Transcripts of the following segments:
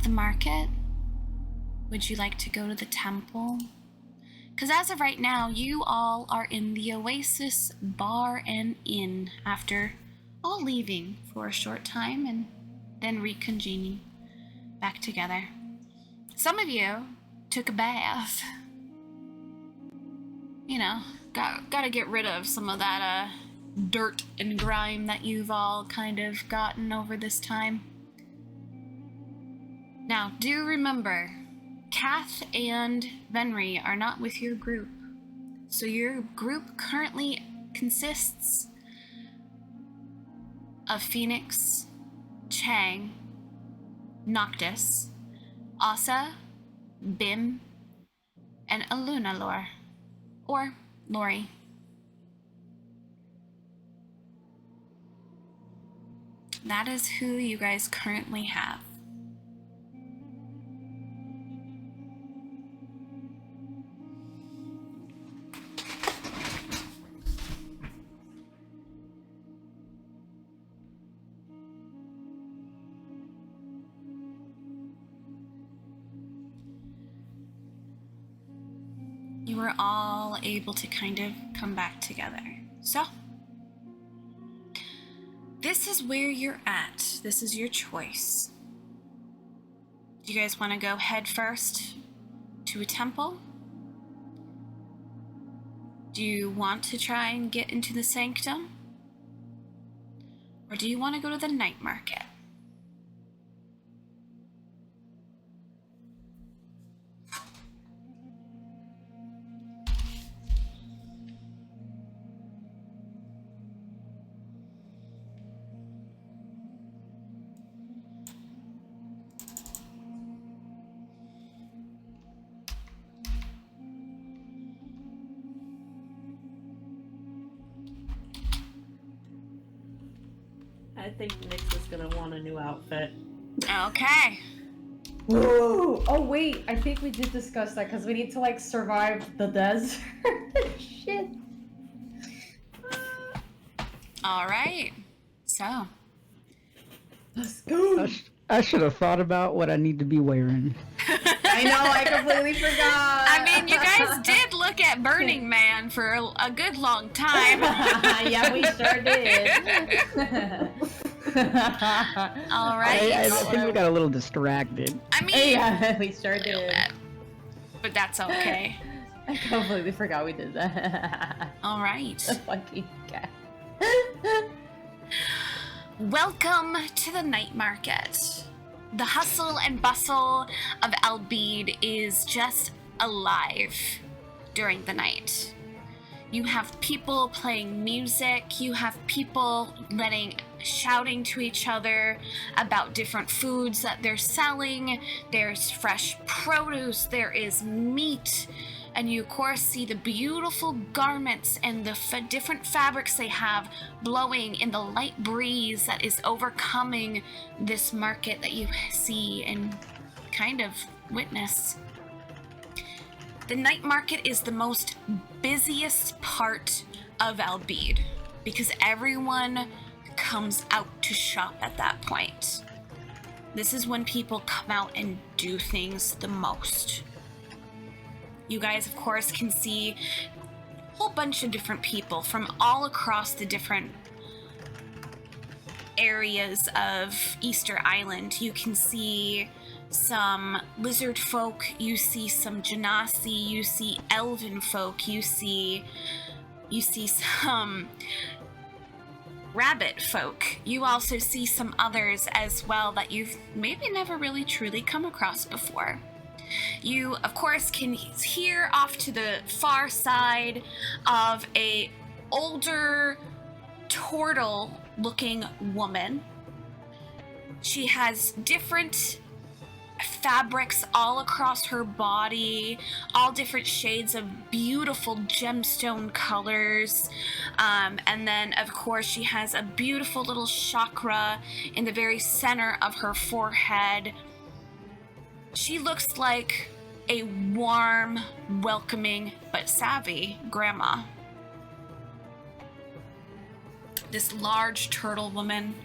the market? Would you like to go to the temple? Because as of right now, you all are in the Oasis Bar and Inn after all leaving for a short time and then reconvening back together. Some of you took a bath. You know, gotta get rid of some of that dirt and grime that you've all kind of gotten over this time. Now, do remember, Kath and Venri are not with your group. So your group currently consists of Phoenix, Chang, Noctis, Asa, Bim, and Alunalor. Or Lori. That is who you guys currently have. You were all able to kind of come back together. So, this is where you're at. This is your choice. Do you guys want to go head first to a temple? Do you want to try and get into the sanctum? Or do you want to go to the night market? I think Nyx is gonna want a new outfit. Okay. Ooh. Oh wait, I think we did discuss that because we need to like survive the desert. Shit. All right. So, Let's go. I should have thought about what I need to be wearing. I know, I completely forgot. I mean, you guys did look at Burning Man for a good long time. Yeah, we sure did. All right. I think we got a little distracted. I mean, Yeah, we sure did. but that's okay. I completely forgot we did that. All right. The fucking cat. Welcome to the night market. The hustle and bustle of Albeed is just alive during the night. You have people playing music, you have people shouting to each other about different foods that they're selling. There's fresh produce, there is meat, and you of course see the beautiful garments and the different fabrics they have blowing in the light breeze that is overcoming this market that you see and kind of witness. The night market is the most busiest part of Albeed because everyone comes out to shop at that point. This is when people come out and do things the most. You guys, of course, can see a whole bunch of different people from all across the different areas of Easter Island. You can see some lizard folk, you see some genasi, you see elven folk, you see some rabbit folk. You also see some others as well that you've maybe never really truly come across before. You, of course, can hear off to the far side of a older turtle-looking woman. She has different fabrics all across her body, all different shades of beautiful gemstone colors. And then, of course, she has a beautiful little chakra in the very center of her forehead. She looks like a warm, welcoming, but savvy grandma. This large turtle woman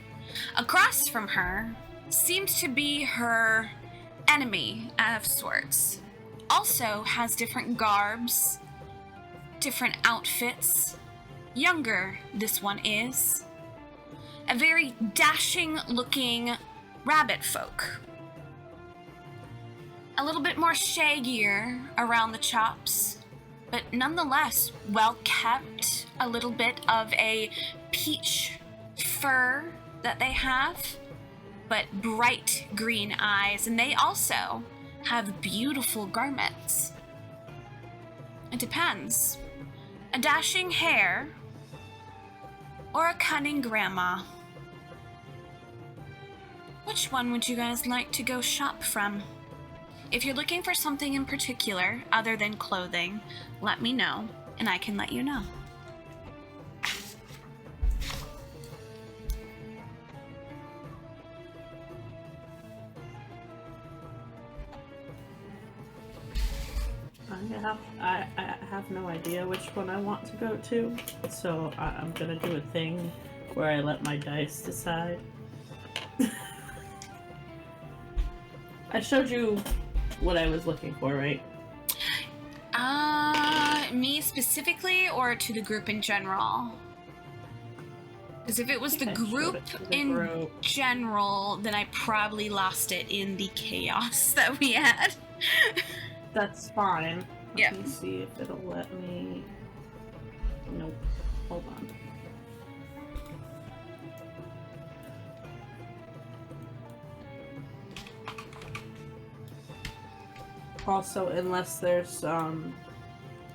across from her seems to be her enemy of sorts. Also has different garbs, different outfits. Younger, this one is. A very dashing looking rabbit folk. A little bit more shaggier around the chops, but nonetheless well kept. A little bit of a peach fur that they have, but bright green eyes, and they also have beautiful garments. It depends. A dashing hare or a cunning grandma. Which one would you guys like to go shop from? If you're looking for something in particular other than clothing, let me know and I can let you know. I have no idea which one I want to go to, so I'm gonna do a thing where I let my dice decide. I showed you what I was looking for, right? Me specifically or to the group in general? Because if it was the group in general, then I probably lost it in the chaos that we had. That's fine. Yeah. Let me see if it'll let me. Nope. Hold on. Also, unless there's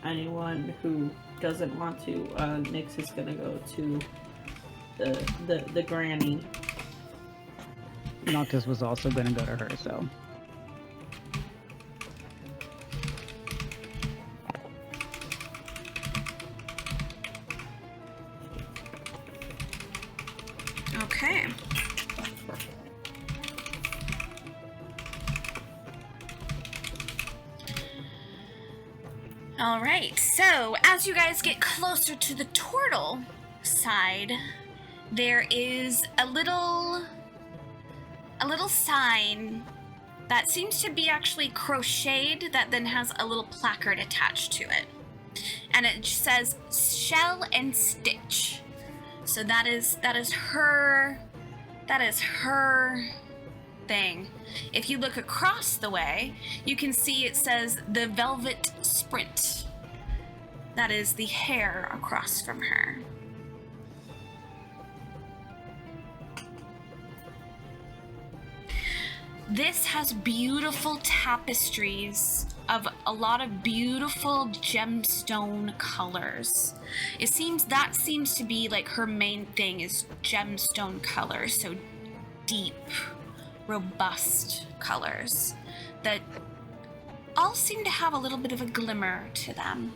anyone who doesn't want to, Nyx is gonna go to the granny. Noctis was also gonna go to her, so. Okay. All right, so as you guys get closer to the turtle side, there is a little sign that seems to be actually crocheted that then has a little placard attached to it. And it says Shell and Stitch. So that is her thing. If you look across the way, you can see it says the Velvet Sprint. That is the hair across from her. This has beautiful tapestries of a lot of beautiful gemstone colors. It seems to be like her main thing is gemstone colors, so deep, robust colors that all seem to have a little bit of a glimmer to them.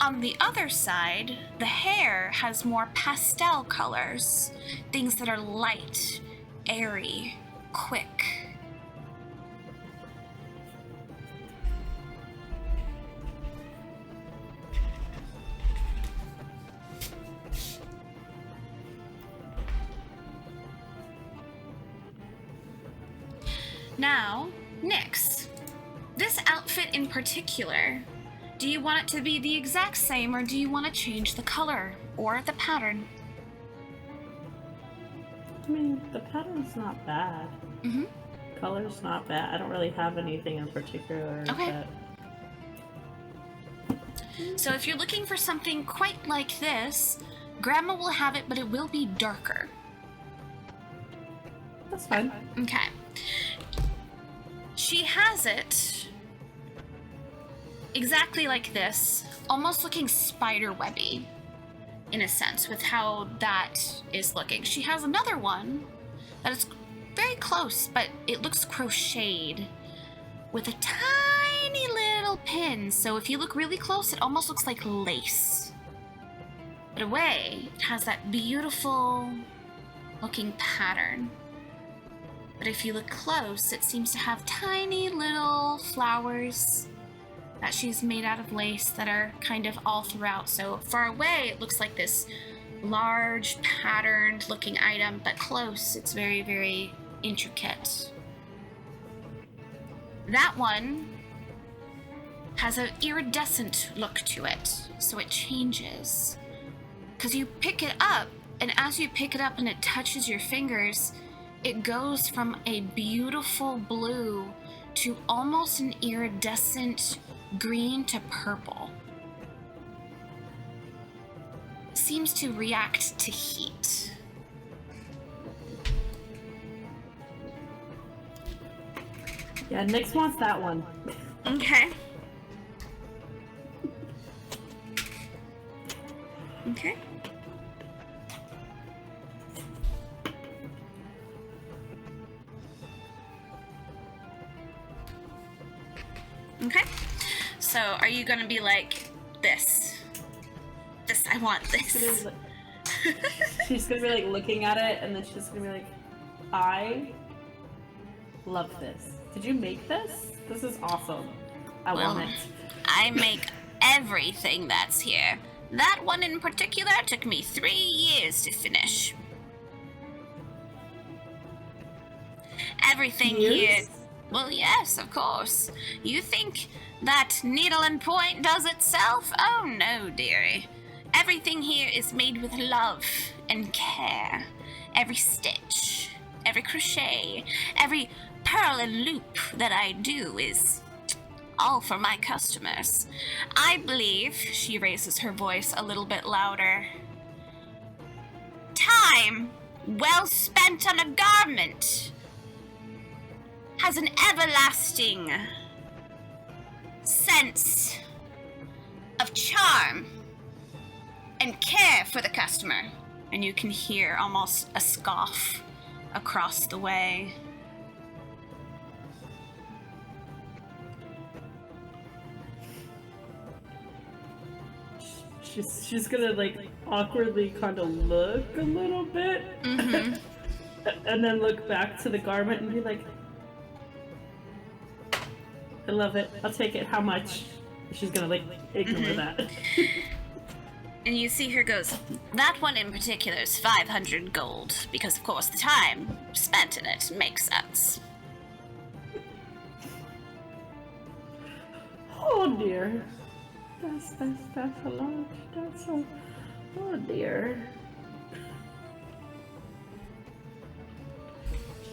On the other side, the hair has more pastel colors, things that are light, airy, quick. Now, Nyx, this outfit in particular, do you want it to be the exact same or do you want to change the color or the pattern? I mean, the pattern's not bad. Mm-hmm. Color's not bad. I don't really have anything in particular. Okay. So if you're looking for something quite like this, Grandma will have it, but it will be darker. That's fine. Okay. She has it exactly like this, almost looking spider-webby, in a sense, with how that is looking. She has another one that is very close, but it looks crocheted with a tiny little pin. So if you look really close, it almost looks like lace. But away, it has that beautiful looking pattern. But if you look close, it seems to have tiny little flowers that she's made out of lace that are kind of all throughout. So far away, it looks like this large patterned looking item, but close, it's very, very intricate. That one has an iridescent look to it, so it changes. Because you pick it up, and as you pick it up and it touches your fingers, it goes from a beautiful blue to almost an iridescent green to purple. Seems to react to heat. Yeah, Nyx wants that one. Okay. Okay. Okay. So, are you gonna be like this? This, I want this. She's gonna be like looking at it, and then she's gonna be like, I love this. Did you make this? This is awesome. I Well, want it. I make everything that's here. That one in particular took me 3 years to finish. Everything here. Years? Well, yes, of course. You think that needle and point does itself? Oh no, dearie. Everything here is made with love and care. Every stitch, every crochet, every pearl and loop that I do is all for my customers. I believe, she raises her voice a little bit louder, time well spent on a garment has an everlasting sense of charm and care for the customer. And you can hear almost a scoff across the way. She's gonna like awkwardly kind of look a little bit, Mm-hmm. and then look back to the garment and be like, I love it. I'll take it. How much? She's gonna like ignore that. And you see her goes, that one in particular is 500 gold, because of course the time spent in it makes sense. Oh dear. That's a lot. That's a oh dear.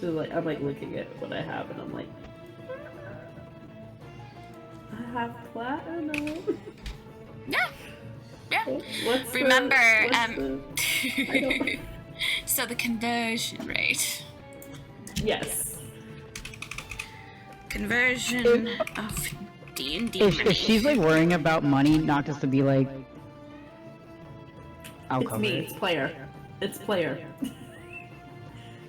So like I'm like looking at what I have and I'm like I have platinum. Yeah. Yeah. What's Remember, the, I don't- so the conversion rate. Yes. Conversion of D&D money. If she's like worrying about money, not just to be like, I'll It's cover me, it. it's player. It's player.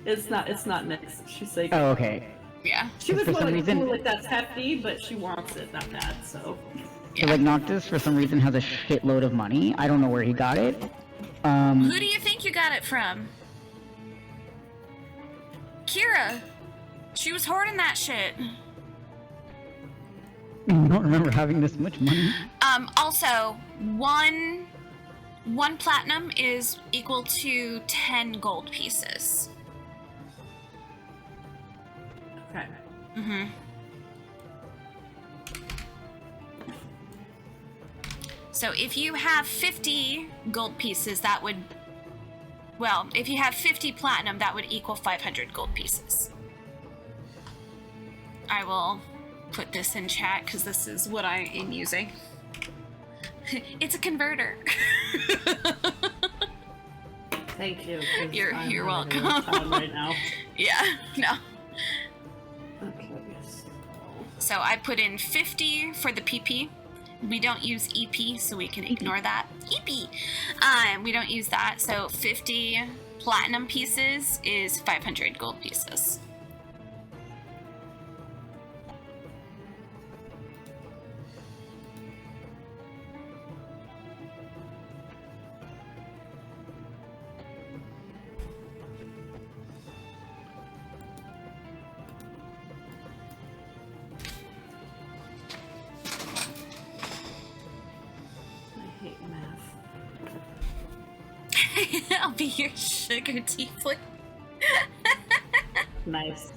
It's not Nyx. She's like Oh, okay. Yeah. she was For more some like, reason- "Ooh, like that's hefty, but she wants it that bad, so So like Noctis for some reason has a shitload of money. I don't know where he got it. Who do you think you got it from? Kira. She was hoarding that shit. I don't remember having this much money. Also, one platinum is equal to 10 gold pieces. okay. Mm-hmm. So if you have 50 gold pieces, that would... Well, if you have 50 platinum, that would equal 500 gold pieces. I will put this in chat, because this is what I am using. It's a converter. Thank you. 'cause You're I'm having a welcome. rough time right now. Yeah, no. Okay. So I put in 50 for the PP. We don't use EP, so we can ignore that. EP! We don't use that, so 50 platinum pieces is 500 gold pieces. I hate math. I'll be your sugar tiefling. Nice.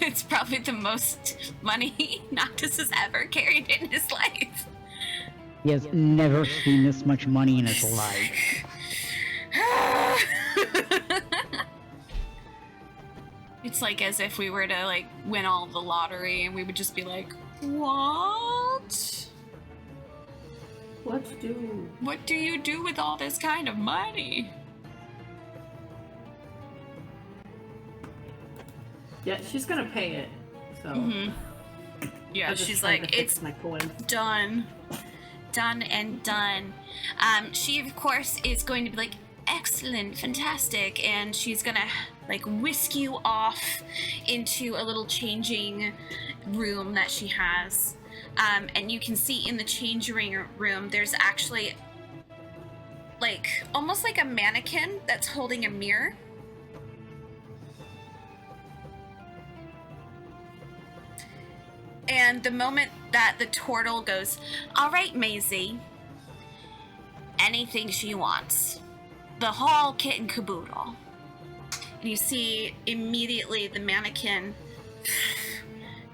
It's probably the most money Noctis has ever carried in his life. He has never seen this much money in his life. It's like as if we were to like win all the lottery and we would just be like, what? What do? What do you do with all this kind of money? Yeah, she's gonna pay it. So. Yeah, I'm just she's trying like, to fix it's my coin. done. Done and done. She, of course, is going to be like, excellent, fantastic, and she's gonna like whisk you off into a little changing room that she has. And you can see in the changing room, there's actually like almost like a mannequin that's holding a mirror. And the moment that the turtle goes, all right, Maisie, anything she wants, the whole kit and caboodle. And you see immediately the mannequin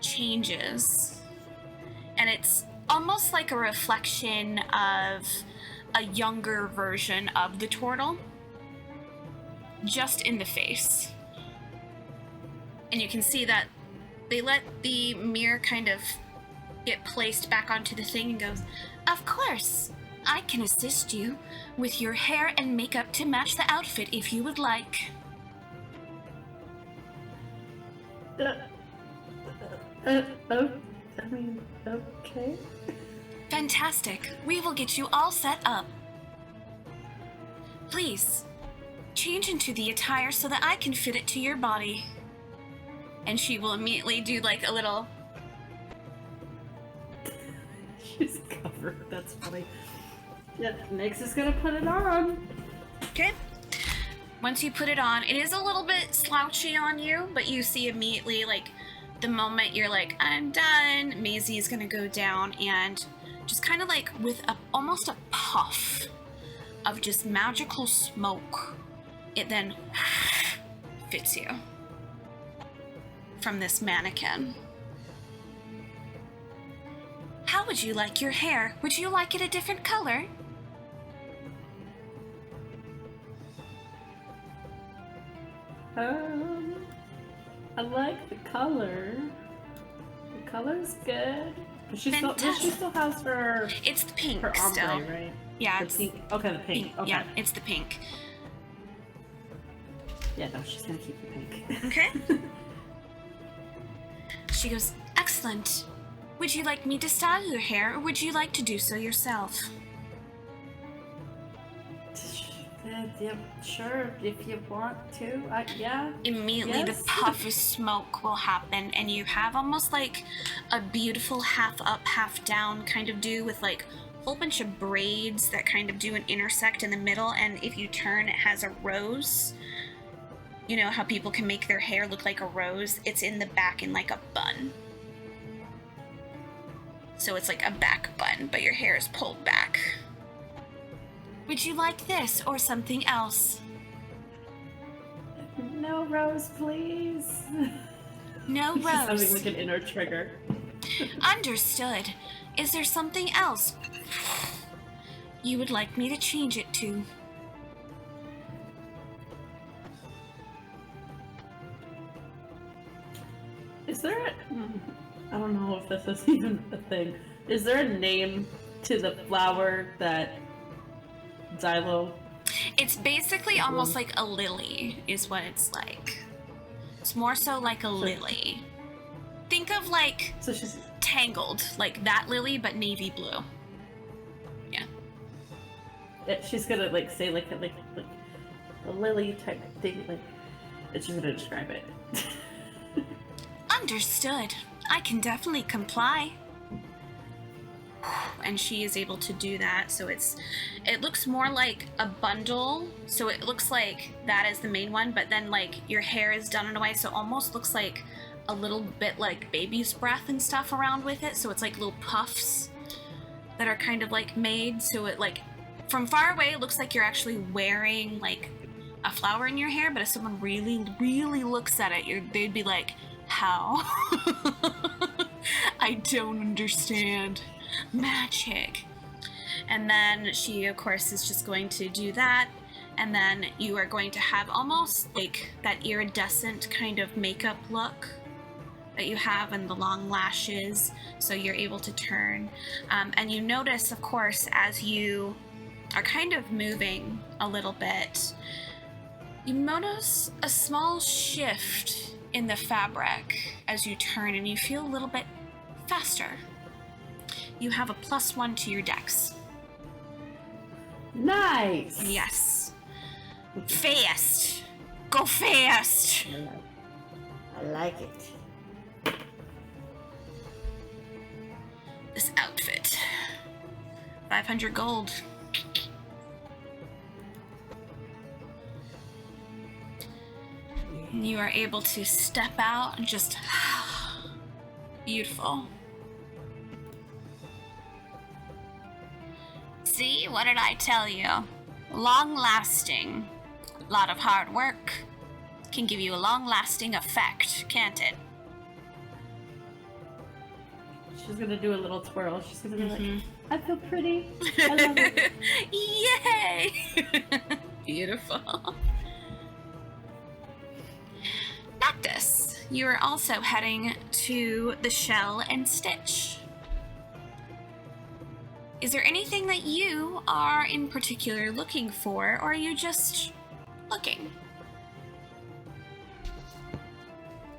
changes. And it's almost like a reflection of a younger version of the turtle, just in the face. And you can see that they let the mirror kind of get placed back onto the thing and goes, of course, I can assist you with your hair and makeup to match the outfit if you would like. I mean, okay. Fantastic. We will get you all set up. Please, change into the attire so that I can fit it to your body. And she will immediately do like a little... She's covered. That's funny. Yeah, Nyx is gonna put it on. Okay. Once you put it on, it is a little bit slouchy on you, but you see immediately, like, the moment you're like, I'm done, Maisie is gonna go down and just kind of like with almost a puff of just magical smoke, it then fits you from this mannequin. How would you like your hair? Would you like it a different color? I like the color. The color's good. But she still has her It's the pink her ombre, still. right? Yeah, The it's pink. Okay, the pink. Okay. Yeah, it's the pink. Yeah, no, she's gonna keep the pink. Okay. She goes, excellent. Would you like me to style your hair, or would you like to do so yourself? Yeah, sure, if you want to. Yeah. Immediately, Yes. the puff of smoke will happen, and you have almost like a beautiful half up, half down kind of do with like a whole bunch of braids that kind of do an intersect in the middle, and if you turn, it has a rose. You know how people can make their hair look like a rose? It's in the back in like a bun. So it's like a back bun, but your hair is pulled back. Would you like this or something else? No rose, please. No She's having rose. like an inner trigger. Understood. Is there something else you would like me to change it to? Is there I don't know if this is even a thing. Is there a name to the flower that Xylo? It's basically almost like a lily, is what it's like. It's more so like a lily. Think of like So she's Tangled, like that lily, but navy blue. she's gonna like say like a lily type thing, like it's just gonna describe it. Understood. I can definitely comply. And she is able to do that, so it looks more like a bundle, so it looks like that is the main one, but then like your hair is done in a way so it almost looks like a little bit like baby's breath and stuff around with it, so it's like little puffs that are kind of like made, so it like from far away it looks like you're actually wearing like a flower in your hair, but if someone really looks at it, they'd be like, How? I don't understand. Magic. And then she, of course, is just going to do that. And then you are going to have almost like that iridescent kind of makeup look that you have and the long lashes. So you're able to turn. And you notice, of course, as you are kind of moving a little bit, you notice a small shift in the fabric as you turn, and you feel a little bit faster. You have a +1 to your dex. Nice. Yes. Fast. Go fast. I like it. This outfit. 500 gold. You are able to step out and just beautiful. See, what did I tell you? Long lasting. A lot of hard work can give you a long lasting effect, can't it? She's gonna do a little twirl. She's gonna be like, I feel pretty. I love it. Yay! Beautiful. Noctis, you are also heading to the Shell and Stitch. Is there anything that you are in particular looking for, or are you just looking?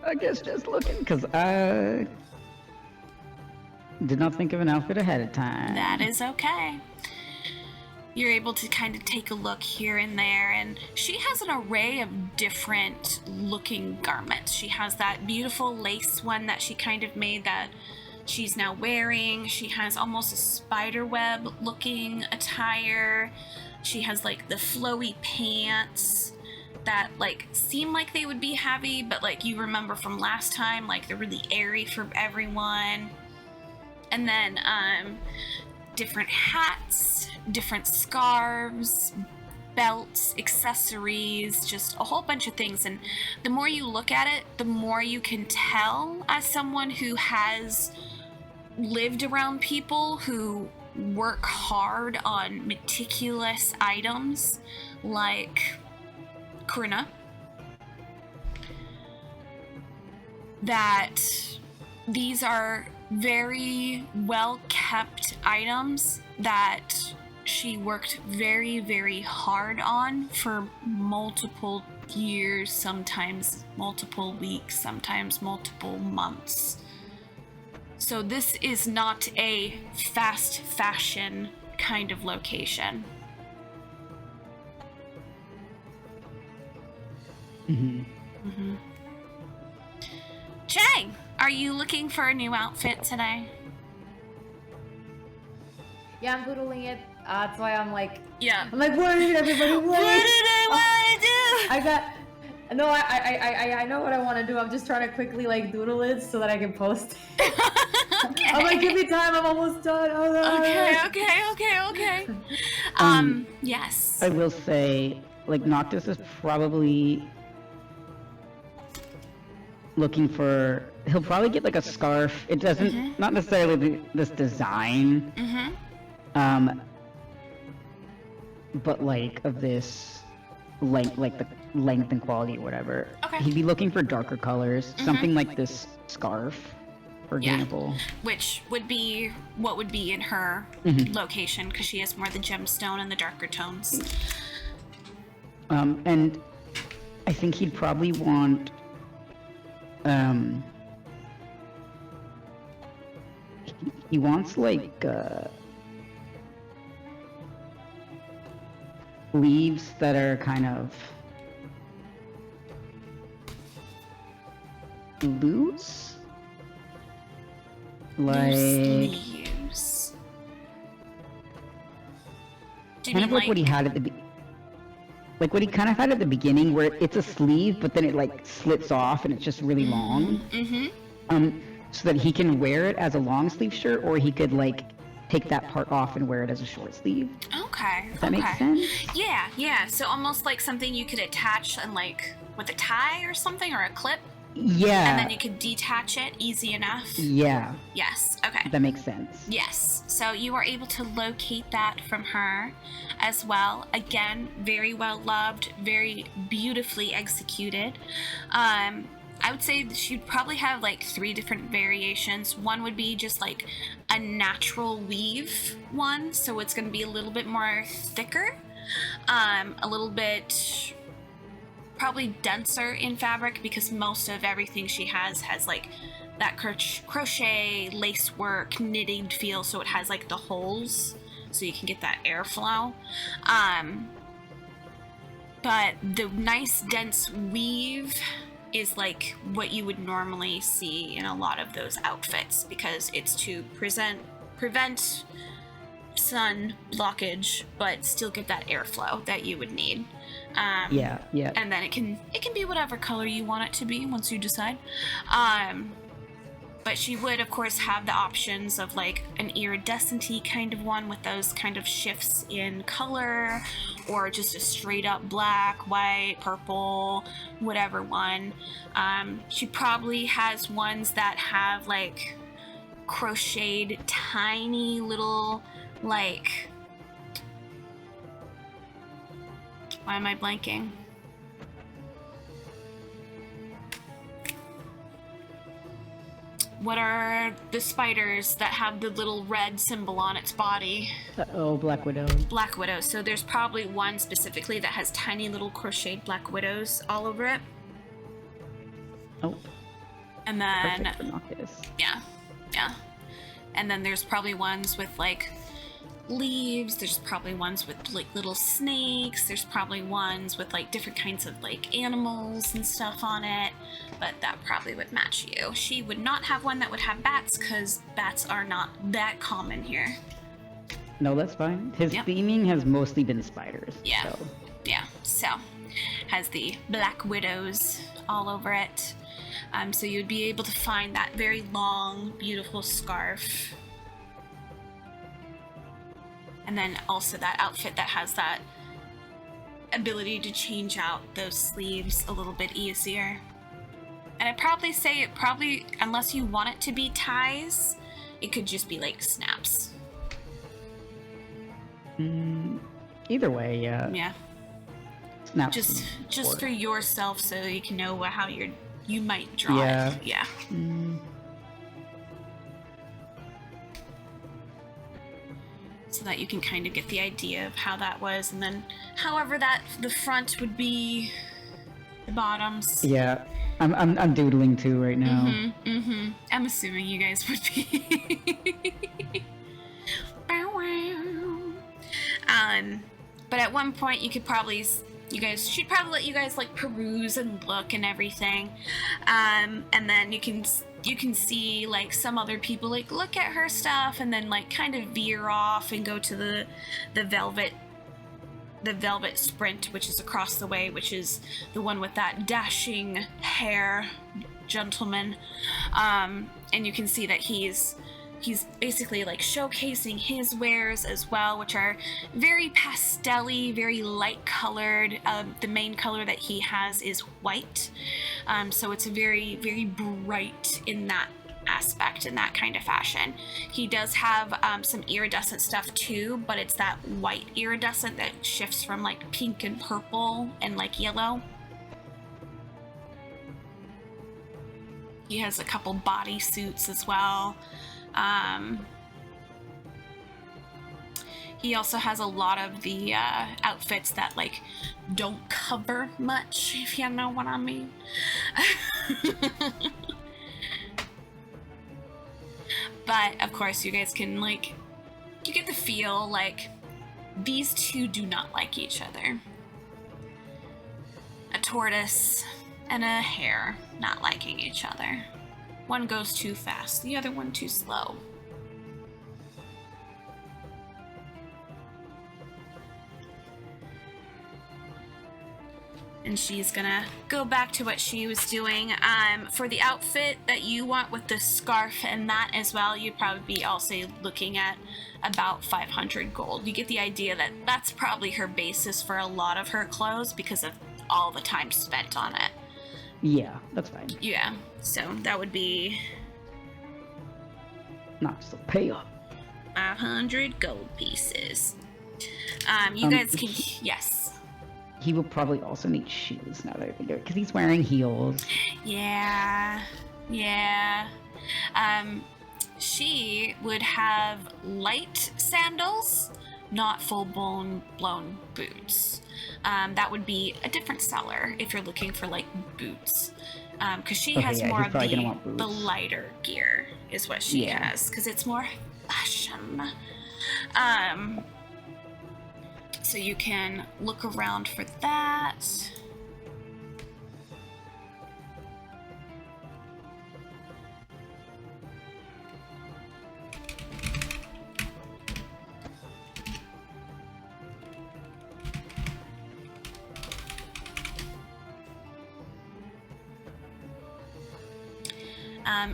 I guess just looking, because I did not think of an outfit ahead of time. That is okay. You're able to kind of take a look here and there, and she has an array of different looking garments. She has that beautiful lace one that she kind of made that she's now wearing. She has almost a spider web looking attire. She has like the flowy pants that like seem like they would be heavy, but like you remember from last time, like they're really airy for everyone. And then different hats, different scarves, belts, accessories, just a whole bunch of things. And the more you look at it, the more you can tell as someone who has lived around people who work hard on meticulous items like Karuna, that these are very well kept items that she worked very, very hard on for multiple years, sometimes multiple weeks, sometimes multiple months. So this is not a fast fashion kind of location. Chang, are you looking for a new outfit today? Yeah, I'm doodling it. That's why I'm like, Yeah. what did everybody want? What did I want to do? I got. No, I know what I want to do. I'm just trying to quickly like doodle it so that I can post. Okay. I'm like, give me time. I'm almost done. Okay. Yes. I will say, like, Noctis is probably looking for. He'll probably get like a scarf. It doesn't, not necessarily this design, but like of this length, like the length and quality or whatever. Okay. He'd be looking for darker colors, something like this scarf, for Yeah. example. Which would be what would be in her location, because she has more the gemstone and the darker tones. And I think he'd probably want, he wants like, leaves that are kind of loose, like Leaves. Do you kind of mean like what he had at the like what he kind of had at the beginning, where it's a sleeve, but then it like slits off and it's just really long. So that he can wear it as a long sleeve shirt, or he could like take that part off and wear it as a short sleeve. Okay. Does that make sense? Yeah. So almost like something you could attach and like with a tie or something, or a clip. Yeah. And then you could detach it easy enough. Yeah, Yes. Okay. that makes sense. Yes. So you were able to locate that from her as well. Again, very well loved, very beautifully executed. I would say that she'd probably have like 3 different variations. One would be just like a natural weave one, so it's going to be a little bit more thicker, a little bit probably denser in fabric, because most of everything she has like that crochet, lace work, knitting feel, so it has like the holes so you can get that airflow. But the nice dense weave is like what you would normally see in a lot of those outfits, because it's to prevent sun blockage but still get that airflow that you would need. Yeah. And then it can be whatever color you want it to be once you decide. But she would, of course, have the options of like an iridescent-y kind of one with those kind of shifts in color, or just a straight up black, white, purple, whatever one. She probably has ones that have like crocheted tiny little like, why am I blanking? What are the spiders that have the little red symbol on its body? Oh, Black Widow. Black widows. So there's probably one specifically that has tiny little crocheted black widows all over it. Oh, And then, perfect for Noctis. yeah. And then there's probably ones with like leaves. There's probably ones with like little snakes. There's probably ones with like different kinds of like animals and stuff on it. But that probably would match you. She would not have one that would have bats, because bats are not that common here. No, that's fine. His Yep. theming has mostly been spiders. Yeah. So. Yeah, so has the black widows all over it. So you'd be able to find that very long, beautiful scarf. And then also that outfit that has that ability to change out those sleeves a little bit easier. And I'd probably say it probably, unless you want it to be ties, it could just be like snaps. Either way, yeah. Yeah. Snap. Just forward. for yourself, so you can know how you might draw Yeah. it. Yeah. So that you can kind of get the idea of how that was, and then however that the front would be, the bottoms. Yeah. I'm doodling too right now. I'm assuming you guys would be. Bow wow. But at one point she'd probably let you guys like peruse and look and everything, and then you can see like some other people like look at her stuff and then like kind of veer off and go to the velvet sprint, which is across the way, which is the one with that dashing hair gentleman, and you can see that he's basically like showcasing his wares as well, which are very pastel-y, very light colored. The main color that he has is white, so it's very, very bright in that aspect, in that kind of fashion. He does have some iridescent stuff too, but it's that white iridescent that shifts from like pink and purple and like yellow. He has a couple body suits as well. He also has a lot of the outfits that like don't cover much, if you know what I mean. But of course you guys can like, you get the feel like these two do not like each other. A tortoise and a hare not liking each other. One goes too fast, the other one too slow. And she's gonna go back to what she was doing. For the outfit that you want with the scarf and that as well, you'd probably be also looking at about 500 gold. You get the idea that that's probably her basis for a lot of her clothes because of all the time spent on it. Yeah, that's fine. Yeah, so that would be Not just a pay up. 500 gold pieces. You guys can... Yes. He will probably also need shoes now that I think of it, because he's wearing heels. Yeah. Yeah. She would have light sandals, not full-blown boots. That would be a different seller if you're looking for, like, boots. Because she has yeah, more he's of probably gonna want the boots. lighter gear, is what she Yeah. has. Because it's more fashion. So you can look around for that.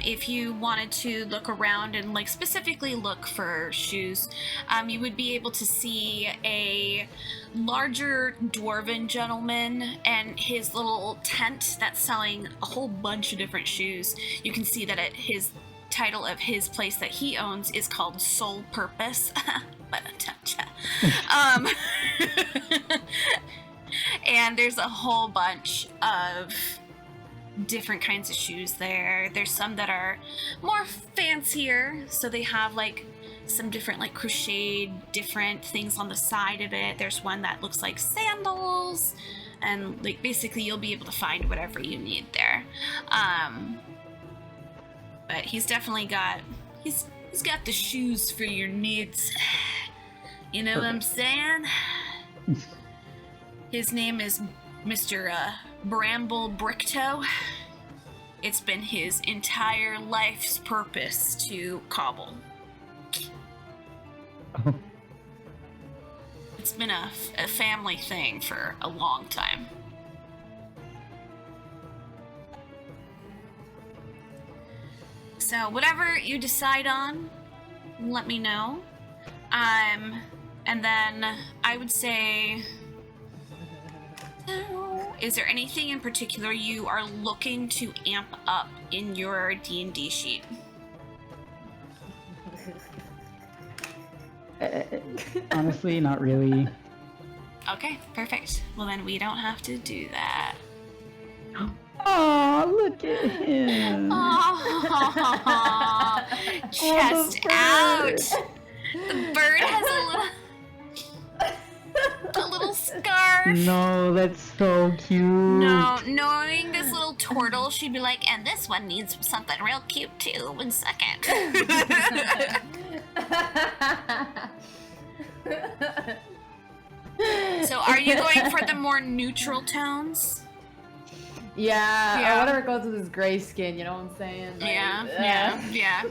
If you wanted to look around and like specifically look for shoes, you would be able to see a larger dwarven gentleman and his little tent that's selling a whole bunch of different shoes. You can see that his title of his place that he owns is called Soul Purpose. And there's a whole bunch of different kinds of shoes there. There's some that are more fancier, so they have like some different like crocheted different things on the side of it. There's one that looks like sandals, and like basically you'll be able to find whatever you need there. But he's definitely got he's got the shoes for your needs. You know what I'm saying? His name is Mr. Bramble Bricktoe. It's been his entire life's purpose to cobble. Oh. It's been a family thing for a long time. So whatever you decide on, let me know. And then I would say, is there anything in particular you are looking to amp up in your D&D sheet? Honestly, not really. Okay, perfect. Well then we don't have to do that. Oh, look at him. Aww, chest out. The bird has a little scarf. No, that's so cute. No, knowing this little turtle, she'd be like, and this one needs something real cute too. 1 second. So are you going for the more neutral tones? Yeah, Yeah. I want her to go to this gray skin, you know what I'm saying? Like, Yeah.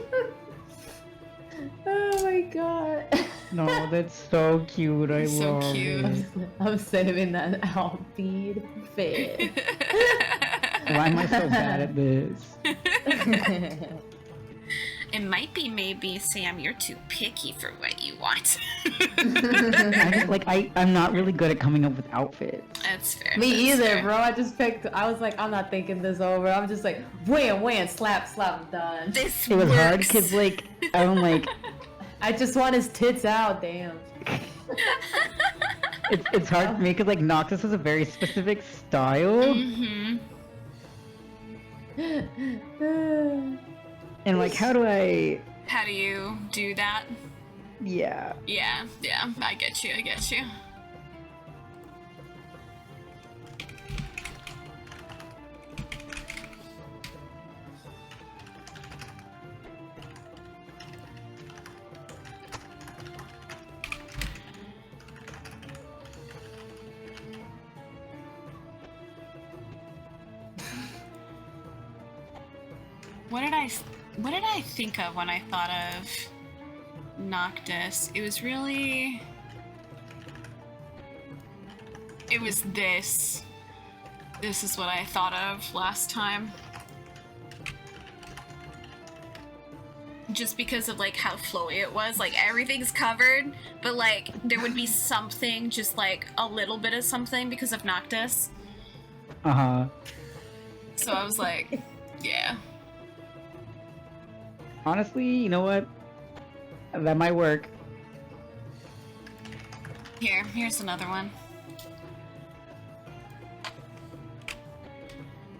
Oh my god. No, that's so cute. I So love cute. it. I'm saving that Albeed fit. Why am I so bad at this? It might be maybe, Sam, you're too picky for what you want. I'm not really good at coming up with outfits. That's fair. Me that's either, fair. bro. I just picked. I was like, I'm not thinking this over. I'm just like, wham, slap, I'm done. This It was works. hard because, like, I'm like, I just want his tits out, damn. it's hard for me because, like, Noctis has a very specific style. Mm-hmm. And, like, how do I. How do you do that? Yeah. Yeah, I get you. What did I think of when I thought of Noctis? It was really... It was this. This is what I thought of last time. Just because of like how flowy it was, like everything's covered, but like there would be something, just like a little bit of something because of Noctis. Uh huh. So I was like, yeah. Honestly, you know what? That might work. Here's another one.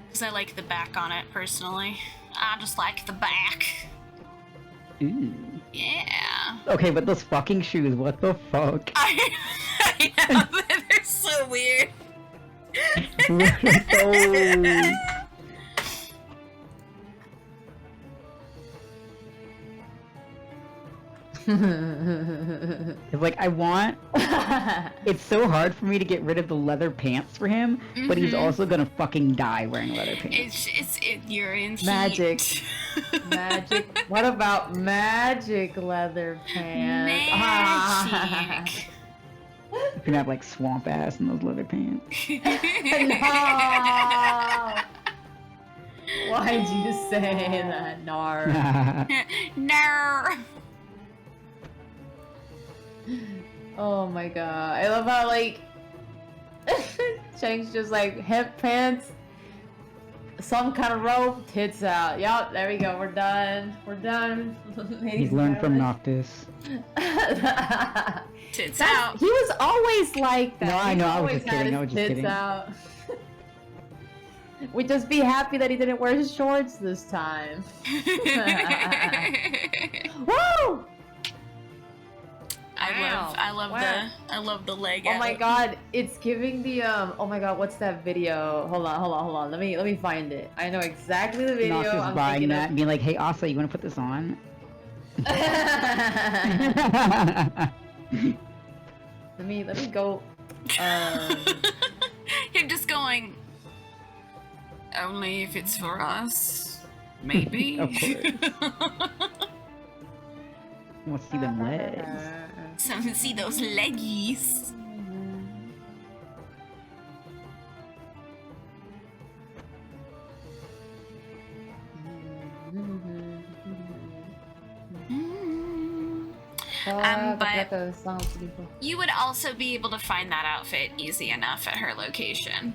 Because I like the back on it, personally. I just like the back. Ooh. Yeah. Okay, but those fucking shoes, what the fuck? I know, they're so weird. What are those? It's like, I want... It's so hard for me to get rid of the leather pants for him, but he's also gonna fucking die wearing leather pants. You're in heat. Magic. Magic. What about magic leather pants? Magic. You can have like swamp ass in those leather pants. No! Why'd you say that, Nar? No. Oh my god. I love how, like, Cheng's just like, hemp pants, some kind of rope, tits out. Yup, there we go, we're done. We're done. He's learned from Noctis. Tits out. He was always like that. No, I He know, I was always just kidding, had I was his just tits kidding. out. We'd just be happy that he didn't wear his shorts this time. Woo! I love the leg. Oh my out. god, it's giving the oh my god, what's that video? Hold on. Let me find it. I know exactly the video. Noctis I'm buying thinking that and being like, hey Asa, you wanna put this on? let me go. Him just going. Only if it's for us. Maybe. Of course. Let's see them legs. Some see those leggies. But you would also be able to find that outfit easy enough at her location.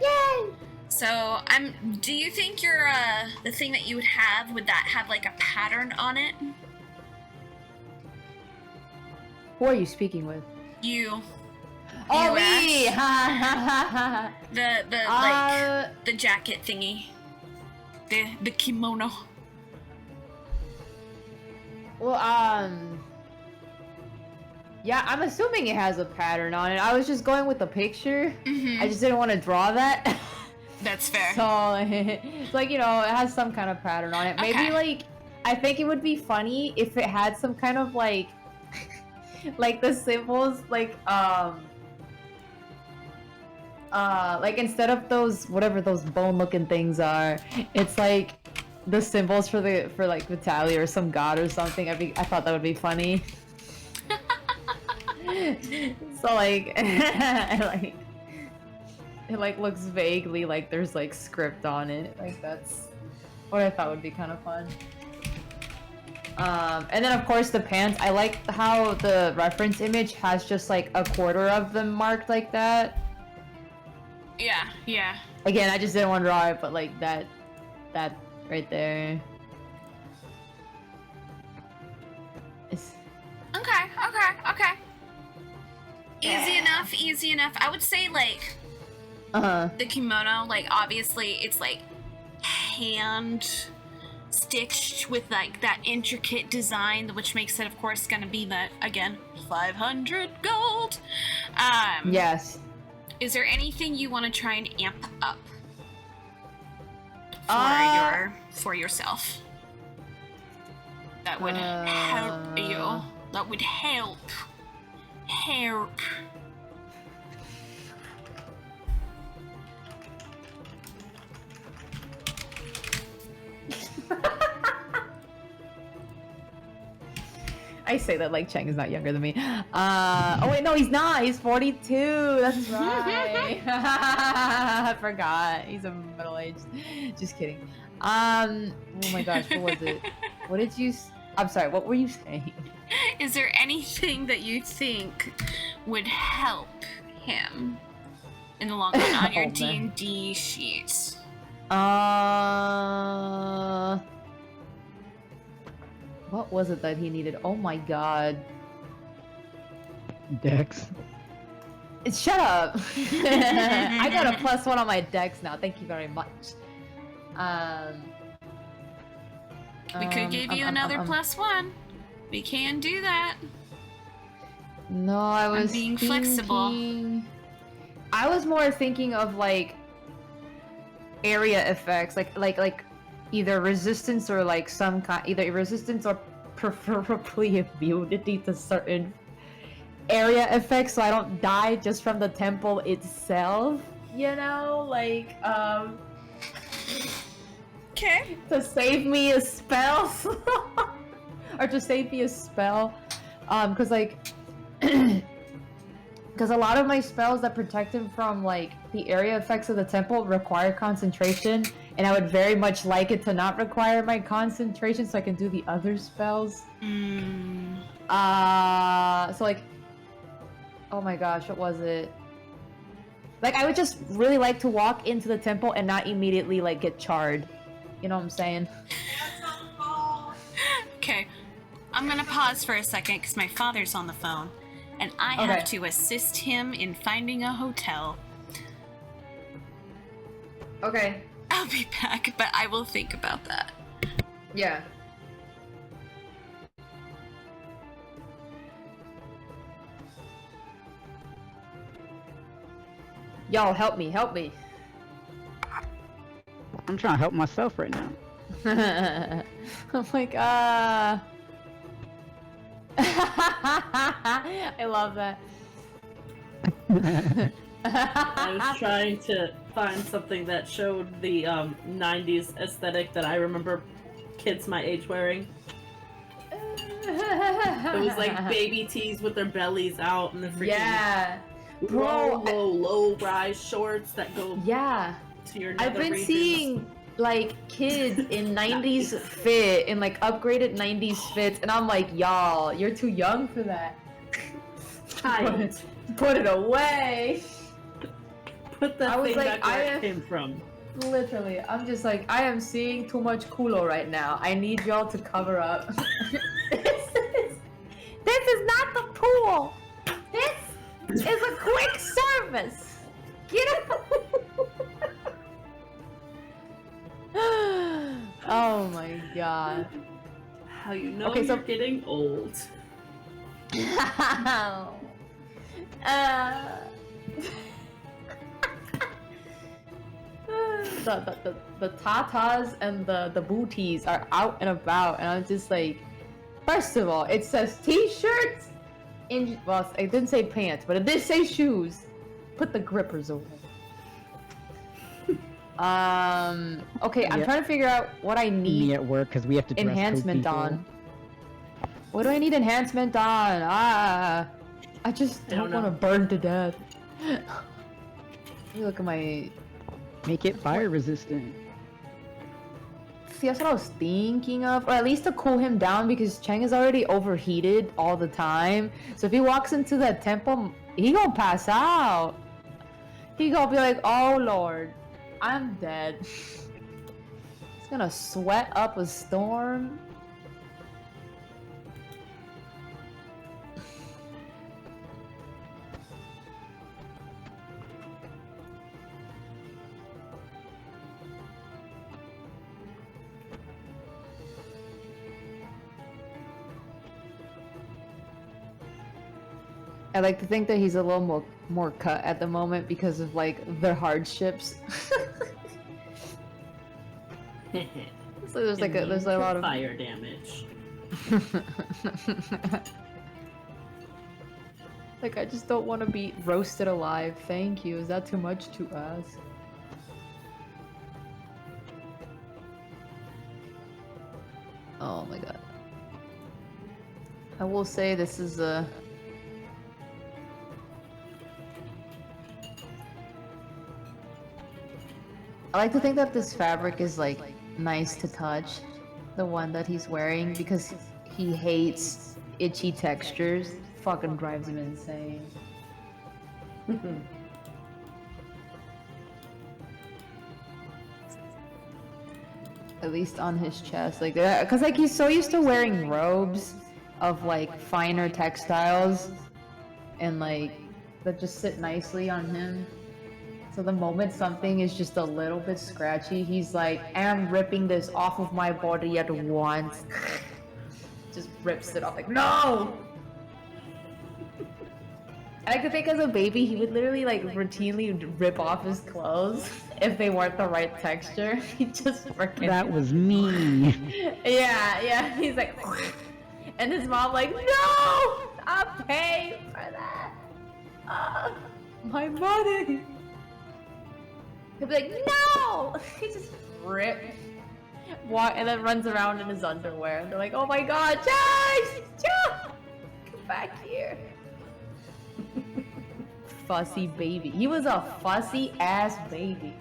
Yay! So, do you think your, the thing that you would have, would that have, like, a pattern on it? Who are you speaking with? You. Oh, You, me! Ash. The jacket thingy. The kimono. Well, yeah, I'm assuming it has a pattern on it. I was just going with the picture. Mm-hmm. I just didn't want to draw that. That's fair. So, it's like, you know, it has some kind of pattern on it. Maybe, Okay. like, I think it would be funny if it had some kind of, like, like the symbols, like instead of those, whatever those bone-looking things are, it's like the symbols for like Vitaly or some god or something. I thought that would be funny. So like, it like looks vaguely like there's like script on it. Like that's what I thought would be kind of fun. And then of course the pants. I like how the reference image has just like a quarter of them marked like that. Yeah, yeah. Again, I just didn't want to draw it, but like that right there. It's... Okay. Easy enough. I would say, like, the kimono, like, obviously it's, like, hand stitched with, like, that intricate design, which makes it, of course, gonna be that, again, 500 gold. Yes. Is there anything you want to try and amp up for yourself? That would help you. That would help. I say that like Cheng is not younger than me. Oh wait, no, he's not. He's 42. That's right. I forgot. He's a middle-aged. Just kidding. Oh my gosh, what was it? What did you? I'm sorry. What were you saying? Is there anything that you think would help him in the long run on your Oh, man. D&D sheet? What was it that he needed? Oh my god. Dex. Shut up! I got a +1 on my dex now. Thank you very much. We could give you another +1. We can do that. No, I was being flexible. I was more thinking of like area effects, like either resistance or like some kind, either resistance or preferably immunity to certain area effects, so I don't die just from the temple itself. You know, like Okay. to save me a spell, or to save me a spell, because like. Because a lot of my spells that protect him from like the area effects of the temple require concentration, and I would very much like it to not require my concentration so I can do the other spells. So like, oh my gosh, what was it? Like I would just really like to walk into the temple and not immediately like get charred. You know what I'm saying? Okay. I'm gonna pause for a second because my father's on the phone, and I have to assist him in finding a hotel. Okay. I'll be back, but I will think about that. Yeah. Y'all, help me, help me. I'm trying to help myself right now. I'm like, I love that. I was trying to find something that showed the 90s aesthetic that I remember kids my age wearing. It was like baby tees with their bellies out and the freaking Yeah. Bro, low rise shorts that go yeah. to your I've nether been regions. seeing like kids in 90s fit, in like upgraded 90s fits, and I'm like, y'all, you're too young for that. Child. Put it away. Put that I was thing like, back where I it am- came from. Literally, I'm just like, I am seeing too much culo right now. I need y'all to cover up. This is not the pool. This is a quick service. Get up. Oh my god. How you know Okay, so- you're getting old. The tatas and the booties are out and about, and I'm just like, first of all, it says t-shirts in, well, it didn't say pants, but it did say shoes. Put the grippers away. Okay, I'm Yeah. trying to figure out what I Me need at work because we have to dress code enhancement people. on. What do I need enhancement on? I just I don't don't want to know. burn to death. Let me look at my. Make it fire resistant. See, that's what I was thinking of, or at least to cool him down, because Chang is already overheated all the time. So if he walks into that temple, he gonna pass out. He gonna be like, "Oh Lord, I'm dead." He's gonna sweat up a storm. I like to think that he's a little more cut at the moment because of like the hardships. So there's like there's a lot of fire damage. like, I just don't want to be roasted alive. Thank you. Is that too much to ask? Oh my god. I will say this is a. I like to think that this fabric is like nice to touch, the one that he's wearing, because he hates itchy textures. Fucking drives him insane. At least on his chest, like, cause like he's so used to wearing robes of like finer textiles, and like that just sit nicely on him. So the moment something is just a little bit scratchy, he's like, I'm ripping this off of my body at once. Just rips it off, like, no! I could think as a baby, he would literally like routinely rip off his clothes if they weren't the right texture. He just freaking. That was me. Yeah, he's like, and his mom like, no! I'm paying for that! My money! He'll be like, no! He just ripped. And then runs around in his underwear. And they're like, oh my god, Chang! Come back here. Fussy baby. He was a fussy ass baby.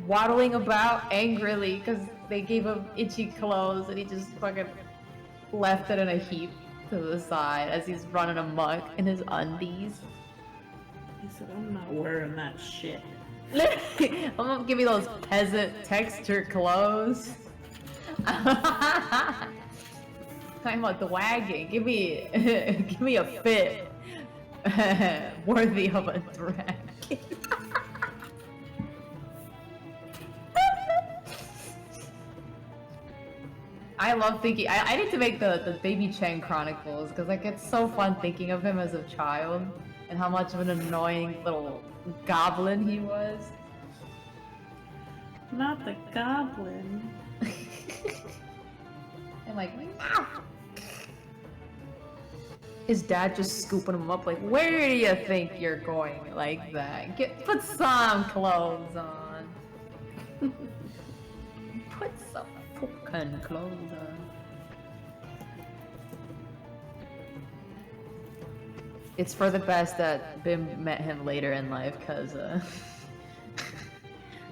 Waddling about angrily because they gave him itchy clothes and he just fucking left it in a heap to the side as he's running amok in his undies. He said, I'm not wearing that shit. Literally, I'm gonna give me those peasant texture clothes. Talking about the wagon. Give me a fit worthy of a dragon. I love thinking. I need to make the Baby Chang Chronicles because like it's so fun thinking of him as a child and how much of an annoying little goblin he was. Not the goblin. And like, no! His dad just scooping him up like, where do you think you're going like that? Put some clothes on. Put some fucking clothes on. It's for the best that Bim met him later in life, cause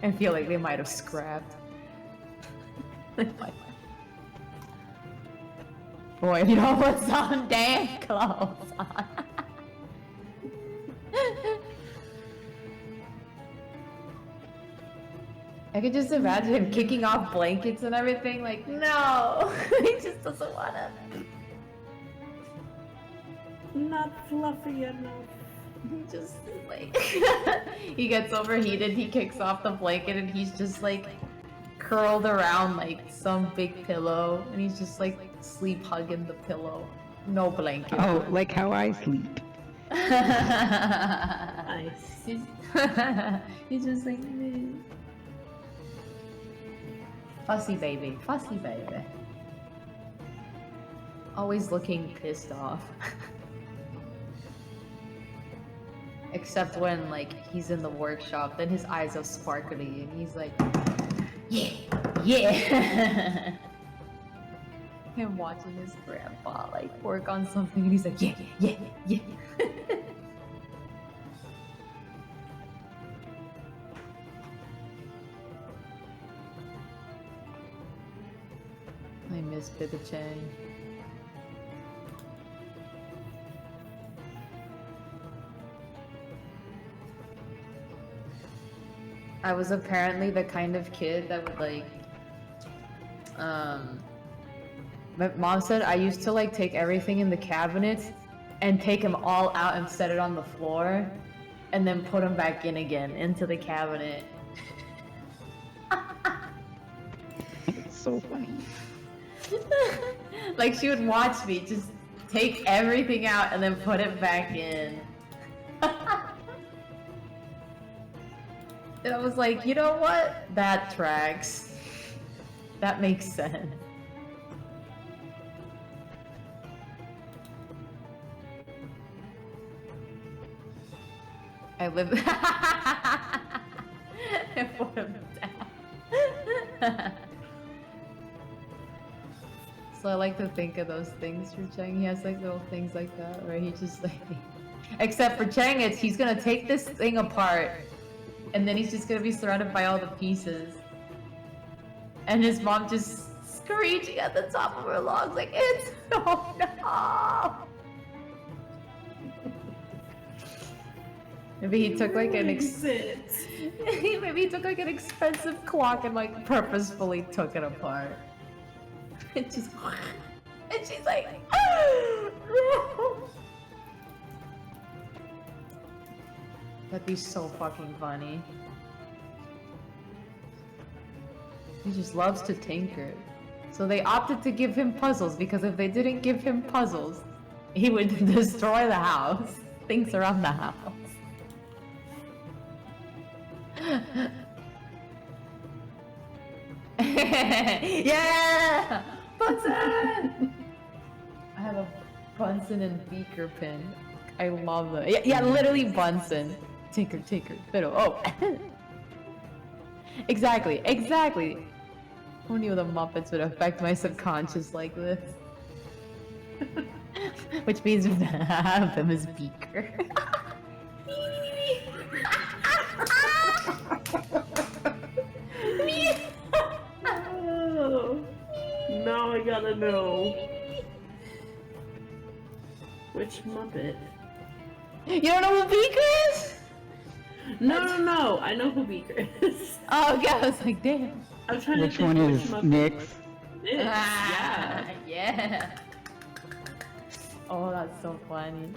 I feel like they might have scrapped. Boy, you don't put some damn clothes on. I could just imagine him kicking off blankets and everything, like, no! He just doesn't wanna. Not fluffy enough. He just, like, he gets overheated, he kicks off the blanket, and he's just, like, curled around, like, some big pillow, and he's just, like, sleep hugging the pillow. No blanket. Oh, like how I sleep. Nice. He's just like, fussy baby, fussy baby. Always looking pissed off. Except when, like, he's in the workshop, then his eyes are sparkly, and he's like, yeah, yeah. Him watching his grandpa, like, work on something, and he's like, yeah, yeah, yeah, yeah. I miss Bibba Chang. I was apparently the kind of kid that would like, my mom said I used to like take everything in the cabinets and take them all out and set it on the floor and then put them back in again into the cabinet. It's so funny. Like she would watch me just take everything out and then put it back in. And I was like, you know what? That tracks. That makes sense. I live. I put him down. So I like to think of those things for Chang. He has like little things like that where he just like. Except for Chang, he's gonna take this thing apart. And then he's just gonna be surrounded by all the pieces. And his mom just screeching at the top of her lungs like, it's oh no! Maybe he took like an Exit. maybe he took like an expensive clock and like purposefully took it apart. And she's like, that'd be so fucking funny. He just loves to tinker. So they opted to give him puzzles because if they didn't give him puzzles, he would destroy the house. Things around the house. Yeah! Bunsen! I have a Bunsen and beaker pin. I love that. Yeah, literally Bunsen. Tinker, fiddle. Oh! Exactly. Who knew the Muppets would affect my subconscious like this? Which means I have them as beaker. Oh, now I gotta know. Which Muppet? You don't know who Beaker is? No. I know who Beaker is. Oh, okay. I was like, damn. I'm trying Which to think one which is Muppet Nick's? it is. Yeah. Yeah. Oh, that's so funny.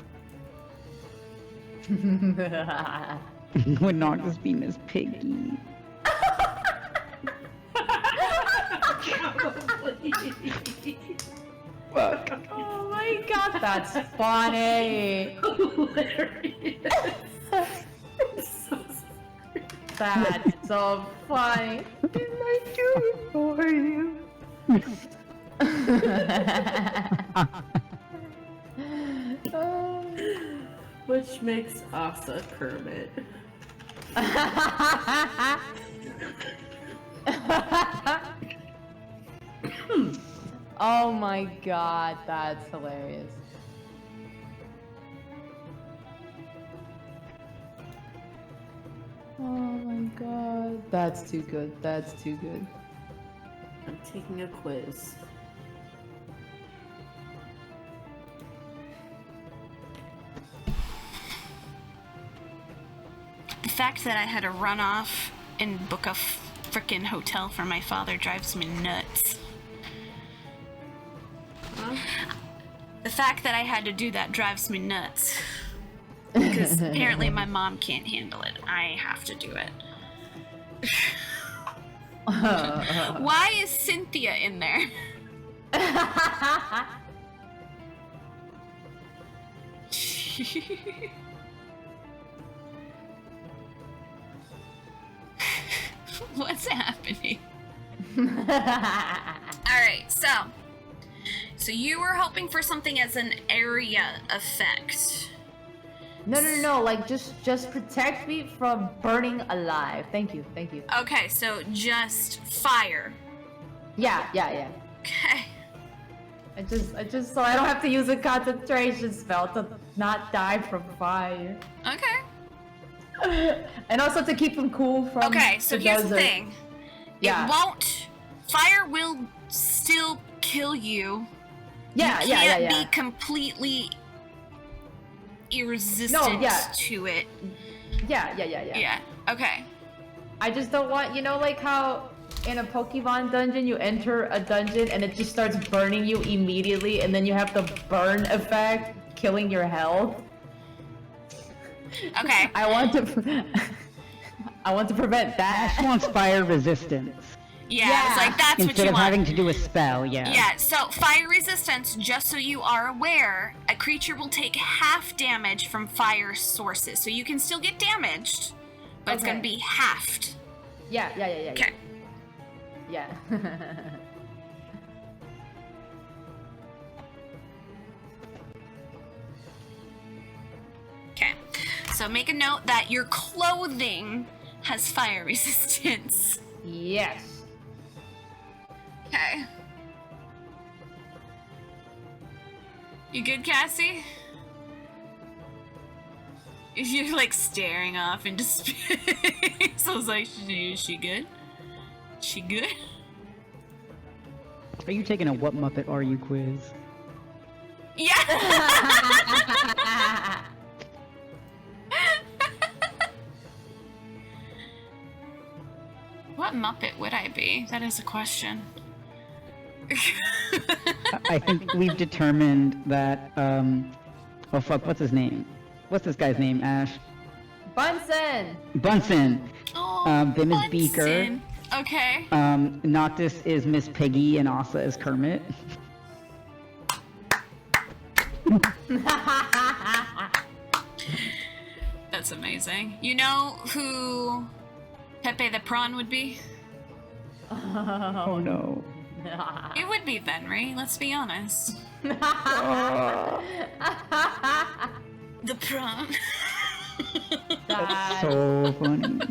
Would not just be Miss Piggy. Fuck. Oh my god, that's funny. Hilarious. I'm so sorry. That's so funny. Didn't I do it for you? Which makes Asa Kermit. Oh my god, that's hilarious. Oh my god. That's too good. I'm taking a quiz. The fact that I had to run off and book a frickin' hotel for my father drives me nuts. Huh? The fact that I had to do that drives me nuts. Because apparently my mom can't handle it. I have to do it. Why is Cynthia in there? What's happening? Alright, so you were hoping for something as an area effect. No, like just protect me from burning alive. Thank you. Okay, so just fire. Yeah. Okay. I just so I don't have to use a concentration spell to not die from fire. Okay. And also to keep him cool from Okay, so here's the desert. thing. Yeah. It won't. Fire will still kill you. Yeah, You yeah. can't be completely irresistant to it. Yeah. Yeah. Okay. I just don't want, like how in a Pokemon dungeon you enter a dungeon and it just starts burning you immediately and then you have the burn effect killing your health. Okay. I want to prevent that. Ash wants fire resistance. Yeah, it's like that's what Instead you of want. having to do a spell, yeah. Yeah, so fire resistance, just so you are aware, a creature will take half damage from fire sources. So you can still get damaged, but it's Okay. gonna be halved. Yeah. Okay. Yeah. Okay. So make a note that your clothing has fire resistance. Yes. Okay. You good, Cassie? You're like staring off into space. I was like, is she good? She good? Are you taking a What Muppet Are You quiz? Yeah. What Muppet would I be? That is a question. I think we've determined that, oh fuck, what's his name? What's this guy's name, Ash? Bunsen! Bunsen! Oh, Bim is Beaker. Bunsen. Okay. Noctis is Miss Piggy and Asa is Kermit. That's amazing. You know who Pepe the Prawn would be? Oh no. It would be Venry, let's be honest. The prawn. That's so funny.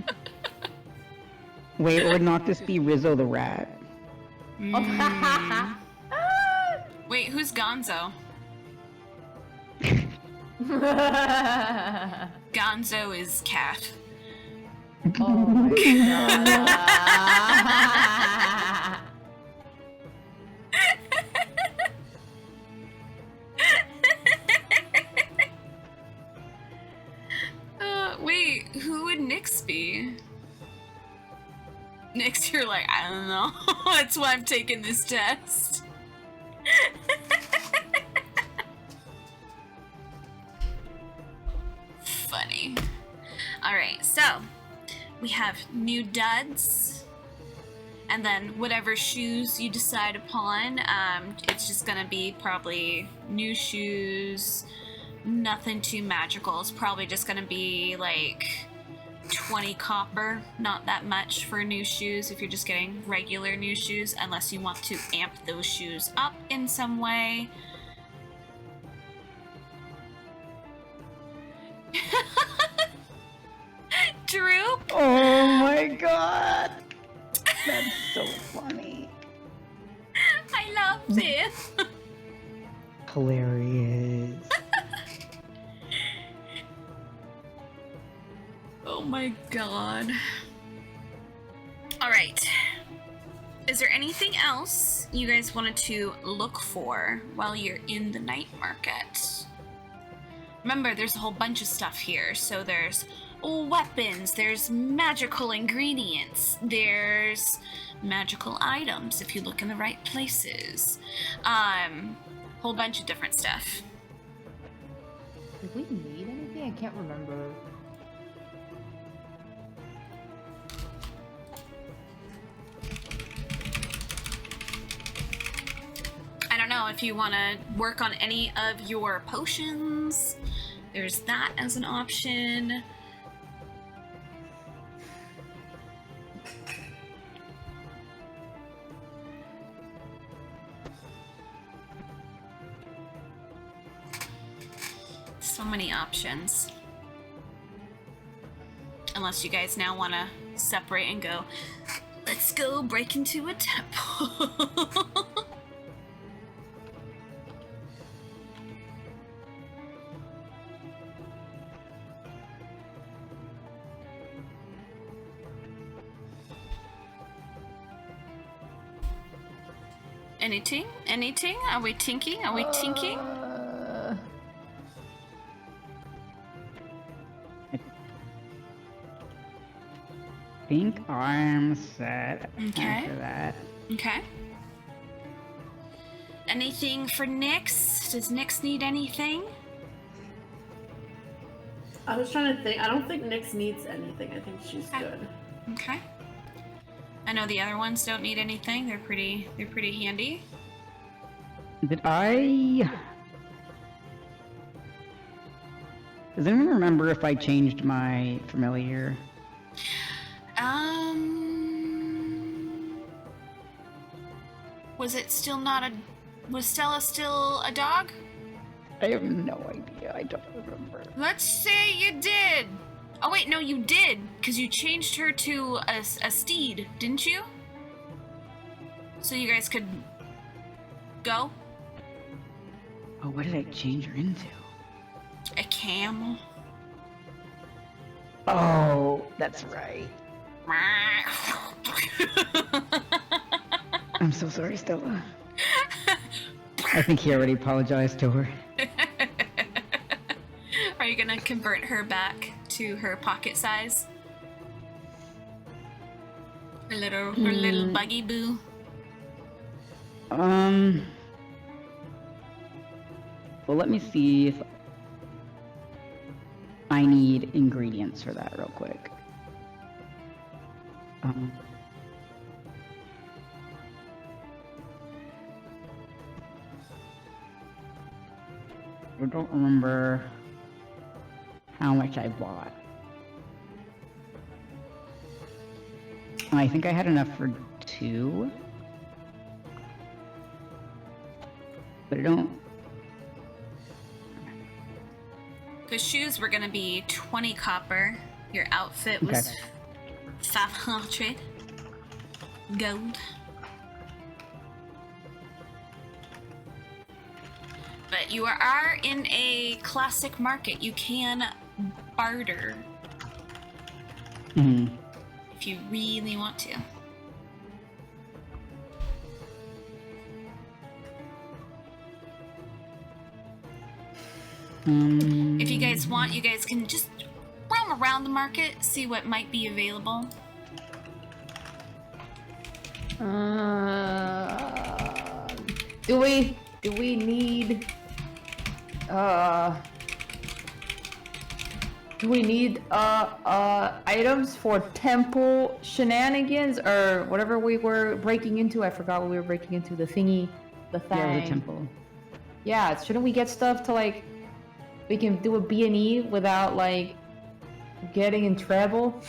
Wait, would Noctis be Rizzo the rat? Wait, who's Gonzo? Gonzo is Cat. Oh my Wait, who would Nyx be? Nyx, you're like, I don't know. That's why I'm taking this test. Funny. Alright, so we have new duds, and then whatever shoes you decide upon, it's just gonna be probably new shoes, nothing too magical. It's probably just gonna be like 20 copper, not that much for new shoes if you're just getting regular new shoes, unless you want to amp those shoes up in some way. Droop? Oh my god! That's so funny. I love this. Hilarious. Oh my god. Alright. Is there anything else you guys wanted to look for while you're in the night market? Remember, there's a whole bunch of stuff here. So there's weapons, there's magical ingredients, there's magical items if you look in the right places. Whole bunch of different stuff. Did we need anything? I can't remember. I don't know if you want to work on any of your potions. There's that as an option. So many options. Unless you guys now want to separate and go, let's go break into a temple. Anything? Anything? Are we tinking? Are we tinking? I think I'm set Okay. after that. Okay. Anything for Nyx? Does Nyx need anything? I was trying to think. I don't think Nyx needs anything. I think she's good. Okay. I know the other ones don't need anything. They're pretty handy. Did I... Does anyone remember if I changed my familiar? Was it still not a... Was Stella still a dog? I have no idea. I don't remember. Let's say you did. Oh wait, no, you did, because you changed her to a steed, didn't you? So you guys could go? Oh, what did I change her into? A camel. Oh, that's right. I'm so sorry, Stella. I think he already apologized to her. Are you gonna convert her back to her pocket size? Her little buggy boo. Well, let me see if I need ingredients for that real quick. I don't remember how much I bought. I think I had enough for 2. But I don't... The shoes were gonna be 20 copper. Your outfit was Okay. 500 gold. But you are in a classic market. You can barter Mhm. if you really want to. If you guys want, you guys can just roam around the market, see what might be available. Do we need items for temple shenanigans or whatever we were breaking into? I forgot what we were breaking into. The thingy, the thing. Yeah, it was a temple. Yeah, shouldn't we get stuff to like we can do a B&E without like getting in trouble?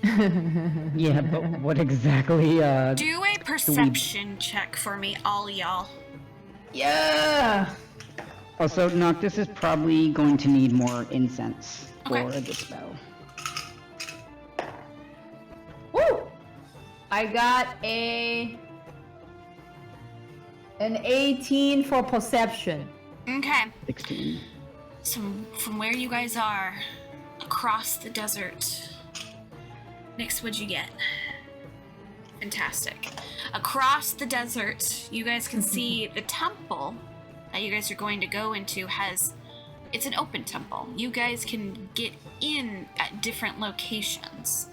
Yeah, but what exactly, Do a perception check for me, all y'all. Yeah. Also, Noctis is probably going to need more incense Okay. for the spell. Woo! I got an 18 for perception. Okay. 16. So from where you guys are, across the desert. Nix, what'd you get? Fantastic. Across the desert, you guys can see the temple that you guys are going to go into it's an open temple. You guys can get in at different locations.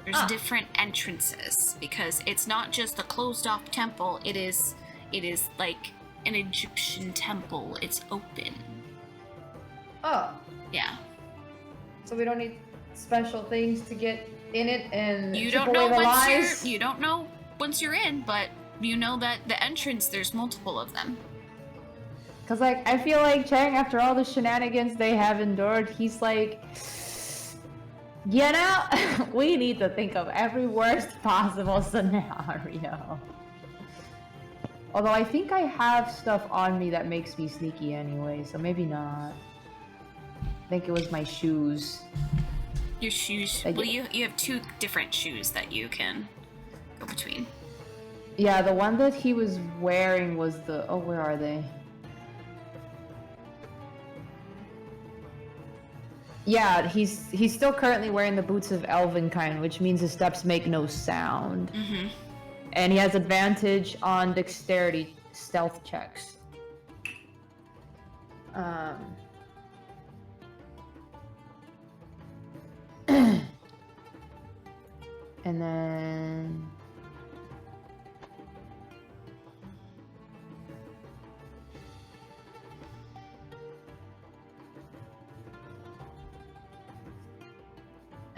There's different entrances because it's not just a closed off temple, it is like an Egyptian temple. It's open. Oh, Yeah. so we don't need special things to get in it and You chip don't know away the once lies? you don't know once you're in, but you know that the entrance there's multiple of them. Cause like I feel like Chang, after all the shenanigans they have endured, he's like, you know, we need to think of every worst possible scenario. Although I think I have stuff on me that makes me sneaky anyway, so maybe not. I think it was my shoes. Your shoes. Thank Well, you. you have 2 different shoes that you can go between. Yeah, the one that he was wearing was the. Oh, where are they? Yeah, he's still currently wearing the boots of Elvenkind, which means his steps make no sound. Mm-hmm. And he has advantage on dexterity stealth checks. And then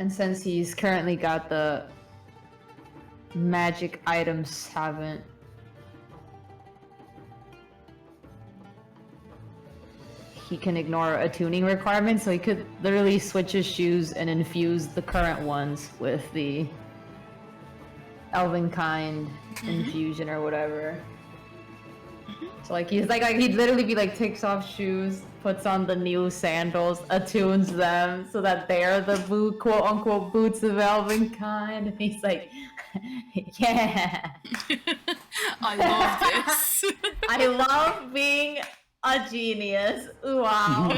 since he's currently got the magic items haven't he can ignore a tuning requirement, so he could literally switch his shoes and infuse the current ones with the Elvenkind infusion or whatever. So like he's like he'd literally be like takes off shoes, puts on the new sandals, attunes them so that they're the quote unquote boots of Elvenkind. And he's like, yeah, I love this. I love being a genius. Wow.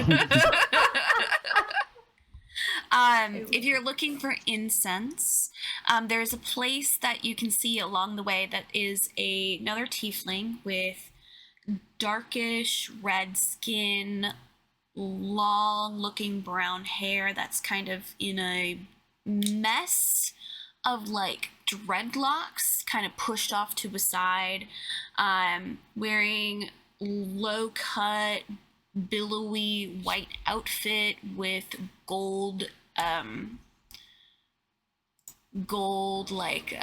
If you're looking for incense, there's a place that you can see along the way that is another tiefling with darkish red skin, long looking brown hair that's kind of in a mess of like dreadlocks kind of pushed off to the side, wearing low cut, billowy white outfit with gold like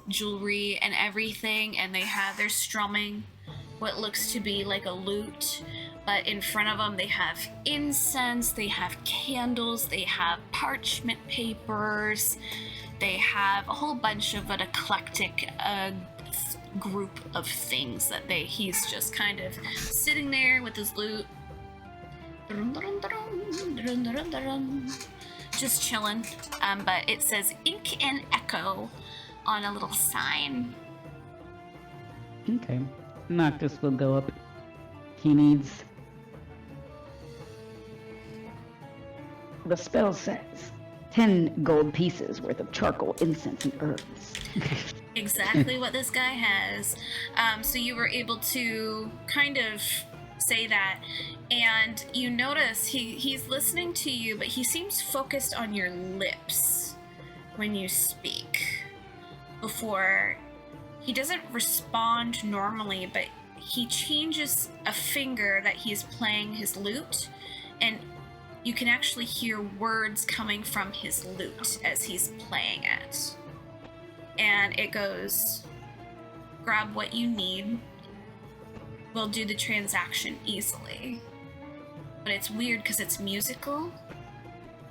jewelry and everything, and they're strumming what looks to be like a lute, but in front of them they have incense, they have candles, they have parchment papers, they have a whole bunch of an eclectic group of things that he's just kind of sitting there with his lute, just chilling. But it says Ink and Echo on a little sign. Okay. Noctis will go up. He needs... The spell says 10 gold pieces worth of charcoal, incense, and herbs. Exactly what this guy has. So you were able to kind of say that, and you notice he's listening to you, but he seems focused on your lips when you speak. Before, he doesn't respond normally, but he changes a finger that he's playing his lute, and you can actually hear words coming from his lute as he's playing it. And it goes, grab what you need. We'll do the transaction easily. But it's weird because it's musical.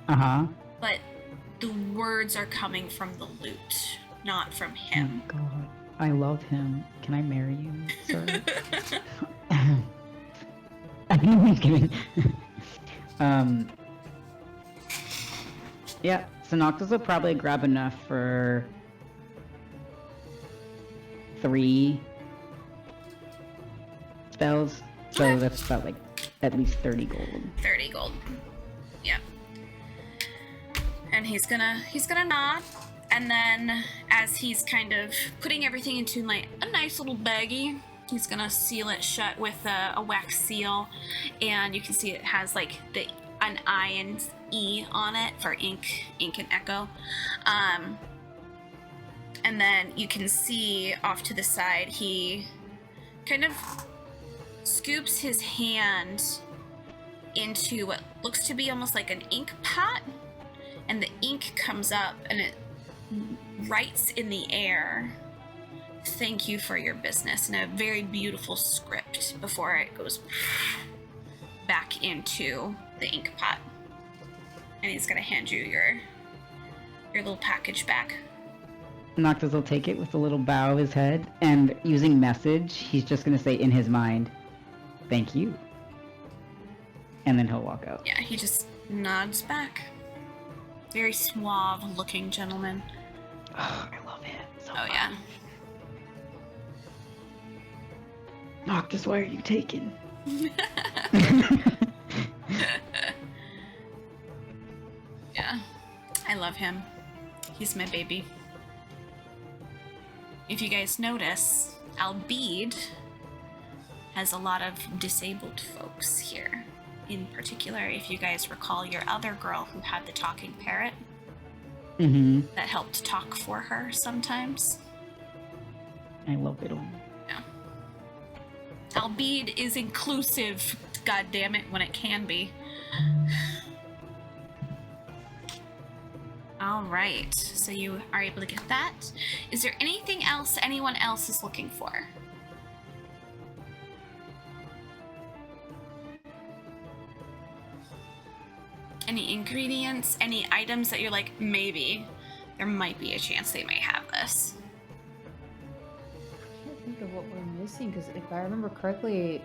Uh-huh. But the words are coming from the lute, not from him. Oh God, I love him. Can I marry you, sir? I'm kidding. Yeah, so Noctis will probably grab enough for 3 spells. So that's about like at least 30 gold. 30 gold. Yeah. And he's gonna nod, and then as he's kind of putting everything into like a nice little baggie, he's gonna seal it shut with a wax seal, and you can see it has like an I and E on it for ink and echo. And then you can see off to the side, he kind of scoops his hand into what looks to be almost like an ink pot, and the ink comes up and it writes in the air, "Thank you for your business," in a very beautiful script before it goes back into the ink pot. And he's gonna hand you your little package back. Noctis will take it with a little bow of his head, and using message, he's just gonna say in his mind, "Thank you." And then he'll walk out. Yeah, he just nods back. Very suave looking gentleman. Oh, I love him so Oh much. yeah. Noctis, why are you taking? Yeah. I love him. He's my baby. If you guys notice, Albeed has a lot of disabled folks here. In particular, if you guys recall your other girl who had the talking parrot Mm-hmm. that helped talk for her sometimes. I love it all. Yeah. Albeed is inclusive, goddammit, when it can be. Alright, so you are able to get that. Is there anything else anyone else is looking for? Any ingredients, any items that you're like, maybe there might be a chance they might have this? I can't think of what we're missing, because if I remember correctly,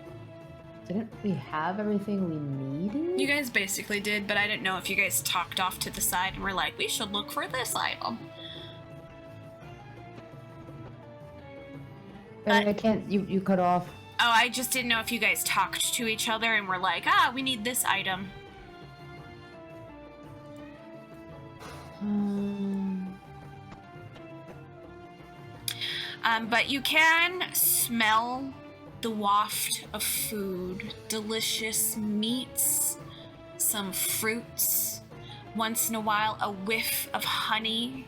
didn't we have everything we needed? You guys basically did, but I didn't know if you guys talked off to the side and were like, we should look for this item. I can't. You cut off. Oh, I just didn't know if you guys talked to each other and were like, we need this item. But you can smell the waft of food, delicious meats, some fruits, once in a while a whiff of honey.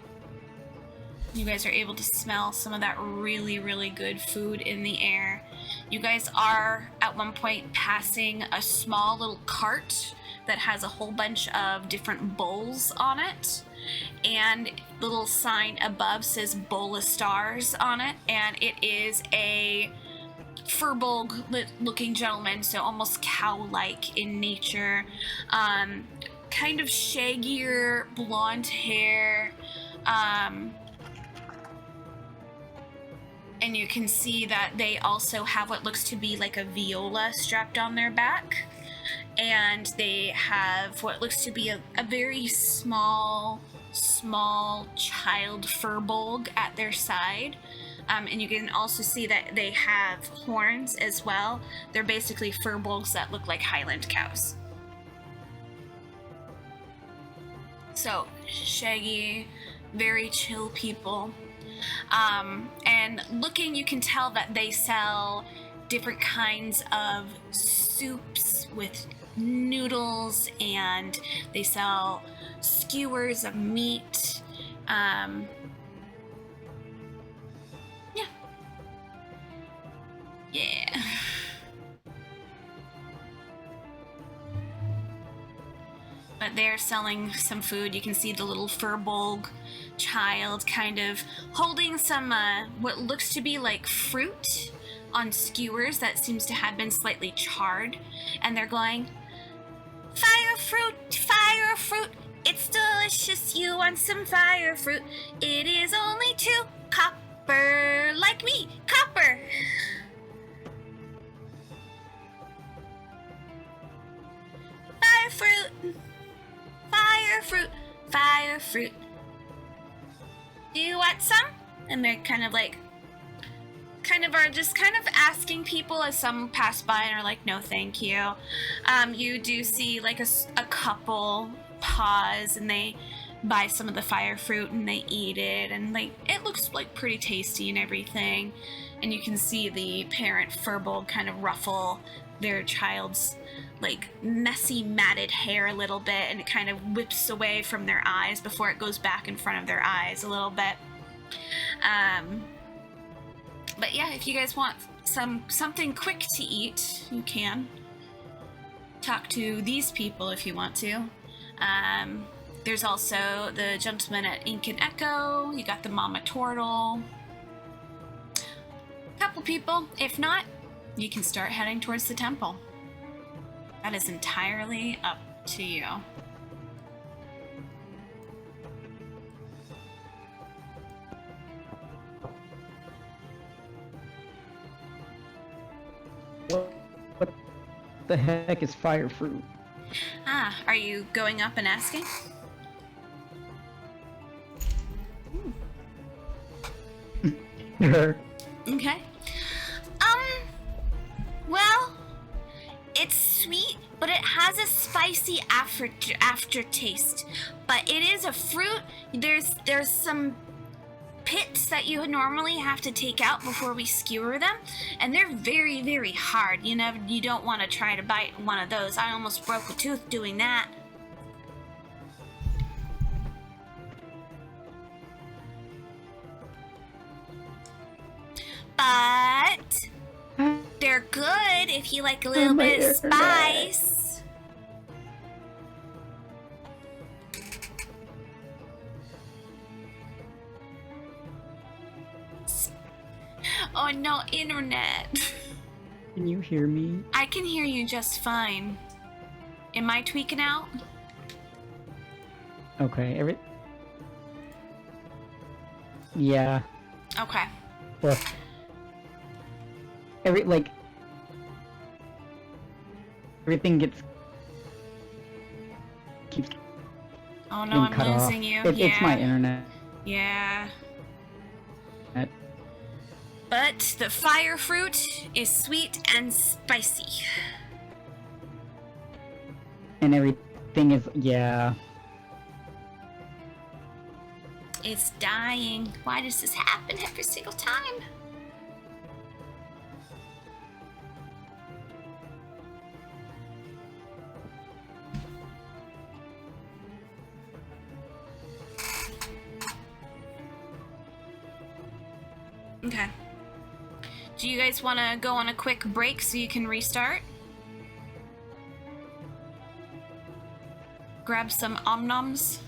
You guys are able to smell some of that really, really good food in the air. You guys are at one point passing a small little cart that has a whole bunch of different bowls on it. And the little sign above says Bowl of Stars on it. And it is a furbolg looking gentleman, so almost cow-like in nature. Kind of shaggier blonde hair. And you can see that they also have what looks to be like a viola strapped on their back. And they have what looks to be a very small child furbolg at their side. And you can also see that they have horns as well. They're basically furbolgs that look like Highland cows. So, shaggy, very chill people. And looking, you can tell that they sell different kinds of soups with noodles, and they sell skewers of meat. Yeah. But they're selling some food. You can see the little furbolg child kind of holding some what looks to be like fruit on skewers that seems to have been slightly charred, and they're going, fire fruit, it's delicious, you want some fire fruit, it is only 2 copper, like me, copper. Fire fruit. Do you want some? And they're kind of asking people as some pass by and are like, no, thank you. You do see like a couple pause and they buy some of the fire fruit and they eat it, and like it looks like pretty tasty and everything. And you can see the parent furbolg kind of ruffle their child's like messy matted hair a little bit, and it kind of whips away from their eyes before it goes back in front of their eyes a little bit. But yeah, if you guys want something quick to eat, you can talk to these people if you want to. There's also the gentleman at Ink and Echo. You got the Mama Turtle. Couple people. If not, you can start heading towards the temple. That is entirely up to you. What the heck is fire fruit? Are you going up and asking? Sure. Okay. Well, it's sweet, but it has a spicy aftertaste. But it is a fruit. There's some pits that you would normally have to take out before we skewer them, and they're very, very hard. You don't want to try to bite one of those. I almost broke a tooth doing that. But they're good if you like a little bit of spice. Oh no, internet. Can you hear me? I can hear you just fine. Am I tweaking out? Okay, yeah. Okay. Well, everything keeps Oh no, I'm cut losing off. you. It's my internet. Yeah. But the fire fruit is sweet and spicy. And everything is, yeah. It's dying. Why does this happen every single time? Okay. Do you guys want to go on a quick break so you can restart? Grab some omnoms.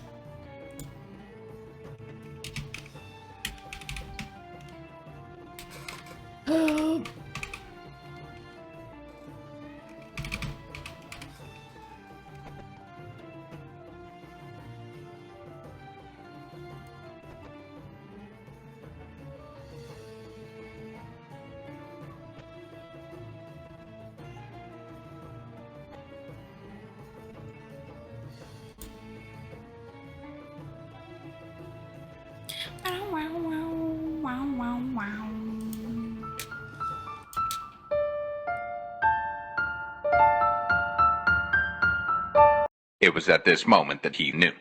It was at this moment that he knew.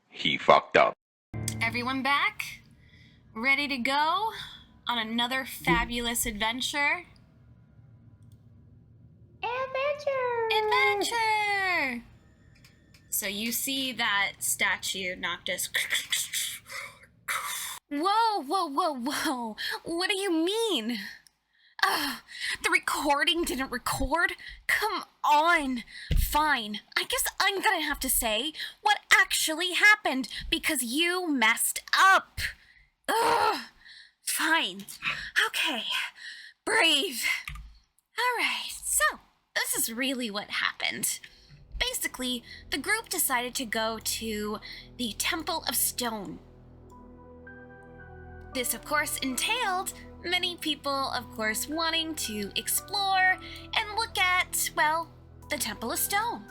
He fucked up. Everyone back? Ready to go on another fabulous adventure? Adventure! So you see that statue, Noctis. Whoa, whoa, whoa, whoa. What do you mean? The recording didn't record? Come on. Fine. I guess I'm gonna have to say what actually happened because you messed up. Ugh. Fine. Okay. Breathe. Alright, so this is really what happened. Basically, the group decided to go to the Temple of Stone. This, of course, entailed many people, of course, wanting to explore and look at, well, the Temple of Stone.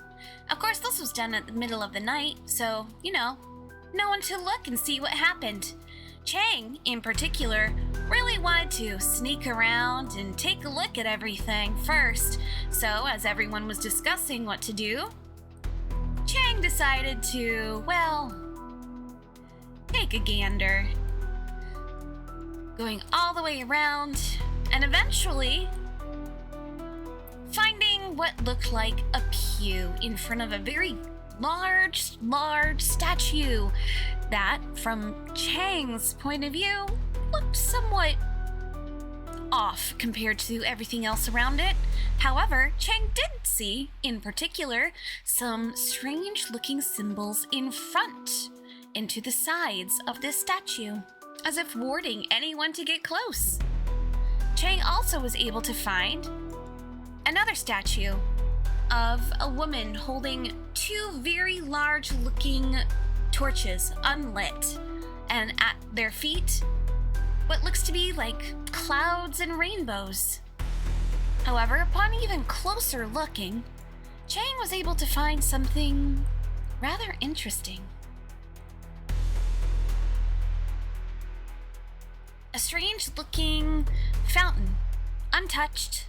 Of course, this was done at the middle of the night, so, you know, no one to look and see what happened. Chang, in particular, really wanted to sneak around and take a look at everything first. So, as everyone was discussing what to do, Chang decided to, well, take a gander. Going all the way around, and eventually finding what looked like a pew in front of a very large statue that, from Chang's point of view, looked somewhat off compared to everything else around it. However, Chang did see, in particular, some strange-looking symbols in front and to the sides of this statue, as if warding anyone to get close. Chang also was able to find another statue of a woman holding two very large-looking torches, unlit, and at their feet, what looks to be like clouds and rainbows. However, upon even closer looking, Chang was able to find something rather interesting. A strange-looking fountain, untouched.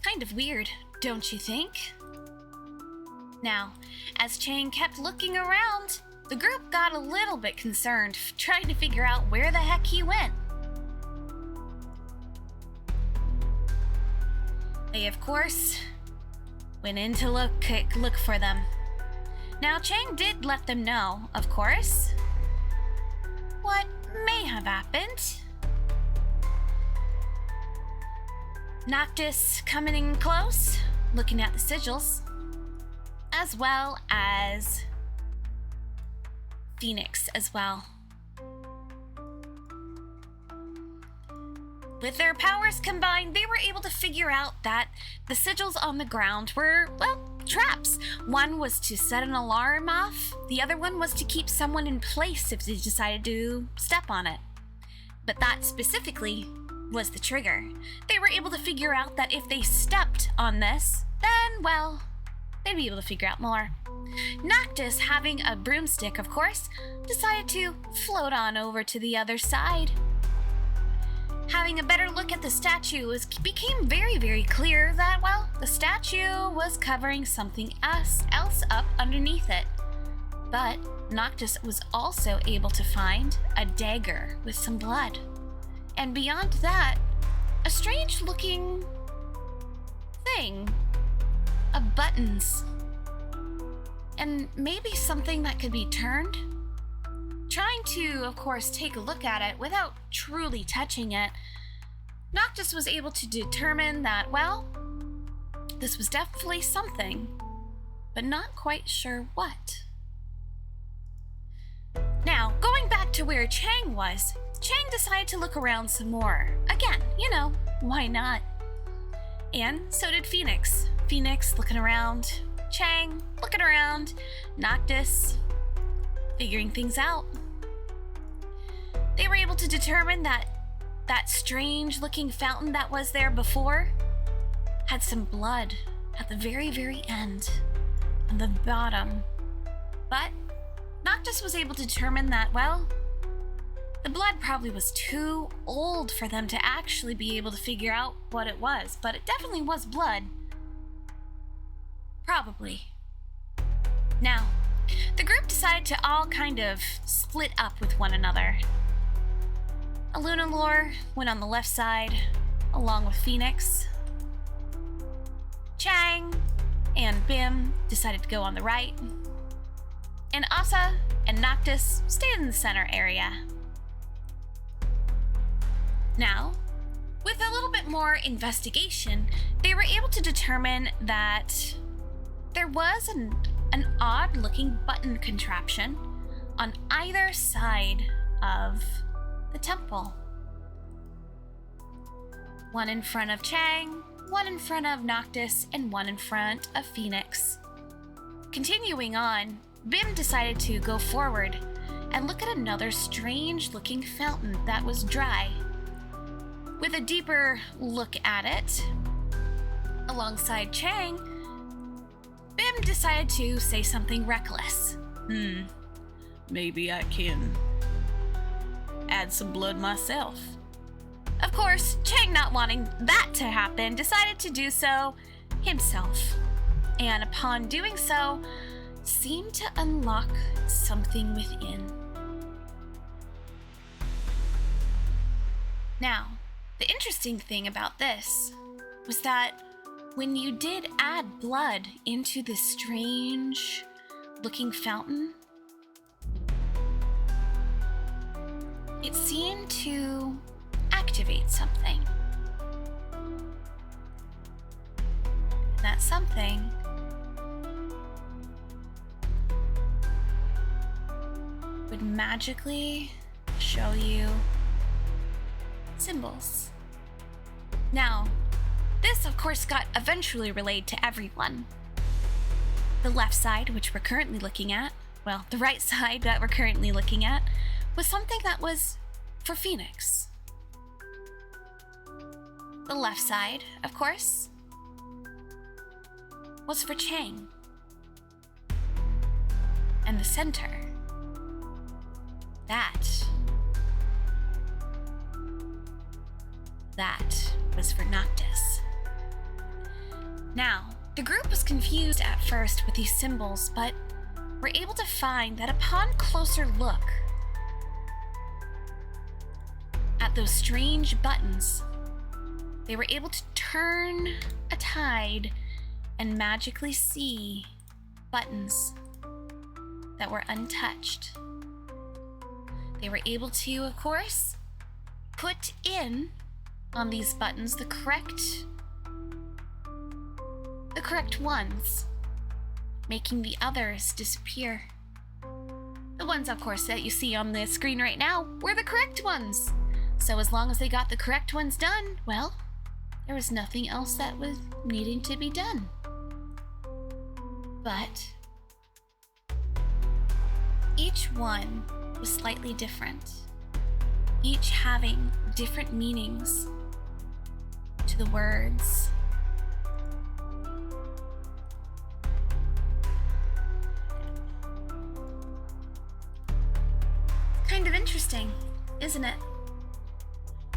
Kind of weird, don't you think? Now, as Chang kept looking around, the group got a little bit concerned, trying to figure out where the heck he went. They, of course, went in to look for them. Now, Chang did let them know, of course, what may have happened. Noctis coming in close, looking at the sigils, as well as Phoenix as well. With their powers combined, they were able to figure out that the sigils on the ground were, well, traps. One was to set an alarm off, the other one was to keep someone in place if they decided to step on it. But that specifically was the trigger. They were able to figure out that if they stepped on this, then, well, they'd be able to figure out more. Noctis, having a broomstick, of course, decided to float on over to the other side. Having a better look at the statue, it became very, very clear that, well, the statue was covering something else up underneath it. But Noctis was also able to find a dagger with some blood. And beyond that, a strange-looking thing of buttons. And maybe something that could be turned trying to, of course, take a look at it without truly touching it, Noctis was able to determine that, well, this was definitely something, but not quite sure what. Now, going back to where Chang was, Chang decided to look around some more. Again, why not? And so did Phoenix. Phoenix looking around, Chang looking around, Noctis figuring things out. They were able to determine that strange looking fountain that was there before had some blood at the very, very end, on the bottom. But Noctis was able to determine that, well, the blood probably was too old for them to actually be able to figure out what it was, but it definitely was blood. Probably. Now, the group decided to all kind of split up with one another. Lunalore went on the left side, along with Phoenix. Chang and Bim decided to go on the right. And Asa and Noctis stayed in the center area. Now, with a little bit more investigation, they were able to determine that there was an odd-looking button contraption on either side of the temple. One in front of Chang, one in front of Noctis, and one in front of Phoenix. Continuing on, Bim decided to go forward and look at another strange-looking fountain that was dry. With a deeper look at it, alongside Chang, Bim decided to say something reckless. Maybe I can add some blood myself. Of course, Chang, not wanting that to happen, decided to do so himself. And upon doing so, seemed to unlock something within. Now, the interesting thing about this was that when you did add blood into this strange looking fountain, it seemed to activate something. And that something would magically show you symbols. Now, this of course got eventually relayed to everyone. The left side, which we're currently looking at, well, the right side that we're currently looking at, was something that was for Phoenix. The left side, of course, was for Chang. And the center, that was for Noctis. Now, the group was confused at first with these symbols, but were able to find that upon closer look at those strange buttons, they were able to turn a tide and magically see buttons that were untouched. They were able to, of course, put in on these buttons the correct ones, making the others disappear. The ones, of course, that you see on the screen right now were the correct ones. So as long as they got the correct ones done, well, there was nothing else that was needing to be done. But each one was slightly different, each having different meanings to the words. Kind of interesting, isn't it?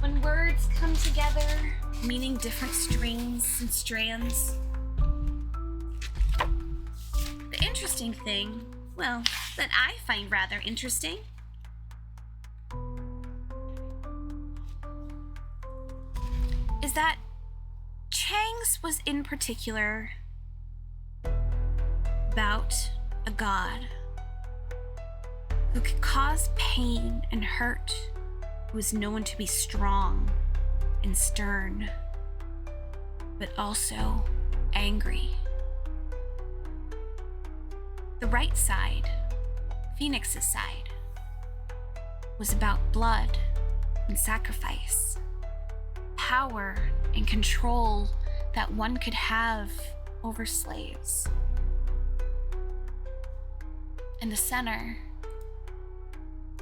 When words come together, meaning different strings and strands. The interesting thing, well, that I find rather interesting, is that Chang's was in particular about a god who could cause pain and hurt, who is known to be strong and stern, but also angry. The right side, Phoenix's side, was about blood and sacrifice, power and control that one could have over slaves. In the center,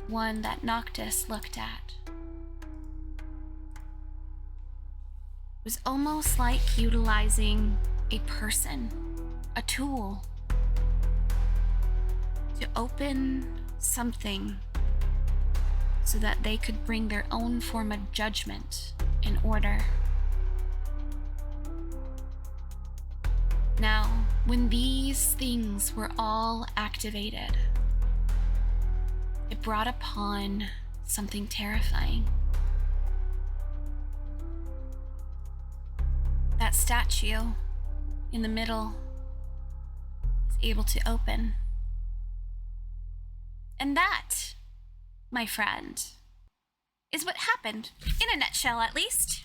one that Noctis looked at, was almost like utilizing a person, a tool, to open something so that they could bring their own form of judgment in order. Now, when these things were all activated, it brought upon something terrifying. That statue in the middle was able to open. And that, my friend, is what happened, in a nutshell at least.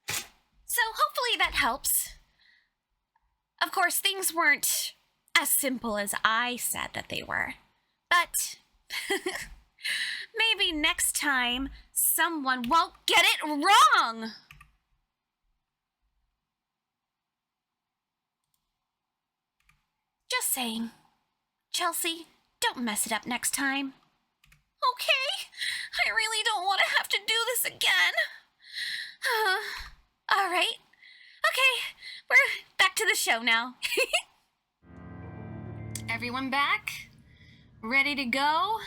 So hopefully that helps. Of course, things weren't as simple as I said that they were, but maybe next time someone won't get it wrong. Just saying. Chelsea, don't mess it up next time. Okay, I really don't want to have to do this again. All right. Okay, we're back to the show now. Everyone back? Ready to go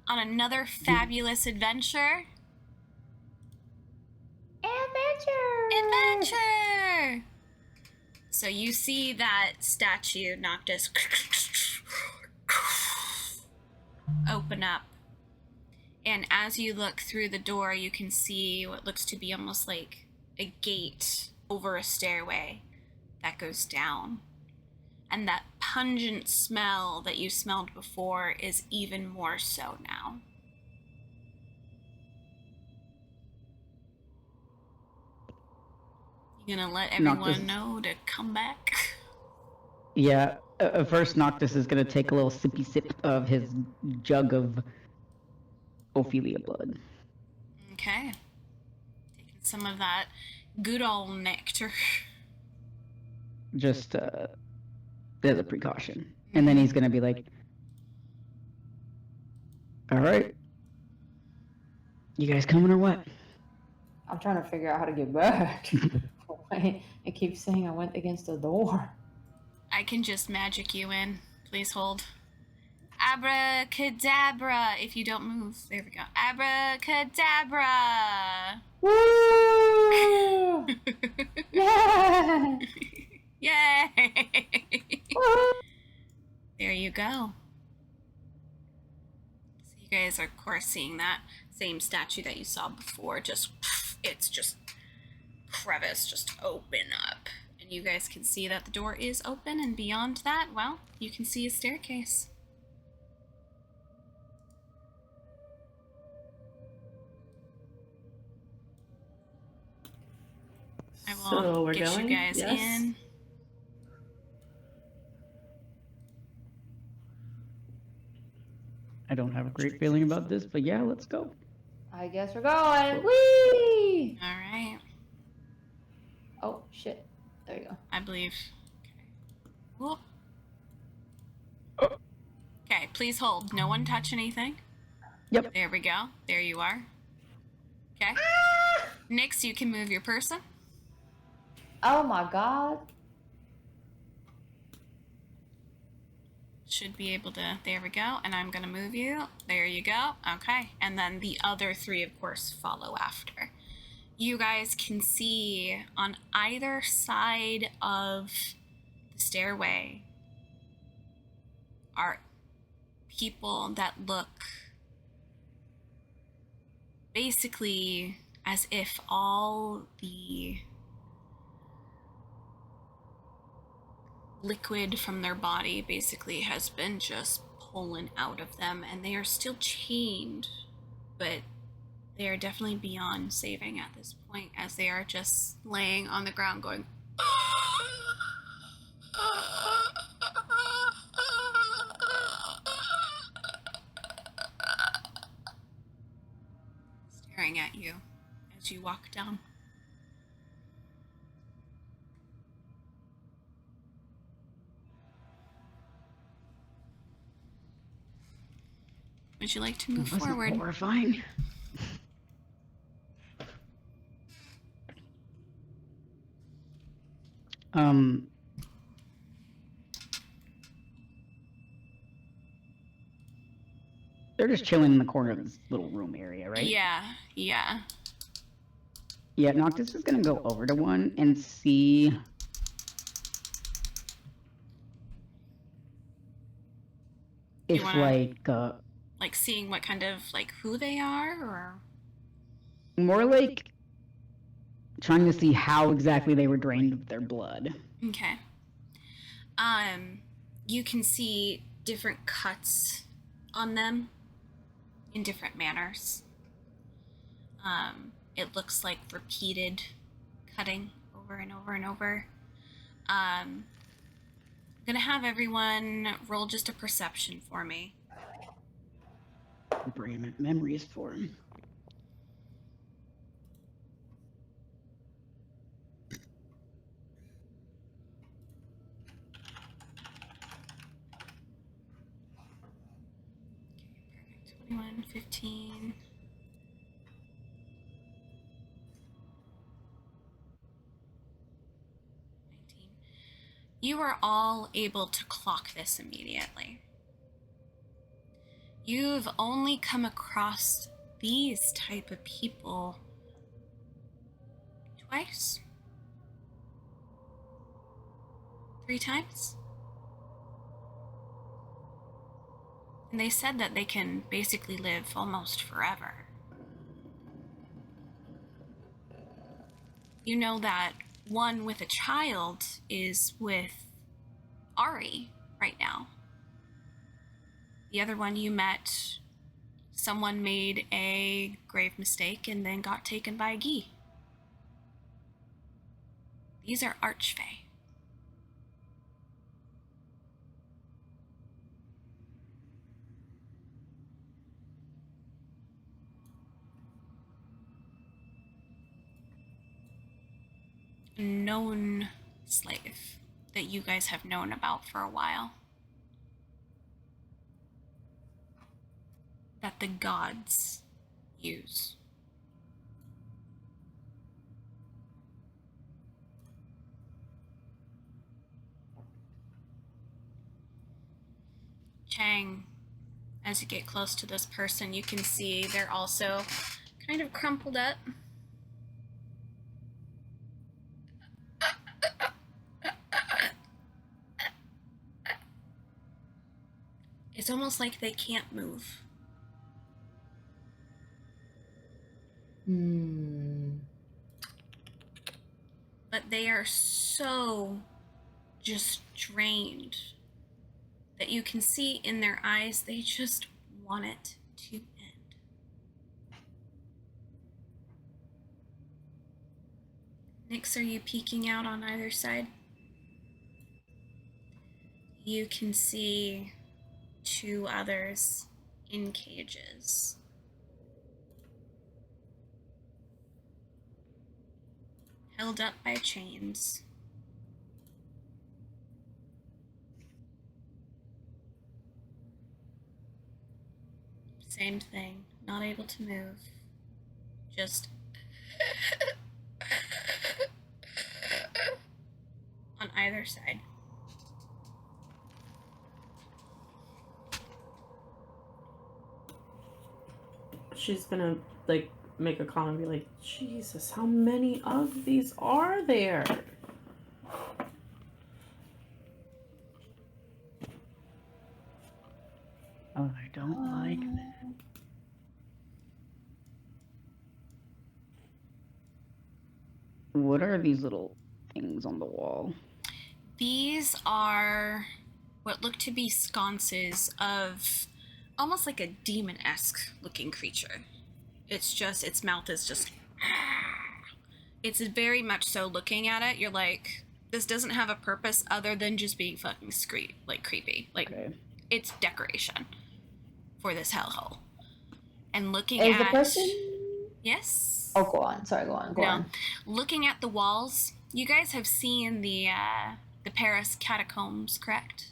on another fabulous adventure? Adventure! So you see that statue, Noctis, open up. And as you look through the door, you can see what looks to be almost like a gate over a stairway that goes down. And that pungent smell that you smelled before is even more so now. You gonna let everyone Noctis. know to come back? Yeah, first Noctis is gonna take a little sippy sip of his jug of Ophelia blood. Okay. Taking some of that good old nectar. Just as a precaution. And then he's gonna be like, all right, you guys coming or what? I'm trying to figure out how to get back. It keeps saying I went against the door. I can just magic you in. Please hold. Abracadabra. If you don't move. There we go. Abracadabra. Woo! Yeah! Yay! Woo! There you go. So you guys are, of course, seeing that same statue that you saw before. It's just crevice just open up. And you guys can see that the door is open, and beyond that, well, you can see a staircase. I will So we're get going? you guys Yes? in. I don't have a great feeling about this, but yeah, let's go. I guess we're going. Whee! All right, Oh, shit. There you go. I believe. Okay. Whoop. Oh. Okay, please hold. No one touch anything. Yep. There we go. There you are. Okay. Nyx, you can move your person. Oh my god. Should be able to. There we go. And I'm going to move you. There you go. Okay. And then the other three, of course, follow after. You guys can see on either side of the stairway are people that look basically as if all the liquid from their body basically has been just pulling out of them, and they are still chained, but they are definitely beyond saving at this point, as they are just laying on the ground going staring at you as you walk down. Would you like to move Wasn't forward? horrifying. They're just chilling in the corner of this little room area, right? Yeah. Yeah, Noctis is gonna go over to one and see if wanna- like Like seeing what kind of, like, who they are, or? more like trying to see how exactly they were drained of their blood. Okay. You can see different cuts on them in different manners. It looks like repeated cutting over and over and over. I'm gonna have everyone roll just a perception for me. Bring him memories for him. Perfect. 21, 15. You are all able to clock this immediately. You've only come across these type of people twice? 3 times? And they said that they can basically live almost forever. You know that one with a child is with Ari right now. The other one you met, someone made a grave mistake and then got taken by a Gi. These are Archfey. A known slave that you guys have known about for a while. That the gods use. Chang, as you get close to this person, you can see they're also kind of crumpled up. It's almost like they can't move. But they are so just drained that you can see in their eyes they just want it to end. Nyx, are you peeking out on either side? You can see 2 others in cages. Held up by chains. Same thing, not able to move. Just on either side. She's gonna like make a comment and be like, Jesus, how many of these are there? Oh, I don't like that. What are these little things on the wall? These are what look to be sconces of almost like a demon-esque looking creature. It's just, its mouth is just, it's very much so looking at it, you're like, this doesn't have a purpose other than just being fucking creepy. Like, Okay. it's decoration for this hellhole. And looking Is at... the person? Yes? Oh, go on. Sorry, go on. Go on. Looking at the walls, you guys have seen the Paris catacombs, correct?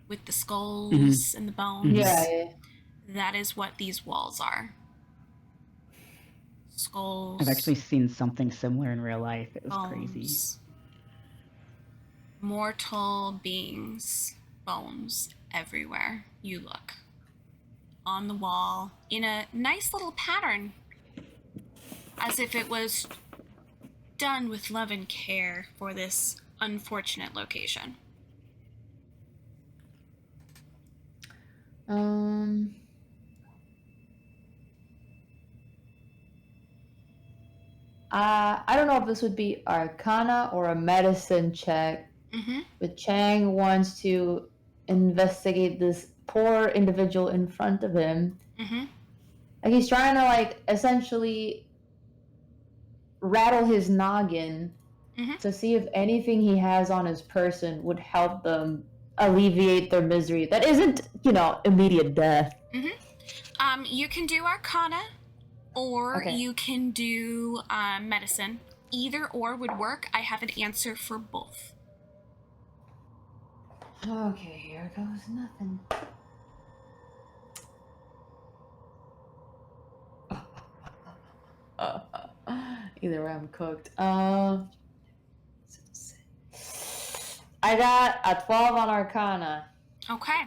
With the skulls and the bones. Yeah. That is what these walls are. Skulls. I've actually seen something similar in real life. It was crazy. bones. Mortal beings, bones everywhere you look. On the wall, in a nice little pattern, as if it was done with love and care for this unfortunate location. I don't know if this would be Arcana or a medicine check, Mm-hmm. but Chang wants to investigate this poor individual in front of him. Mm-hmm. Like he's trying to like essentially rattle his noggin Mhm. to see if anything he has on his person would help them alleviate their misery. That isn't, immediate death. You can do Arcana, or Okay. you can do medicine. Either or would work. I have an answer for both. Okay, here goes nothing. Either way, I'm cooked. I got a 12 on Arcana. Okay.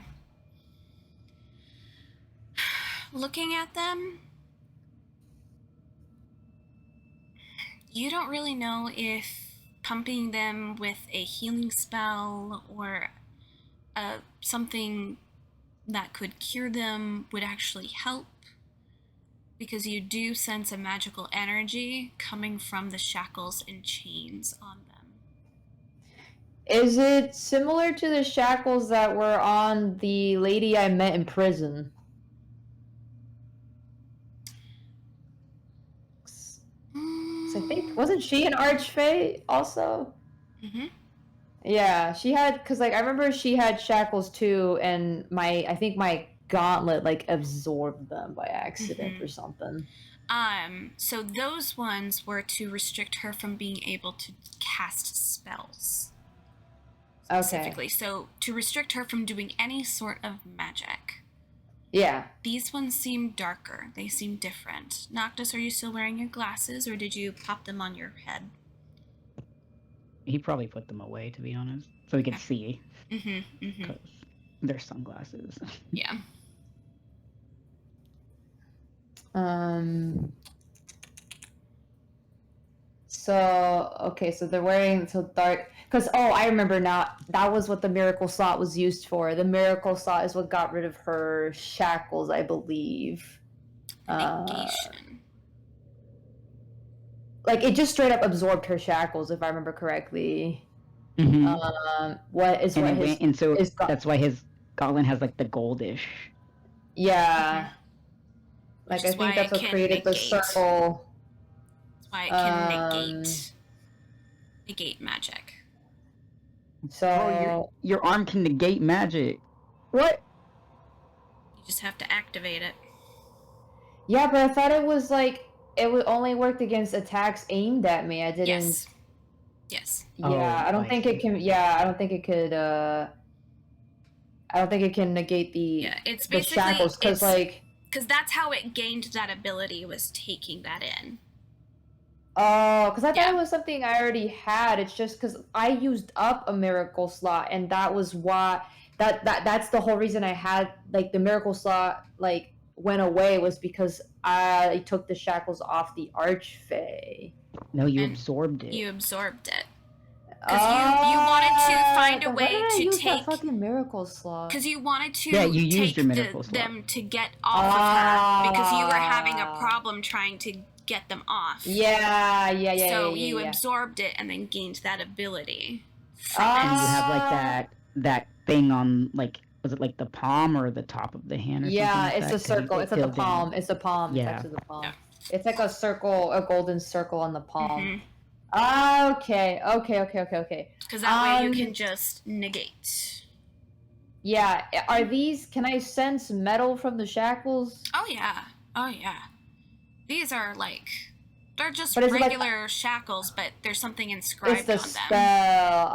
Looking at them, you don't really know if pumping them with a healing spell or something that could cure them would actually help, because you do sense a magical energy coming from the shackles and chains on them. Is it similar to the shackles that were on the lady I met in prison? 'Cause I think, wasn't she an Archfey also? Mm-hmm. Yeah, she had, because I remember she had shackles too, and I think my gauntlet absorbed them by accident or something. So those ones were to restrict her from being able to cast spells. Okay. Specifically. So to restrict her from doing any sort of magic. Yeah. These ones seem darker. They seem different. Noctis, are you still wearing your glasses, or did you pop them on your head? He probably put them away, to be honest, so he could see. Mm-hmm. Mm-hmm. Because they're sunglasses. Yeah. So they're wearing so dark. Because, I remember now. That was what the miracle slot was used for. The miracle slot is what got rid of her shackles, I believe. Negation. It just straight up absorbed her shackles, if I remember correctly. Mhm. What is and, what it his went, and so his that's why his gauntlet has the goldish. yeah. Which I is why think that's it what can created the negate. circle. That's why it can Um, negate magic. So Oh, your arm can negate magic. what? You just have to activate it. Yeah, but I thought it was it would only worked against attacks aimed at me. I didn't. Yes. Yes. Yeah, Oh, I don't I think see. it can. Yeah, I don't think it could. I don't think it can negate the Yeah, it's the basically shackles because because that's how it gained that ability, was taking that in. oh, because I thought Yeah. it was something I already had. It's just because I used up a miracle slot, and that was why that's the whole reason I had the miracle slot went away, was because I took the shackles off the Archfey. No, you And absorbed it. You absorbed it. 'Cause you wanted to find a then way why did I to use that take- fucking miracle slot. Because you wanted to Yeah, you used take your miracle slot. them to get off of her, because you were having a problem trying to get them off. Yeah. So yeah, you yeah. absorbed it and then gained that ability. Ah. And you have that thing on like was it like the palm or the top of the hand or Yeah, something like it's that? a 'Cause he circle. got It's at the killed in- palm. It's a palm. Yeah. It's actually the palm. Yeah. It's like a circle, a golden circle on the palm. Mhm. Okay. Because that way you Um, can just negate. Yeah, are these? Can I sense metal from the shackles? Oh yeah. Oh yeah. These are like they're just But is it like- regular shackles, but there's something inscribed It's the on spell.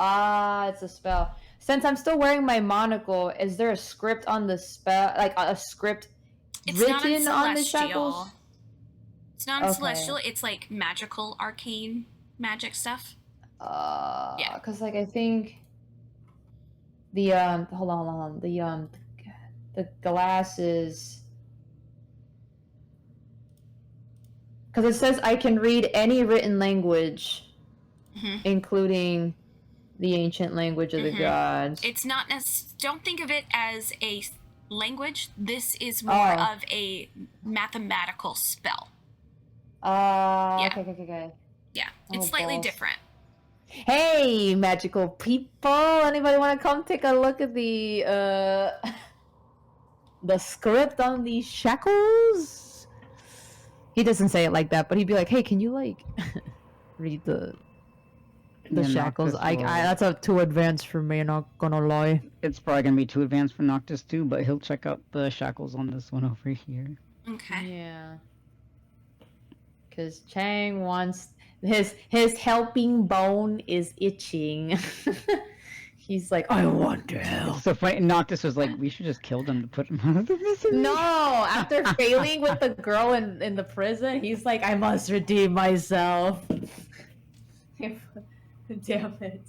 them. It's a spell. Since I'm still wearing my monocle, is there a script on the spell? Like a script It's not in written on the celestial. shackles? It's not in Okay. celestial. It's like magical, arcane, magic stuff. Yeah. Because like I think the hold on the glasses. Because it says I can read any written language, Mhm. including the ancient language of the Mhm. gods. It's not don't think of it as a language. This is more Oh. of a mathematical spell. Yeah. Yeah. Okay. Yeah, Oh, it's slightly balls. different. Hey, magical people! Anybody want to come take a look at the the script on these shackles? He doesn't say it like that, but he'd be like, "Hey, can you like read the Yeah, shackles?" Noctis I will- that's too advanced for me. Not gonna lie. It's probably gonna be too advanced for Noctis too, but he'll check out the shackles on this one over here. Okay. Yeah. Because Chang wants his helping bone is itching. He's like, I want to help. So funny. Noctis was like, "We should just kill them to put him out of the misery." No, after failing with the girl in the prison, he's like, I must redeem myself. Damn it.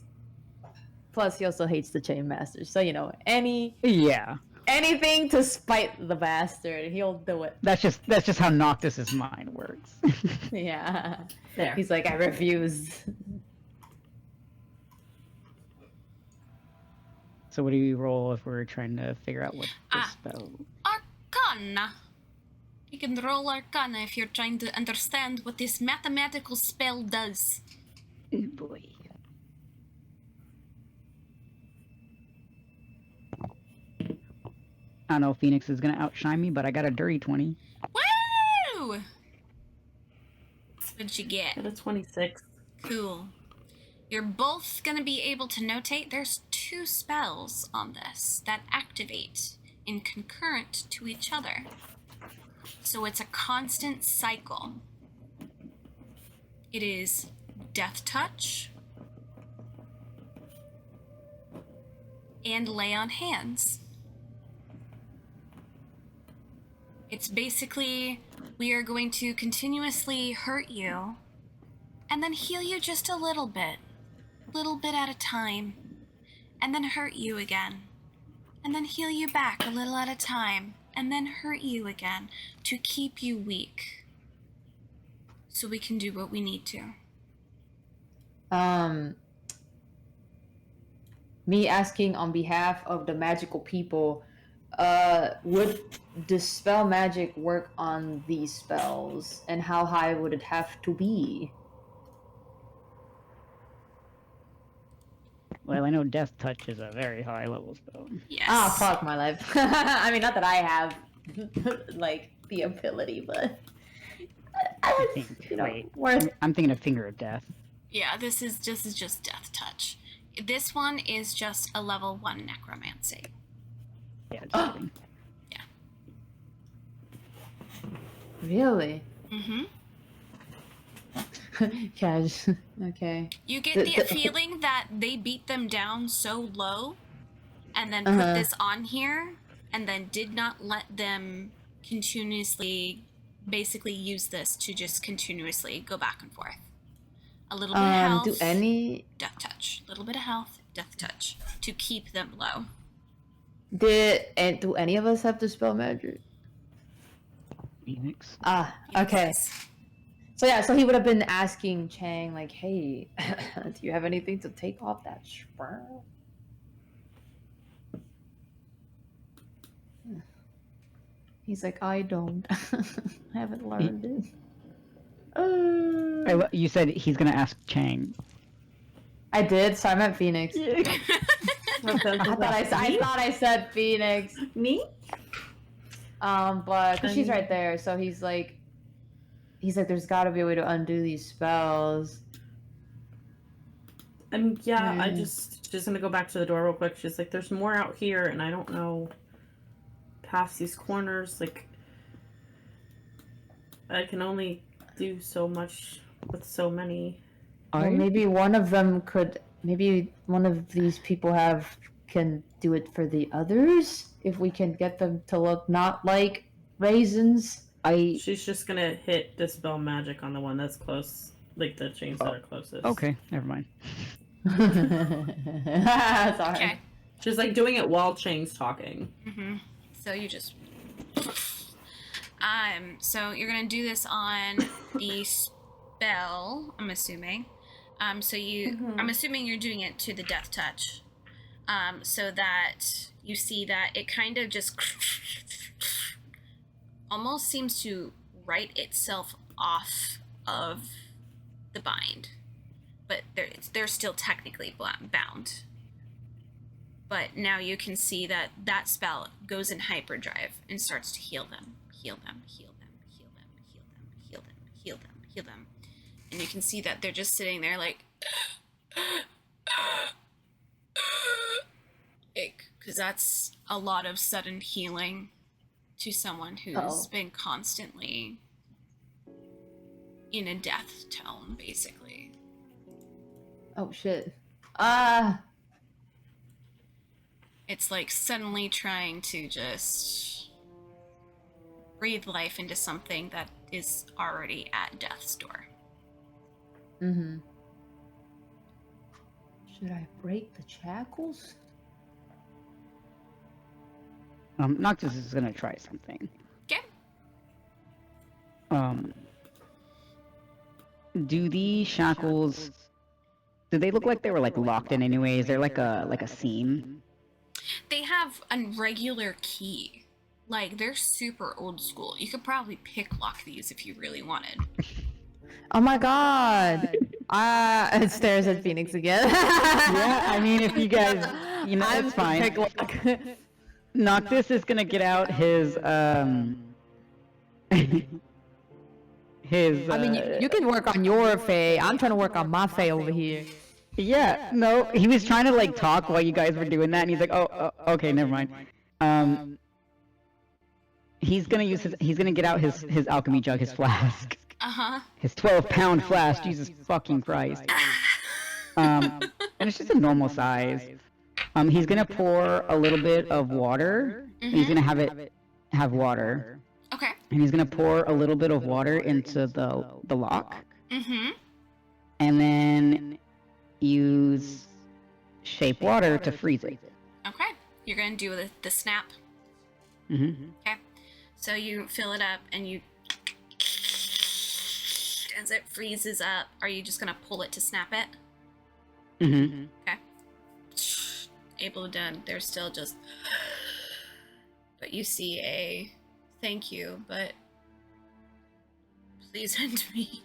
Plus, he also hates the Chain Master, so you know, Yeah, anything to spite the bastard, he'll do it. that's just how Noctis's mind works. Yeah. There. He's like, I refuse. So what do you roll if we're trying to figure out what the Ah. spell? Arcana. You can roll Arcana if you're trying to understand what this mathematical spell does. Oh boy. I don't know if Phoenix is gonna outshine me, but I got a dirty 20. Woo! What'd you get? Got a 26. Cool. You're both gonna be able to notate there's 2 spells on this that activate in concurrent to each other. So it's a constant cycle. It is Death Touch and Lay on Hands. It's basically we are going to continuously hurt you and then heal you just a little bit at a time, and then hurt you again, and then heal you back a little at a time, and then hurt you again to keep you weak so we can do what we need to. Me asking on behalf of the magical people, would dispel magic work on these spells, and how high would it have to be? Well, I know Death Touch is a very high level spell. Yes. Ah, fuck my life. I mean, not that I have like the ability, but I think. you know, Wait, worth. I'm thinking of Finger of Death. Yeah, this is just Death Touch. This one is just a level 1 necromancy. Yeah, just kidding. Really? Mm-hmm. Cash. Okay. You get The- the the- feeling that they beat them down so low and then Uh-huh. put this on here and then did not let them continuously basically use this to just continuously go back and forth. A little bit of health, Do any death touch. A little bit of health, death touch to keep them low. do any of us have dispel magic? Phoenix. Ah, okay. Yes. So yeah, so he would have been asking Chang like, "Hey, do you have anything to take off that spell?" He's like, "I don't. I haven't learned it." You said he's gonna ask Chang. I did. So I meant Phoenix. I thought I said Phoenix. Me? But 'cause she's right there, so he's like, there's got to be a way to undo these spells. Yeah, I just gonna go back to the door real quick. She's like, there's more out here, and I don't know past these corners. Like, I can only do so much with so many. Well, maybe one of them could. Maybe one of these people can do it for the others if we can get them to look not like raisins. She's just gonna hit dispel magic on the one that's close, like the chains that are closest. Okay, never mind. Sorry. Okay. She's like doing it while Chang's talking. So you just. So you're gonna do this on the spell. I'm assuming. I'm assuming you're doing it to the death touch. So that you see that it kind of just almost seems to write itself off of the bind, but they're still technically bound. But now you can see that that spell goes in hyperdrive and starts to heal them, and you can see that they're just sitting there like, because that's a lot of sudden healing to someone who's been constantly in a death tone, basically. Oh shit. It's like suddenly trying to just breathe life into something that is already at death's door. Mm-hmm. Should I break the shackles? Noctis is gonna try something. Okay. Do these shackles? Do they look like they were like locked in any way? Is there like a seam? They have a regular key. Like, they're super old school. You could probably pick lock these if you really wanted. Oh my god! It stares at Phoenix again. Yeah, I mean, if you guys, it's fine. Pick lock. Noctis is gonna get out his his. I mean, you can work on your Fae. I'm trying to work on my Fae over here. Yeah, no, he was trying to like talk while you guys were doing that, and he's like, oh, okay, never mind. He's gonna get out his alchemy jug, his flask. His 12-pound flask. Jesus fucking Christ. And it's just a normal size. He's gonna pour a little bit of water. And he's gonna have water. Okay. And he's gonna pour a little bit of water into the lock. And then use shape water to freeze it. Okay. You're gonna do the snap. Okay. So you fill it up and you, as it freezes up, are you just gonna pull it to snap it? Okay. Able done. They're still just. But you see a thank you, but please end me.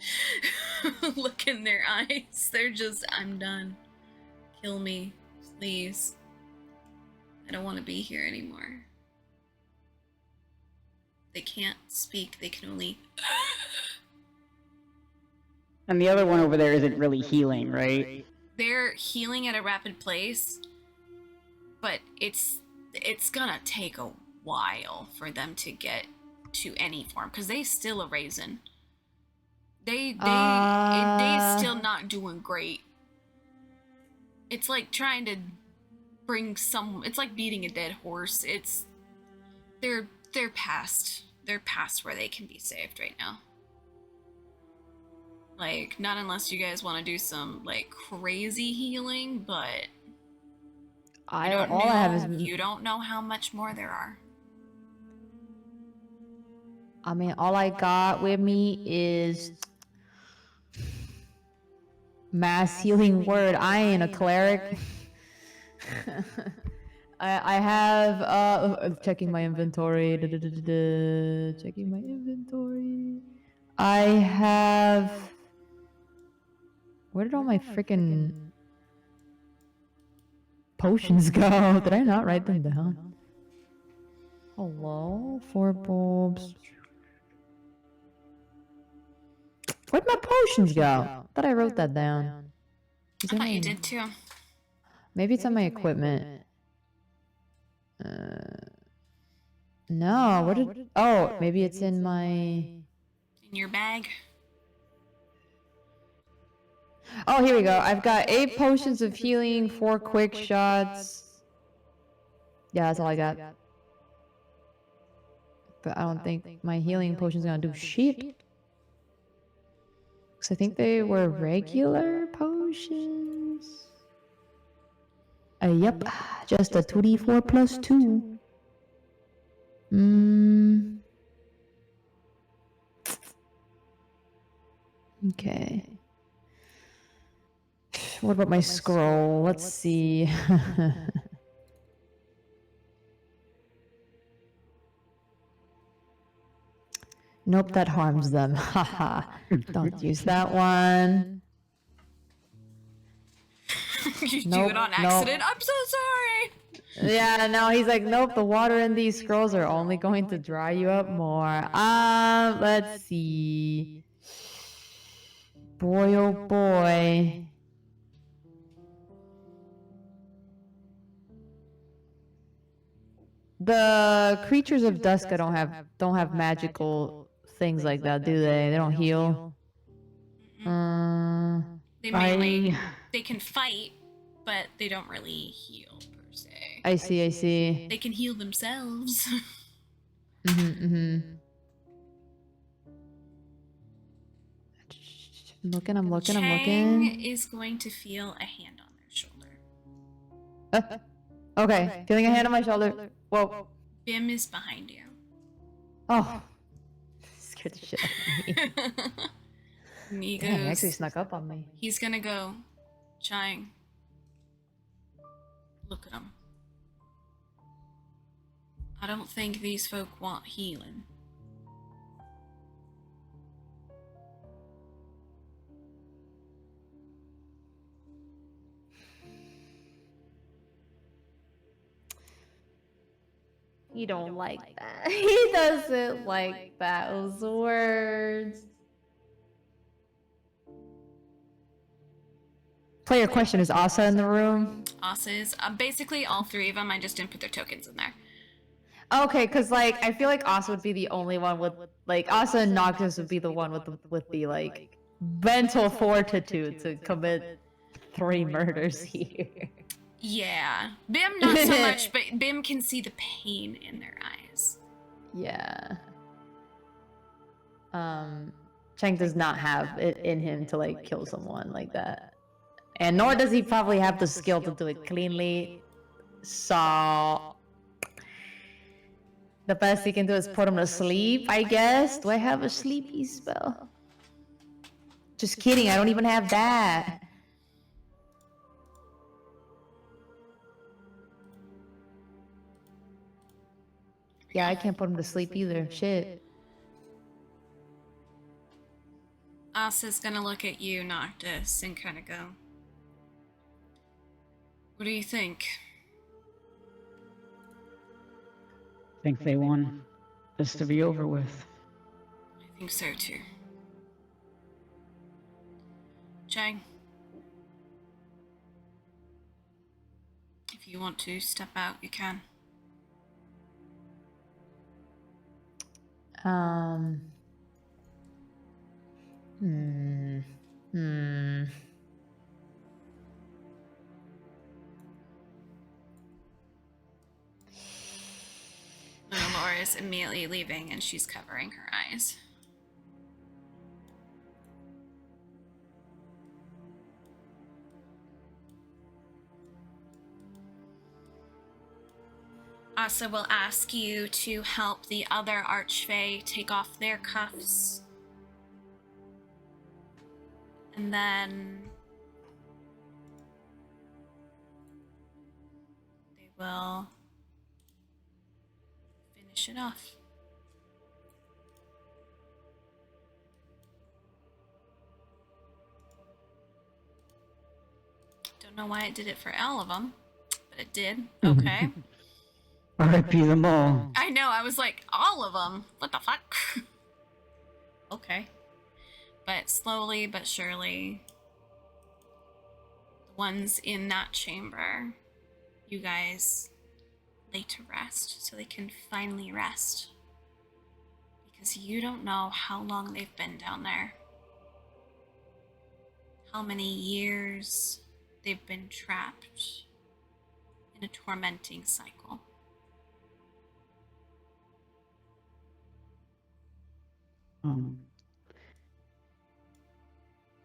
Look in their eyes. They're just, I'm done. Kill me, please. I don't want to be here anymore. They can't speak, they can only. And the other one over there isn't really healing, right? They're healing at a rapid pace, but it's gonna take a while for them to get to any form, because they still a raisin. They still not doing great. It's like trying to bring it's like beating a dead horse. They're past where they can be saved right now. Like, not unless you guys want to do some like crazy healing, but you don't know how much more there are. I mean, all I got with me is mass healing word. I ain't a cleric. I have checking my inventory. Checking my inventory. I have. Where did all my freaking potions go? Did I not write them down? Hello, 4 bulbs. Where'd my potions go? I thought I wrote that down. Is I it thought you mine? did too. Maybe it's on my equipment. No, what did... Oh, maybe it's in my... In your bag. Oh, here we go. I've got 8 potions of healing, 4 quick shots. Yeah, that's all I got. But I don't think my healing potion's gonna do shit. Because I think they were regular potions. Yep. Just a 2d4 plus 2. Okay. What about my scroll? Let's see. Nope, that harms them. Haha. Don't use that one. You do Nope, it on nope. accident. I'm so sorry. Yeah, no, he's like, nope, the water in these scrolls are only going to dry you up more. Let's see. Boy, oh boy. The creatures of Duska don't have magical things like that, do they? They don't heal. They mainly they can fight, but they don't really heal per se. I see, I see. They can heal themselves. I'm looking, I'm Chang looking. is going to feel a hand on their shoulder. Okay, feeling a hand on my shoulder. Whoa. Bim is behind you. Oh. Scared the shit out of me. And he Damn, he goes, actually snuck up on me. he's gonna go, Chang, look at him. I don't think these folk want healing. He don't like that. He doesn't like those words. Player question, is Asa in the room? Asa is, basically all 3 of them, I just didn't put their tokens in there. Okay, because like I feel like Asa would be the only one with like Asa and Noctis would be the one with the like mental fortitude to commit 3 murders here. Yeah. Bim not so much, but Bim can see the pain in their eyes. Yeah. Cheng does not have it in him to like kill someone like that. And nor does he probably have the skill to do it cleanly. So the best he can do is put him to sleep, I guess. Do I have a sleepy spell? Just kidding, I don't even have that. Yeah, I can't put him to sleep either. Shit. Asa's gonna look at you, Noctis, and kind of go, what do you think? Think they want this to be over with. I think so too. Chang, if you want to step out, you can. Laura is immediately leaving and she's covering her eyes. Asa will ask you to help the other Archfey take off their cuffs. And then they will finish it off. Don't know why it did it for all of them, but It did? Okay. R.I.P. them all. I know, I was like, all of them? What the fuck? Okay. But slowly but surely, the ones in that chamber, you guys lay to rest so they can finally rest. Because you don't know how long they've been down there. How many years they've been trapped in a tormenting cycle.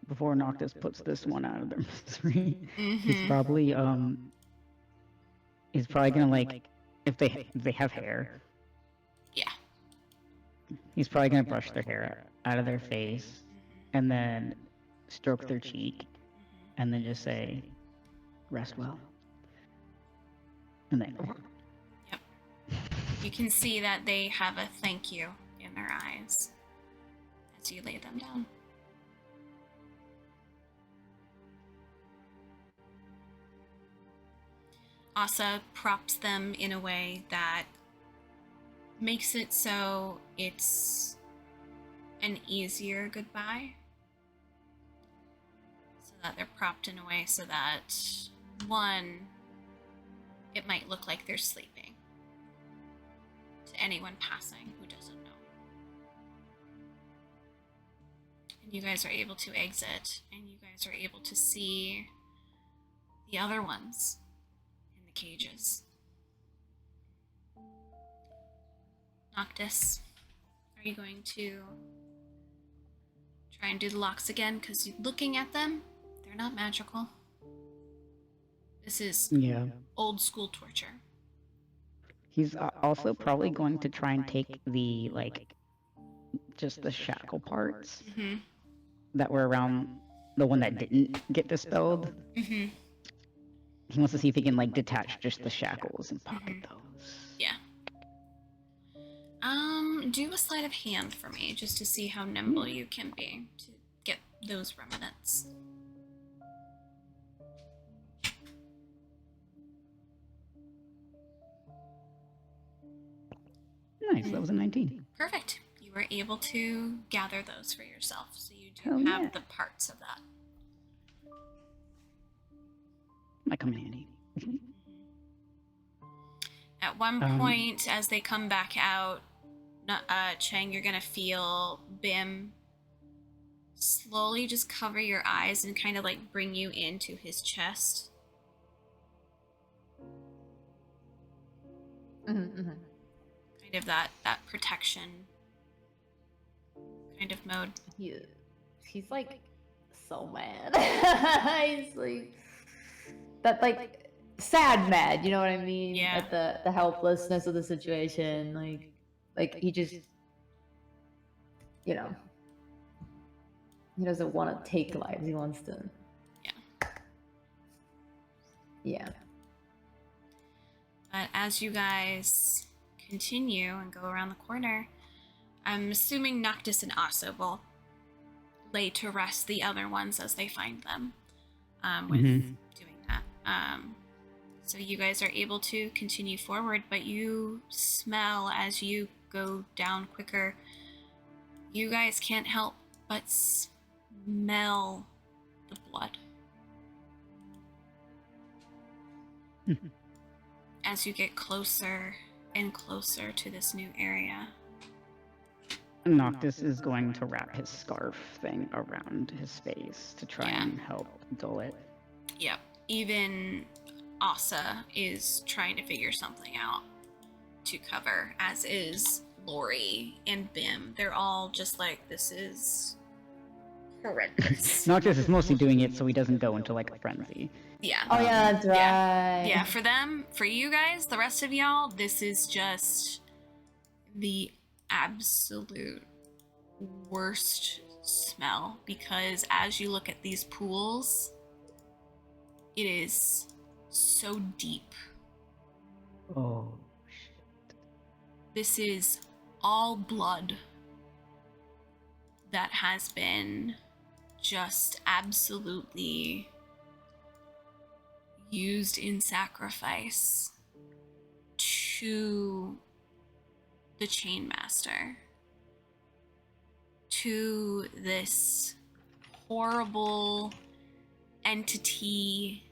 Before Noctis puts this one out of their misery, Mhm. he's probably gonna like, if they have hair, Yeah. he's probably gonna brush their hair out of their face, and then stroke their cheek, and then just say, "Rest well." And then, Yep. You can see that they have a thank you in their eyes as you lay them down. Asa props them in a way that makes it so it's an easier goodbye. So that they're propped in a way so that, one, it might look like they're sleeping to anyone passing who doesn't know. And you guys are able to exit, and you guys are able to see the other ones in the cages. Noctis, are you going to try and do the locks again? Because looking at them, they're not magical. This is yeah. old school torture. He's also probably going to try and take the, like, just the shackle parts Mm-hmm. that were around the one that didn't get dispelled. Mm-hmm. He wants to see if he can, like, detach just the shackles and pocket those. Yeah. Do a sleight of hand for me, just to see how nimble you can be to get those remnants. Nice, that was a 19. Perfect. You were able to gather those for yourself, so you do Hell have yeah. the parts of that. Might come in handy. At one point, as they come back out, Chang, you're gonna feel Bim slowly just cover your eyes and kind of like bring you into his chest. Mm-hmm. Kind of that protection kind of mode. He's like so mad. He's like that, like sad mad. You know what I mean? Yeah. At the helplessness of the situation. Like he just, you know, he doesn't want to take lives. He wants to. Yeah. Yeah. But as you guys continue and go around the corner, I'm assuming Noctis and Asa will lay to rest the other ones as they find them with doing that. So you guys are able to continue forward, but you smell as you go down quicker. You guys can't help but smell the blood. As you get closer and closer to this new area. Noctis is going to wrap his scarf thing around his face to try Yeah. and help dull it. Yep. Even Asa is trying to figure something out to cover, as is Lori and Bim. They're all just like, this is horrendous. Noctis is mostly doing it so he doesn't go into like a frenzy. Yeah. Oh yeah, that's Yeah. right. Yeah, for them, for you guys, the rest of y'all, this is just the absolute worst smell, because as you look at these pools, it is so deep. Oh. This is all blood that has been just absolutely used in sacrifice to the Chainmaster, to this horrible entity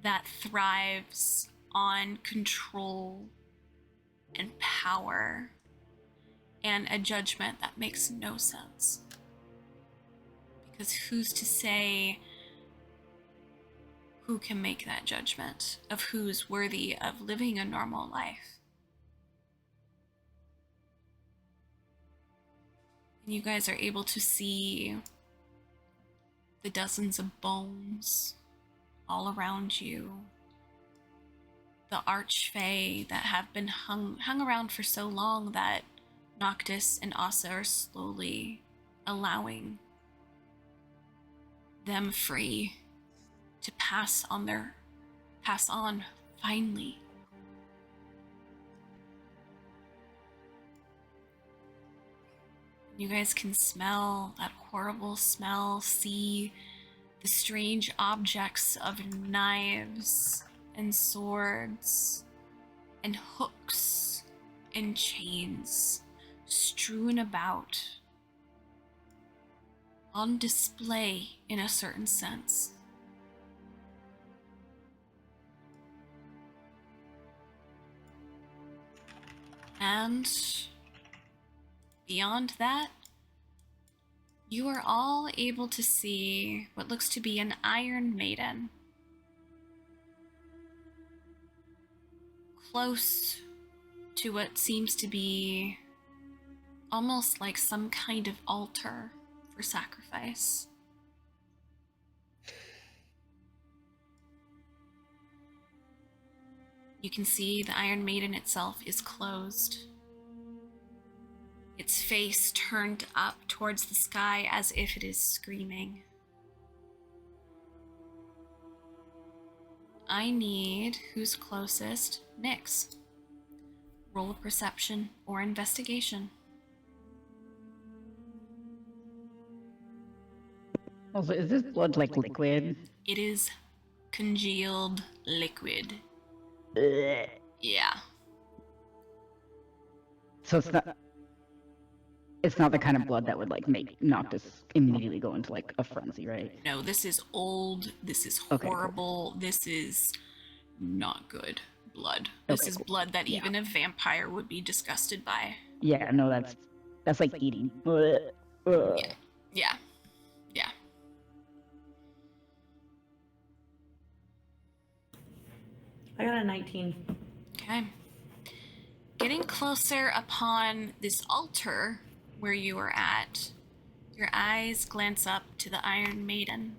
that thrives on control and power and a judgment that makes no sense. Because who's to say who can make that judgment of who's worthy of living a normal life? And you guys are able to see the dozens of bones all around you. The Archfey that have been hung around for so long that Noctis and Asa are slowly allowing them free to pass on finally. You guys can smell that horrible smell, see the strange objects of knives and swords and hooks and chains strewn about, on display in a certain sense. And beyond that, you are all able to see what looks to be an Iron Maiden, close to what seems to be almost like some kind of altar for sacrifice. You can see the Iron Maiden itself is closed, its face turned up towards the sky as if it is screaming. I need who's closest. Nyx. Roll a perception or investigation. Also, is this blood like liquid? It is congealed liquid. Ugh. Yeah. So it's not the kind of blood that would like make Noctis immediately go into like a frenzy, right? No, this is old. This is Okay, cool. horrible. This is not good blood. This Okay, is cool. blood that Yeah. even a vampire would be disgusted by. Yeah, no, that's like eating. Ugh. Ugh. Yeah. Yeah. Yeah. I got a 19. Okay. Getting closer upon this altar where you are at, your eyes glance up to the Iron Maiden.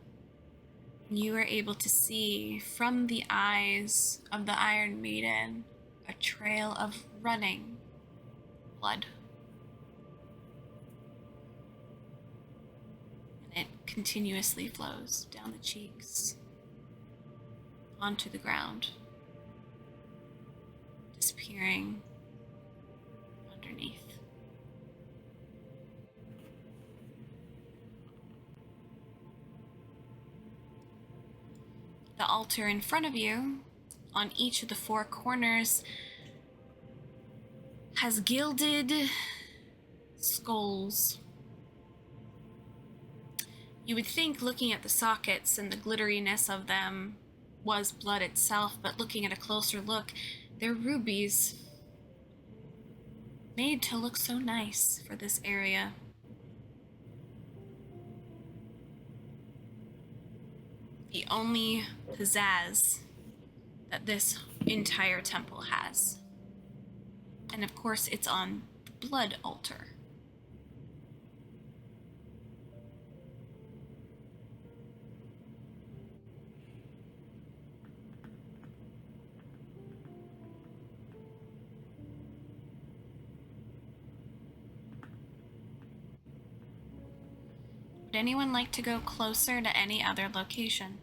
You are able to see from the eyes of the Iron Maiden a trail of running blood. And it continuously flows down the cheeks, onto the ground, disappearing underneath. The altar in front of you, on each of the four corners, has gilded skulls. You would think, looking at the sockets and the glitteriness of them, was blood itself, but looking at a closer look, they're rubies, made to look so nice for this area. The only pizzazz that this entire temple has. And of course, it's on the blood altar. Would anyone like to go closer to any other location?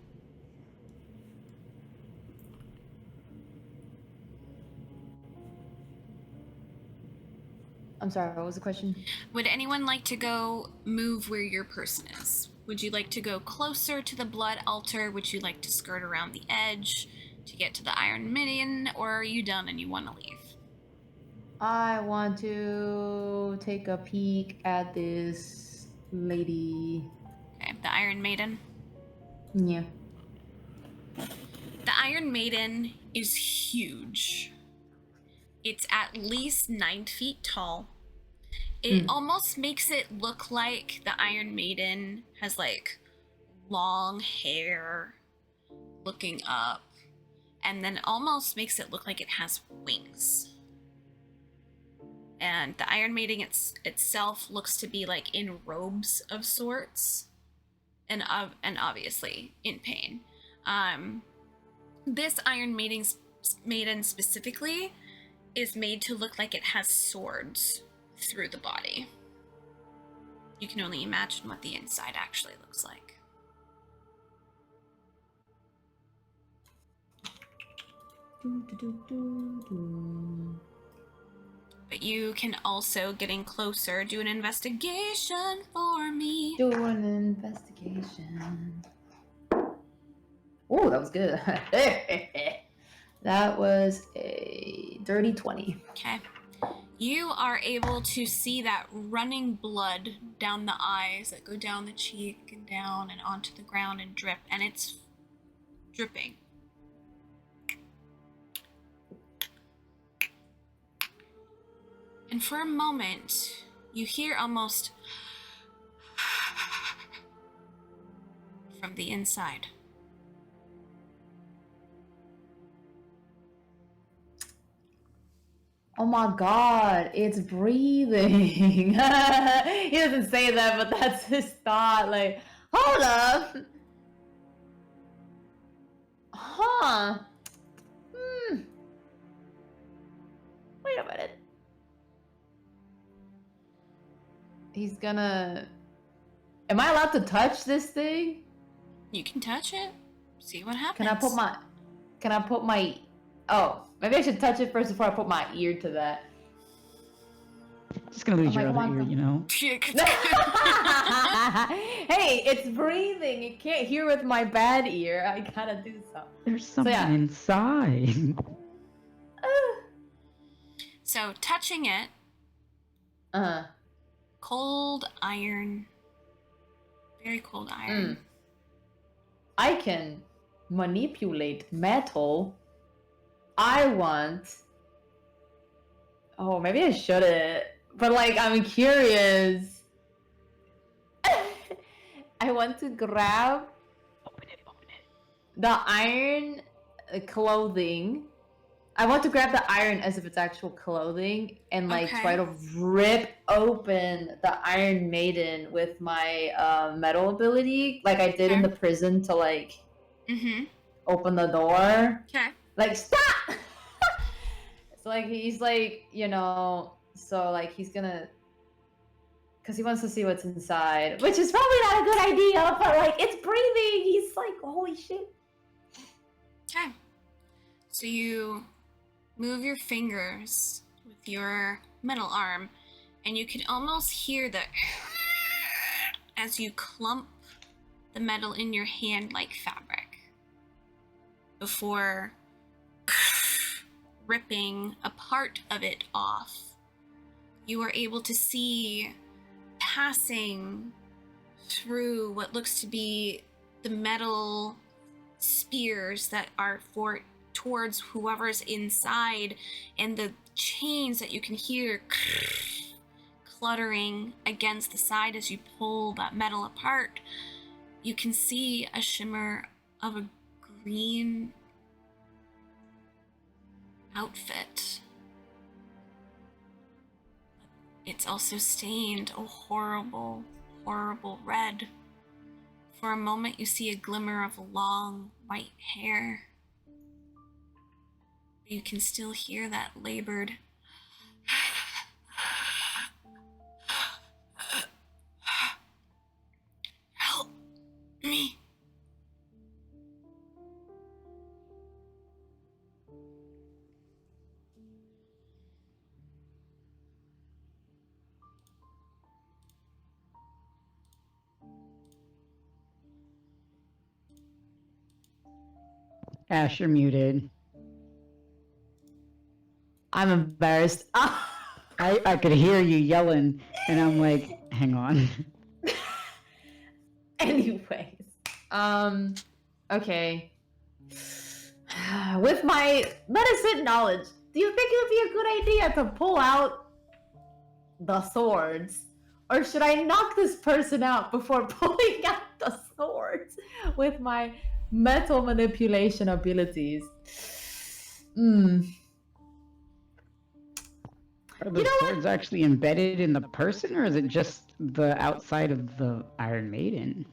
I'm sorry, what was the question? Would anyone like to go move where your person is? Would you like to go closer to the blood altar? Would you like to skirt around the edge to get to the Iron Maiden, or are you done and you want to leave? I want to take a peek at this lady. Okay, the Iron Maiden. Yeah. The Iron Maiden is huge. It's at least 9 feet tall. It almost makes it look like the Iron Maiden has like long hair looking up, and then almost makes it look like it has wings. And the Iron Maiden itself looks to be like in robes of sorts, and obviously in pain. This Iron Maiden specifically is made to look like it has swords through the body. You can only imagine what the inside actually looks like. But you can also, getting closer, do an investigation for me. Do an investigation. Oh, that was good. That was a dirty 20. Okay. You are able to see that running blood down the eyes that go down the cheek and down and onto the ground and drip, and it's dripping. And for a moment, you hear almost from the inside. Oh my god, it's breathing. He doesn't say that, but that's his thought. Like, hold up. Huh. Wait a minute. He's gonna... Am I allowed to touch this thing? You can touch it. See what happens. Can I put my... Oh, maybe I should touch it first before I put my ear to that. Just gonna lose Oh your my other God. ear, you know? Hey, it's breathing. It can't hear with my bad ear. I gotta do something. There's something yeah. inside. So, touching it, cold iron. Very cold iron. I can manipulate metal. I want... Oh, maybe I shouldn't. But, like, I'm curious. I want to grab Open it. the iron clothing. I want to grab the iron as if it's actual clothing and, like, Okay. try to rip open the Iron Maiden with my metal ability, like I did in the prison to, like, Mm-hmm. open the door. Okay. Like, stop! So, like, he's like, you know, so, like, he's gonna... Because he wants to see what's inside, which is probably not a good idea, but, like, it's breathing! He's like, holy shit. Okay. So you move your fingers with your metal arm, and you can almost hear the as you clump the metal in your hand like fabric before ripping a part of it off. You are able to see passing through what looks to be the metal spears that are towards whoever's inside, and the chains that you can hear cluttering against the side as you pull that metal apart. You can see a shimmer of a green outfit. It's also stained a horrible, horrible red. For a moment, you see a glimmer of long white hair. You can still hear that labored help me. Ash, you're muted. I'm embarrassed. I could hear you yelling, and I'm like, hang on. Anyways, okay. With my medicine knowledge, do you think it would be a good idea to pull out the swords? Or should I knock this person out before pulling out the swords with my metal manipulation abilities? Are the swords actually embedded in the person, or is it just the outside of the Iron Maiden?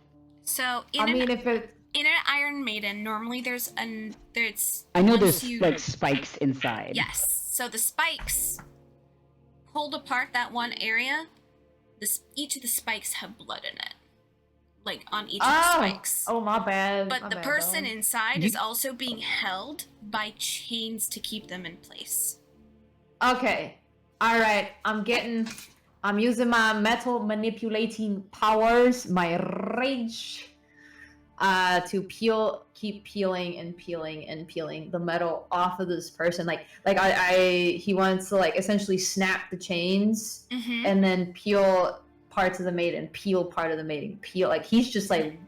So I mean, if it... in an Iron Maiden, normally there's I know once there's you- like spikes inside. Yes. So the spikes pulled apart that one area. Each of the spikes have blood in it, like on each of the spikes. Oh, my bad. But My the bad, person though. inside is also being held by chains to keep them in place. Okay. Alright. I'm using my metal manipulating powers, my rage, to keep peeling and peeling and peeling the metal off of this person. He wants to like essentially snap the chains Mm-hmm. and then peel parts of the maiden, peel part of the maiden, peel. Like he's just like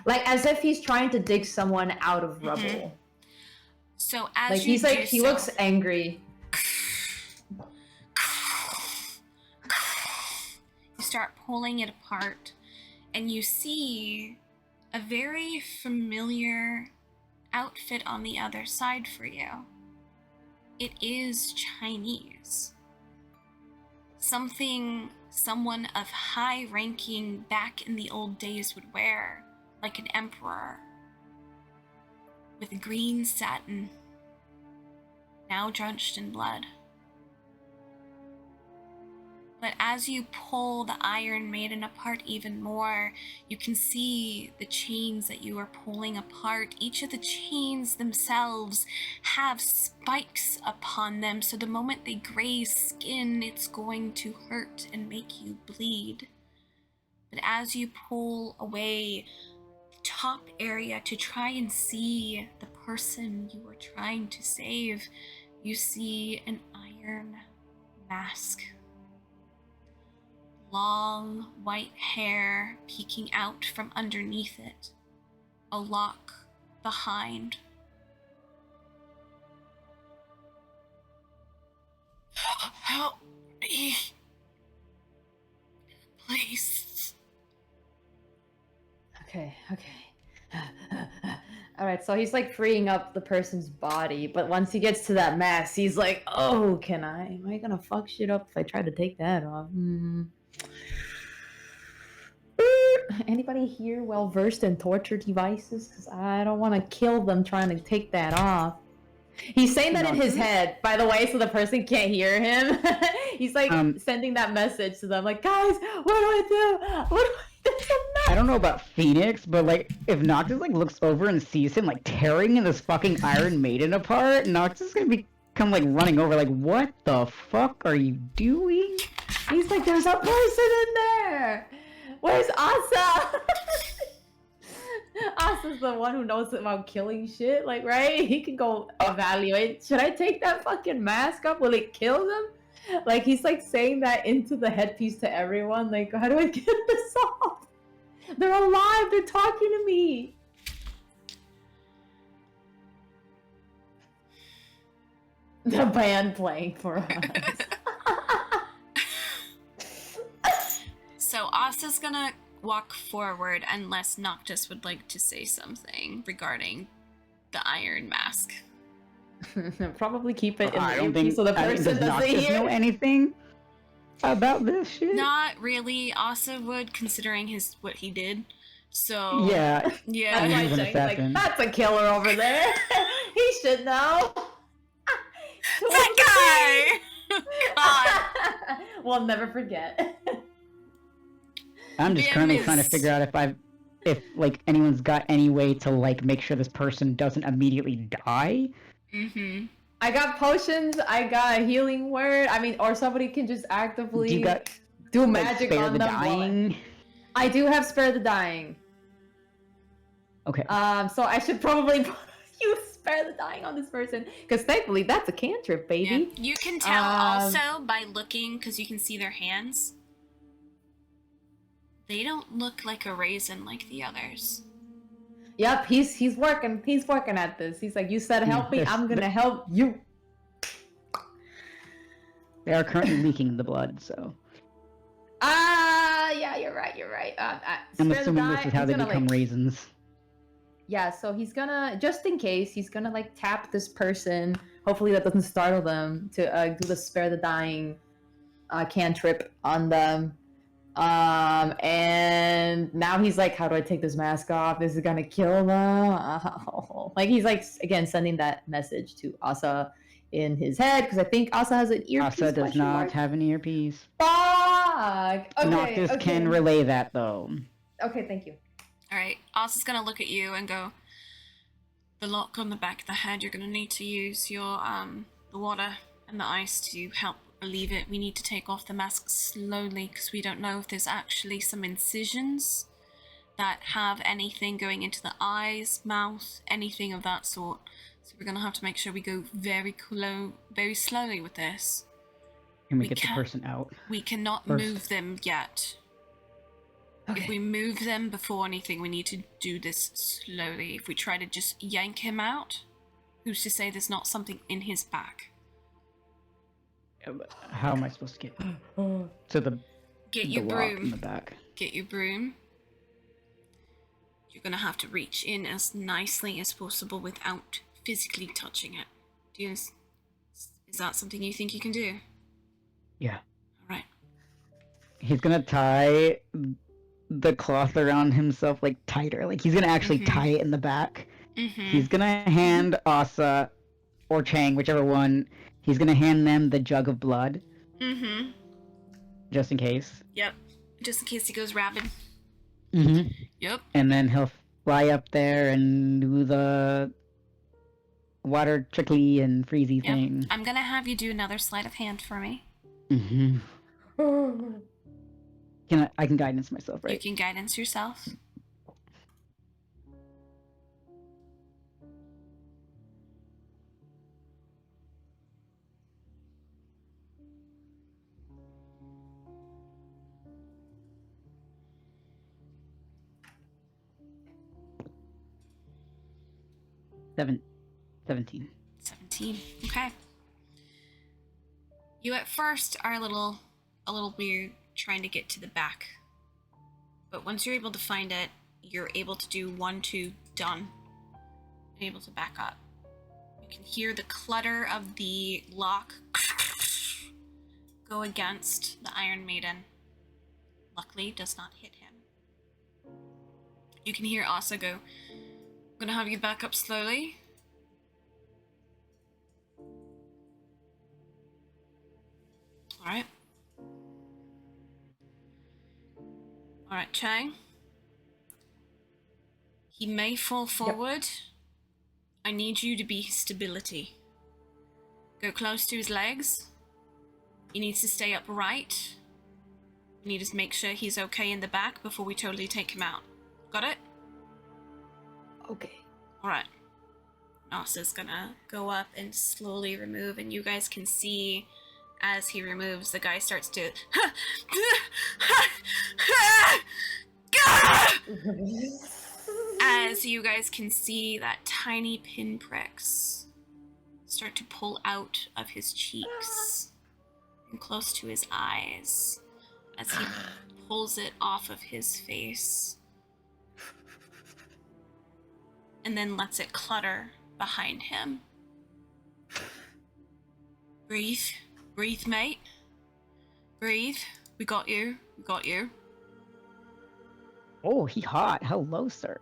as if he's trying to dig someone out of rubble. So as Like you he's like do he so, looks angry. you start pulling it apart, and you see a very familiar outfit on the other side for you. It is Chinese. Something someone of high ranking back in the old days would wear, like an emperor. With green satin, now drenched in blood. But as you pull the Iron Maiden apart even more, you can see the chains that you are pulling apart. Each of the chains themselves have spikes upon them, so the moment they graze skin, it's going to hurt and make you bleed. But as you pull away the top area to try and see the person you are trying to save, you see an iron mask. Long white hair peeking out from underneath it, a lock behind. Help me, please. Okay. Alright, so he's like freeing up the person's body, but once he gets to that mask, he's like, oh, am I gonna fuck shit up if I try to take that off? Anybody here well versed in torture devices? Because I don't want to kill them trying to take that off. He's saying that in his head, by the way, so the person can't hear him. He's like sending that message to them, like, guys, what do I do? What do I do? I don't know about Phoenix, but like if Noctis like looks over and sees him like tearing this fucking Iron Maiden apart, Noctis is gonna become like running over, like, what the fuck are you doing? He's like, there's a person in there. Where's Asa? Asa's the one who knows about killing shit, like, right? He can go evaluate. Should I take that fucking mask up? Will it kill them? Like, he's like saying that into the headpiece to everyone. Like, how do I get this off? They're alive. They're talking to me. The band playing for us. So Asa's gonna walk forward unless Noctis would like to say something regarding the iron mask. Probably keep it in I the don't earpiece think so the does person doesn't Noctis hear. know anything about this shit. Not really. Asa would, considering what he did. So Yeah, That's yeah. why he's an Chang's like, assassin. that's a killer over there. He should know. That guy. God. We'll never forget. I'm just Damn currently it. trying to figure out if like anyone's got any way to like make sure this person doesn't immediately die. Mm-hmm. I got potions. I got a healing word. I mean, or somebody can just actively Do you got do like, magic spare on the them. while dying? I do have spare the dying. Okay. So I should probably use spare the dying on this person. Because thankfully, that's a cantrip, baby. Yeah. You can tell also by looking, because you can see their hands. They don't look like a raisin like the others. Yep, he's working. He's working at this. He's like, you said help me, I'm gonna help you. They are currently leaking the blood, so. Yeah, you're right. You're right. I'm spare the assuming die, this is how he's they gonna, become like, raisins. Yeah, so he's gonna, just in case, he's gonna like tap this person. Hopefully that doesn't startle them to do the spare the dying cantrip on them. And now he's like, how do I take this mask off? This is gonna kill them. Like he's like again sending that message to Asa in his head because I think Asa has an earpiece. Asa does not have an earpiece. Fuck. Okay. Noctis okay. can relay that though. Okay, thank you. Alright, Asa's gonna look at you and go, the lock on the back of the head, you're gonna need to use your, the water and the ice to help relieve it. We need to take off the mask slowly because we don't know if there's actually some incisions that have anything going into the eyes, mouth, anything of that sort. So we're gonna have to make sure we go very slowly with this. Can we We get the can't- person out? We cannot First. move them yet. Okay. If we move them before anything, we need to do this slowly. If we try to just yank him out, who's to say there's not something in his back? How am I supposed to get to the Get your lock in broom. the back? Get your broom. You're gonna have to reach in as nicely as possible without physically touching it. Is that something you think you can do? Yeah. Alright. He's gonna tie the cloth around himself like tighter. Like he's gonna actually Mhm. tie it in the back. Mm-hmm. He's gonna hand Asa or Chang, whichever one. He's gonna hand them the jug of blood, Mm-hmm. just in case. Yep. Just in case he goes rabid. Mm-hmm. Yep. And then he'll fly up there and do the water trickly and freezy Yep. thing. I'm gonna have you do another sleight of hand for me. Mm-hmm. I can guidance myself, You right? can guidance yourself. Seventeen. 17. Okay. You at first are a little weird trying to get to the back. But once you're able to find it, you're able to do 1, 2, done. And able to back up. You can hear the clutter of the lock go against the Iron Maiden. Luckily, does not hit him. You can hear Asa go, I'm gonna have you back up slowly. Alright. Alright, Chang. He may fall forward. I need you to be his stability. Go close to his legs. He needs to stay upright. We need to make sure he's okay in the back before we totally take him out. Got it? Okay. Alright. Asa's gonna go up and slowly remove, and you guys can see as he removes, the guy starts to as you guys can see that tiny pinpricks start to pull out of his cheeks and close to his eyes as he pulls it off of his face and then lets it clutter behind him. Breathe. Breathe, mate. Breathe. We got you. We got you. Oh, he hot. Hello, sir.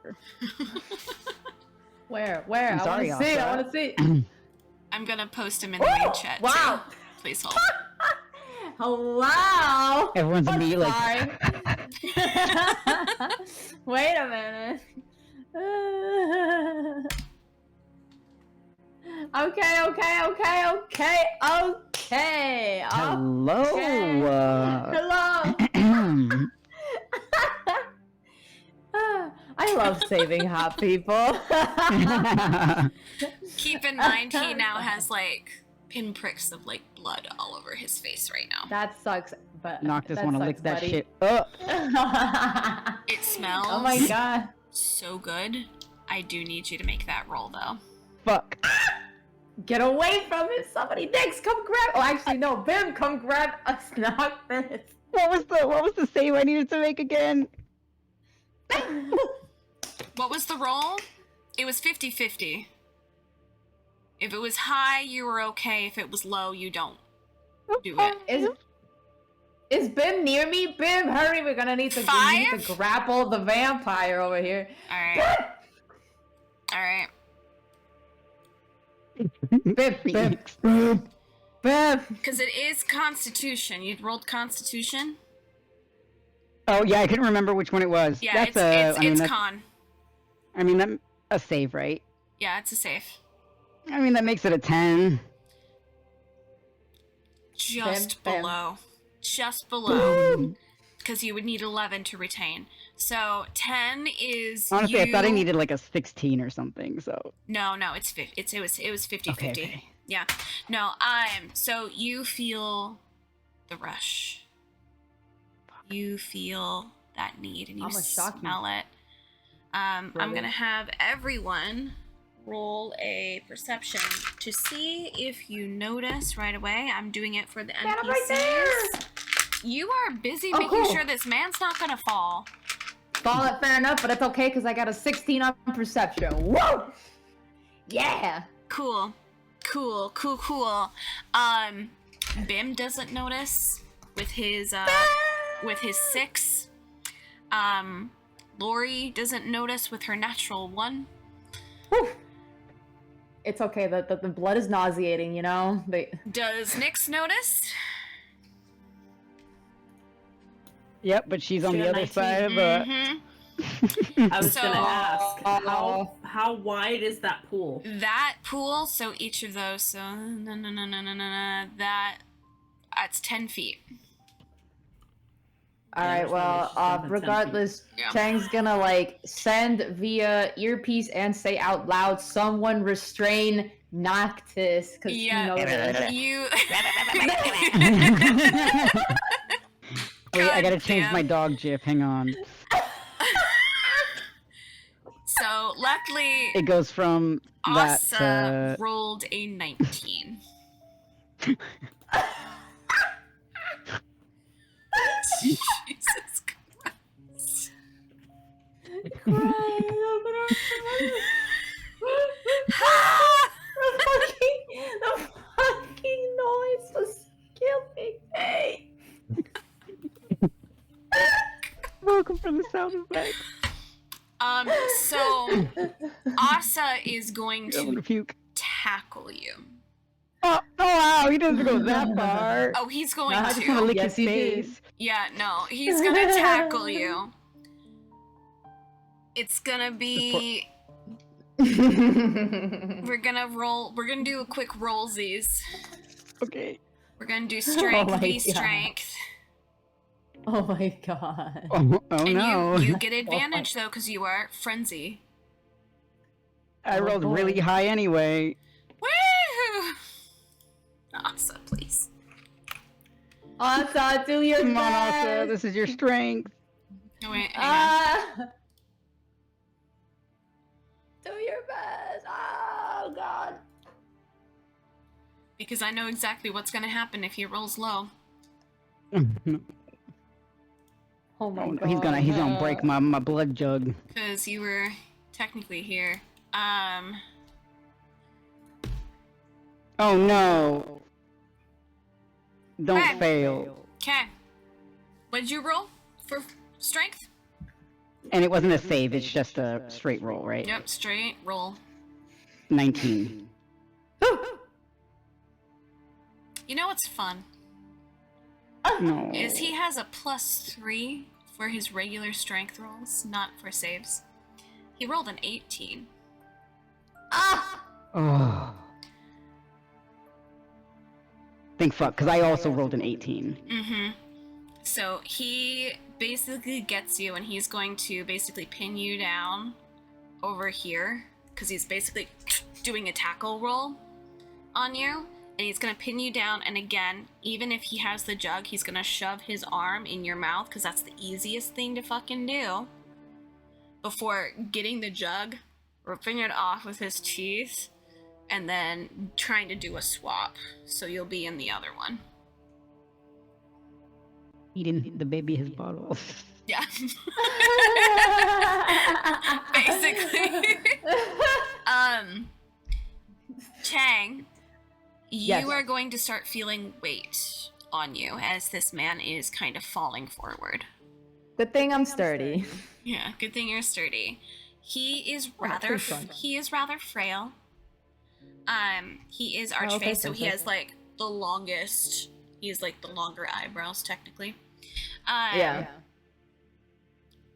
Where? I'm sorry, I want to see. Asa. I want to see. I'm gonna post him in the main chat. Wow. Too. Please hold. Hello. Everyone's I'm immediately sorry. Wait a minute. Okay. Hello. Hello. I love saving hot people. Keep in mind, he now has like pinpricks of like blood all over his face right now. That sucks, but Noctis that want to sucks, lick that buddy. shit up. It smells Oh my god. so good. I do need you to make that roll though. Fuck. Get away from it! Somebody, Nix, come grab. Oh, actually, no, Bim, come grab us, Noctis. What was the save I needed to make again? What was the roll? It was 50-50. If it was high, you were okay. If it was low, you don't do it. Is Bim near me? Bim, hurry! We're gonna need to Five? grapple the vampire over here. All right. All right. Bim, Bim, Bim. Because it is Constitution. You'd rolled Constitution. Oh yeah, I couldn't remember which one it was. Yeah, That's it's that's, con. I mean, that's a save, right? Yeah, it's a safe. I mean, that makes it a 10. Just Bam, bam. below. Just below. Because you would need 11 to retain. So 10 is Honestly, you... I thought I needed like a 16 or something. So No, it was 50-50. Okay. Yeah. No, so you feel the rush. You feel that need and you I'm gonna shock you. smell it. I'm Brother. gonna have everyone roll a perception to see if you notice right away. I'm doing it for the NPCs. Man, I'm right there. You are busy Oh, making cool. sure this man's not gonna fall. Fall it fair enough, but it's okay because I got a 16 on perception. Whoa! Yeah. Cool. Bim doesn't notice with his 6. Lori doesn't notice with her natural 1. Whew. It's okay. The blood is nauseating, you know? Does Nyx notice? yep, but she's on She the got other 19. side of the. Mm-hmm. I was So- gonna ask how wide is that pool? That pool, so each of those, so that's 10 feet. All right. Well, regardless, Yeah. Chang's gonna like send via earpiece and say out loud, "Someone restrain Noctis," because Yeah, he knows. you. Wait, I gotta change Goddamn. my dog gif. Hang on. So luckily, It goes from that Asa to. rolled a 19. Jesus Christ. The fucking noise was killing me. Welcome for the sound effect. So Asa is going I'm gonna to puke. tackle you. Oh wow, he doesn't go that far. Oh, he's going I just want to to. lick Yes, his he did. face. Yeah, no, he's gonna tackle you. It's gonna be. We're gonna do a quick rollsies. Okay. We're gonna do strength, my V God. strength. Oh my god. Oh And no. you get advantage though, because you are frenzy. I Oh, rolled boy. really high anyway. Woo! Asa, please. Asa, do your Come on, best. Asa. This is your strength. Oh, wait, hang on. Do your best. Oh god. Because I know exactly what's gonna happen if he rolls low. Oh my Oh, no, god. he's gonna break my blood jug. Because you were technically here. Oh no. Don't Hey. fail. Okay. What did you roll for strength? And it wasn't a save, it's just a straight roll, right? Yep, straight roll. 19. You know what's fun? No. Is he has a +3 for his regular strength rolls, not for saves. He rolled an 18. Oh. Think fuck, because I also rolled an 18. Mm-hmm. So he basically gets you, and he's going to basically pin you down over here, because he's basically doing a tackle roll on you, and he's going to pin you down. And again, even if he has the jug, he's going to shove his arm in your mouth, because that's the easiest thing to fucking do, before getting the jug, ripping it off with his teeth, and then trying to do a swap. So you'll be in the other one. Eating the baby his bottle. Yeah. Basically. Chang, you Yes. are going to start feeling weight on you as this man is kind of falling forward. Good thing I'm sturdy. Yeah, good thing you're sturdy. He is I'm rather pretty strong. he is rather frail. He is archfey, okay, so he has like the longest. He has like the longer eyebrows, technically. Yeah.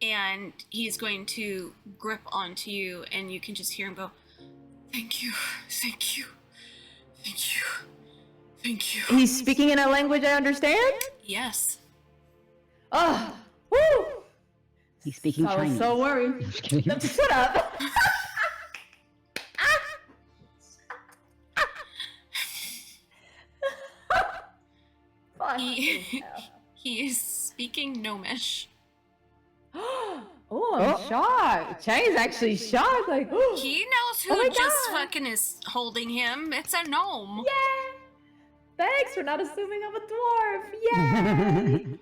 And he's going to grip onto you, and you can just hear him go, "Thank you, thank you, thank you, thank you." He's speaking in a language I understand? Yes. Oh, woo! He's speaking I was Chinese. so worried. Just kidding. Shut up. Fuck. He is speaking Gnomish. Oh, I'm shocked. Chang's actually shocked. Like, He knows who Oh my just God. fucking is holding him. It's a gnome. yeah. Thanks for not assuming I'm a dwarf. Yay.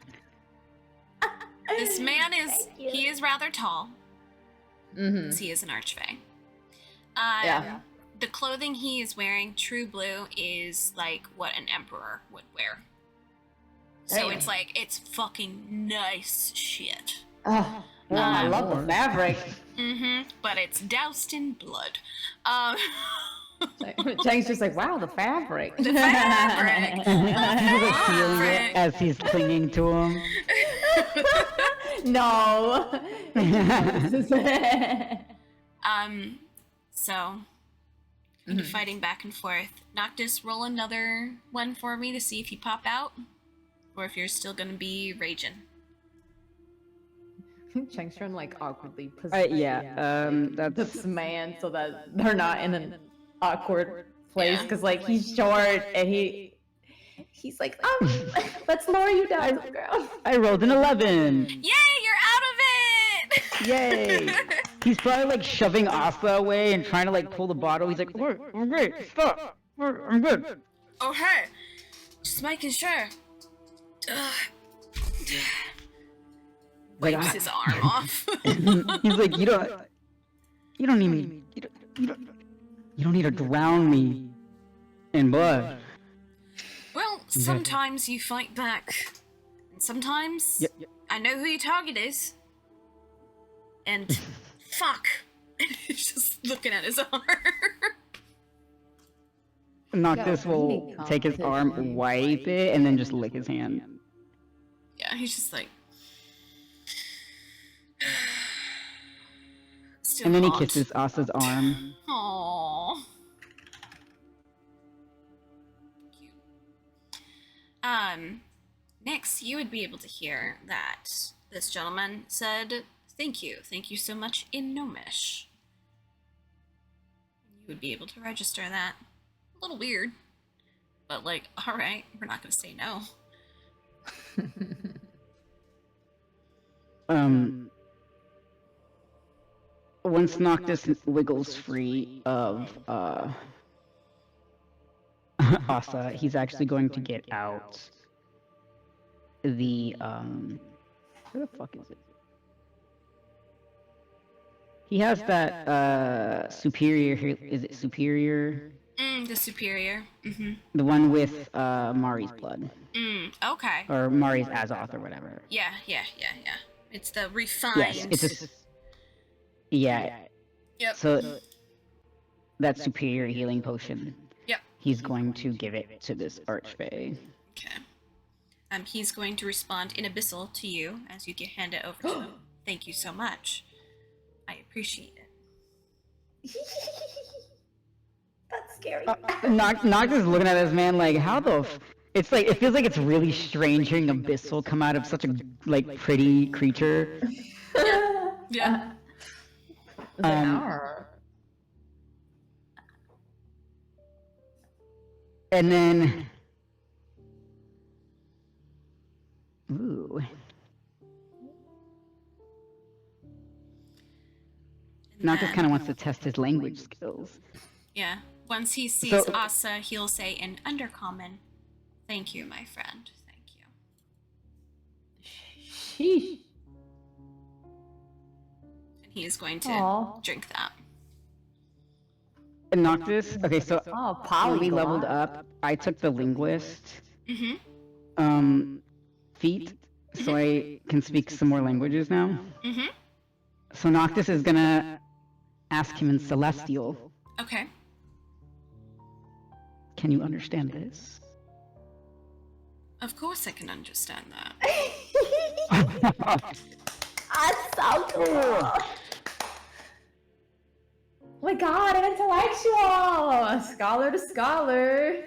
This man is, Thank you. he is rather tall. Mm-hmm. 'Cause he is an archfey. Yeah. The clothing he is wearing, true blue, is like what an emperor would wear. So Damn. it's like, it's fucking nice shit. Oh, I love the fabric. Mm-hmm. But it's doused in blood. Chang's just like, wow, the fabric. The fabric. He's like feeling Fabric. it as he's clinging to him. No. So you're fighting back and forth. Noctis, roll another one for me to see if you pop out, or if you're still gonna be raging. Chang's trying to like awkwardly position That's this man so that they're not in an awkward place Yeah. because like he's short and he's like, let's lower you down to the ground. I rolled an 11. Yay, you're out of it! Yay! He's probably like shoving Asa away and trying to like pull the bottle. He's like, I'm great, stop, I'm good. Oh, hey, just making sure. Like, Wipes his arm off. he's like, you don't need me, you don't need to drown me in blood. Well, sometimes you fight back, and sometimes Yep. I know who your target is. And fuck. And he's just looking at his arm. Noctis Yeah, will really take his arm, competition. wipe it, and then just lick his hand. Yeah, he's just like. Still And then he hot. kisses Asa's arm. Aww. Next, you would be able to hear that this gentleman said, "Thank you so much" in Gnomish. You would be able to register that. A little weird, but like, all right, we're not gonna say no. Once Noctis wiggles free of Asa, he's actually going to get out the where the fuck is it? He has that superior, is it superior? The superior. Mm-hmm. The one with Mari's blood, Okay. or Mari's Azoth, or whatever. Yeah. It's the refined. Yes, it's a yeah. Yep. So that superior healing potion. Yep. He's going to give it to this archfey. Okay. He's going to respond in Abyssal to you as you hand it over to him. Thank you so much. I appreciate it. That's scary. Noctis is looking at this man like, how the It's like it feels like it's really strange hearing Abyssal come out of such a like pretty creature. Yeah. It's like, Um, "Arr." And then, ooh, Noctis kind of wants to test his language skills. Yeah. Once he sees So- Asa, he'll say in Undercommon, "Thank you, my friend. Thank you." Sheesh. And he is going to Aw. drink that. And Noctis, okay, so Oh, when we polyglot. leveled up, I took the linguist Mm-hmm. feat, so I can speak some more languages now. Mm-hmm. So Noctis is gonna ask him in Celestial, Okay. can you understand this? Of course I can understand that. That's so cool. Oh my god, an intellectual! Scholar to scholar.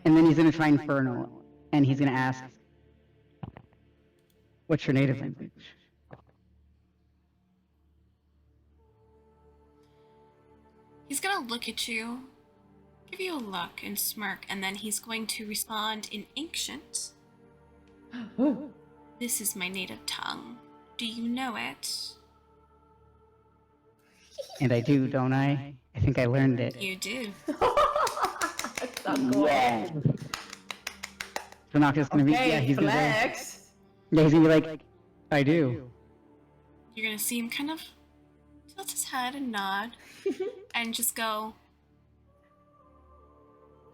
And then he's gonna try Infernal, and he's gonna ask, what's your native language? He's gonna look at you, give you a look and smirk, and then he's going to respond in Ancient. This is my native tongue. Do you know it? And I do, don't I? I think I learned it. You do. That's so cool. So Noctis is gonna be, Okay, yeah, he's gonna, flex. yeah, he's gonna be like, I do. You're gonna see him kind of tilt his head and nod and just go,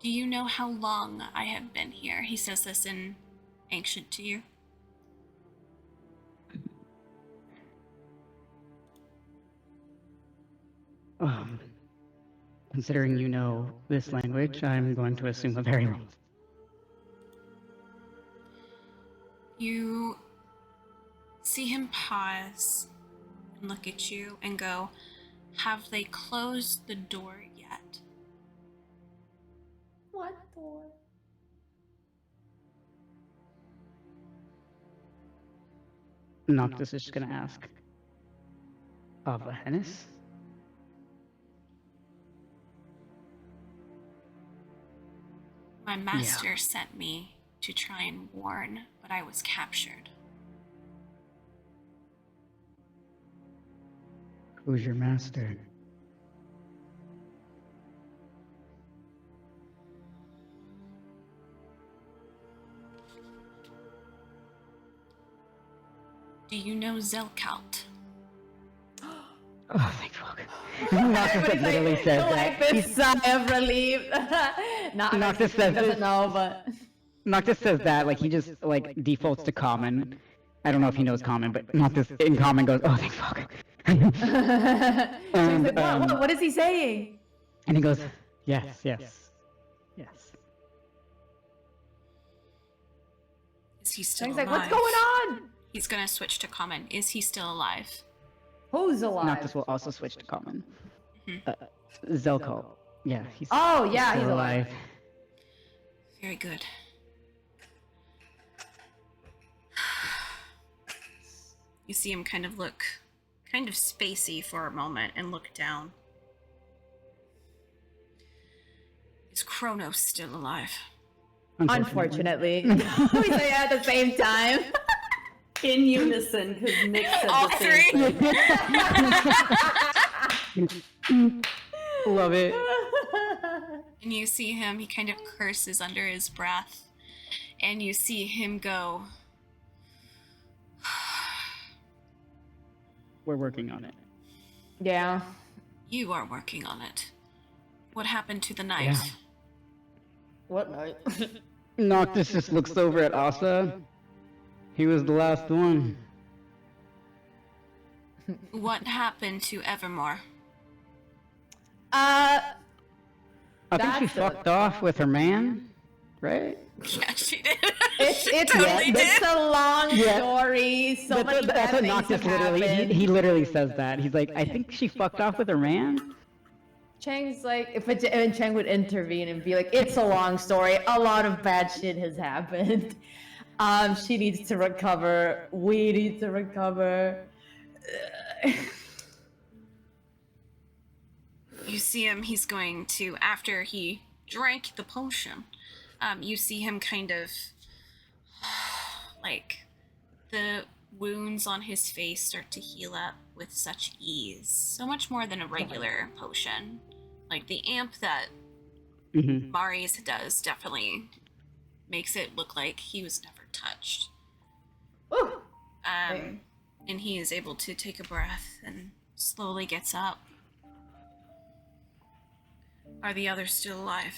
"Do you know how long I have been here?" He says this in Ancient to you. Considering you know this language, I'm going to assume a very long. You see him pause and look at you and go, "Have they closed the door yet?" What door? Noctis is just gonna ask, Ava Hennis? My master sent me to try and warn, but I was captured. Who's your master? Do you know Zelkalt? Oh, thank fuck. Noctis had literally said like that. this sigh of relief. Not Noctis he says doesn't this. know, but Noctis says that, like, he just, like, defaults to common. I don't know if he knows common, but Noctis in common goes, oh, thank fuck. So he's And, like, what is he saying? and he goes, yes, yes, yes. Is he still He's alive? like, what's going on? He's gonna switch to common. Is he still alive? Who's alive? Noctis will also switch to common. Zelko. Yeah, he's Oh yeah, still he's alive. Very good. You see him kind of look kind of spacey for a moment and look down. Is Kronos still alive? Unfortunately, we say at the same time. In unison, because Nick said All the same three? thing. Love it. And you see him, he kind of curses under his breath. And you see him go, We're working on it. Yeah. "You are working on it. What happened to the knight?" Yeah. What night? Noctis just looks over at Asa. He was the last one. What happened to Evermore? I think she That's a- fucked off with her man. right? Yeah, she did. It's She totally did. it's a long Yeah. story. So many That's bad what things Noctis have literally. happened. He literally says that. He's like, I think she fucked off with her man. Chang's like, and Chang would intervene and be like, it's a long story. A lot of bad shit has happened. She needs to recover. We need to recover. You see him, he's going to, after he drank the potion, you see him kind of, like, the wounds on his face start to heal up with such ease. So much more than a regular potion. Like, the amp that Mm-hmm. Mari's does definitely makes it look like he was never touched. Woo! And he is able to take a breath and slowly gets up. Are the others still alive?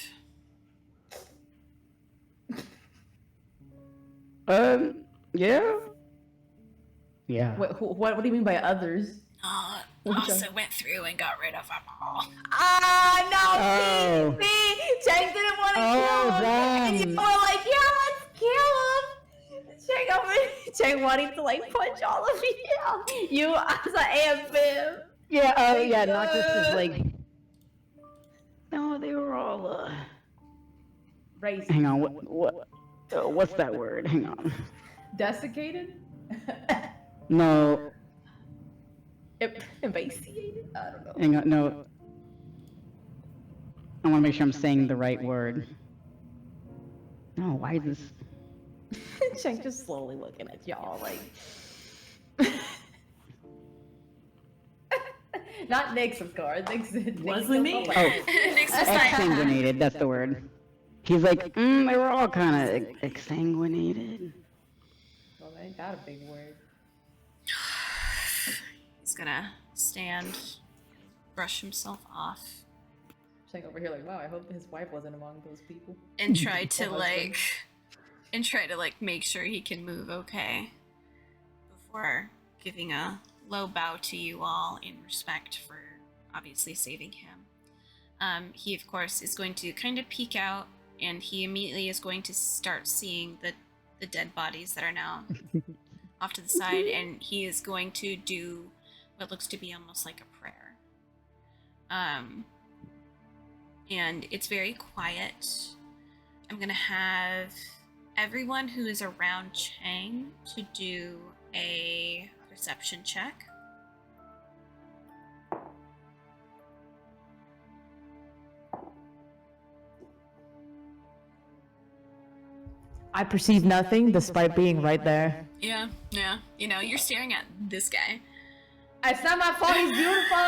Yeah. Yeah. What do you mean by others? Also went through and got rid of them all. Ah, no, Oh. see, Chang didn't want to Oh, kill him. And you them. were like, yeah, let's kill him. Chang wanting to like punch all of you. You as an AFM. Yeah. Yeah. Noctis is like. No, they were all. Racist. Hang on. What's that word? Hang on. Desiccated? No. Emaciated? I don't know. Hang on. No. I want to make sure I'm saying the right word. No. Why is this? Chang just slowly looking at y'all like. Not Nyx, of course. Wasn't me. Oh. Nick's just like, Exsanguinated. That's the word. He's like, they were all kind of exsanguinated. Well, ain't that a big word? he's gonna stand, brush himself off, Chang over here like, wow, I hope his wife wasn't among those people. and try to Or like, make sure he can move okay before giving a low bow to you all in respect for obviously saving him. He of course is going to kind of peek out, and he immediately is going to start seeing the dead bodies that are now off to the side, and he is going to do what looks to be almost like a prayer. And it's very quiet. I'm gonna have everyone who is around Chang to do a perception check. I perceive nothing despite being right there. Yeah. You know, you're staring at this guy. It's not my fault, he's beautiful!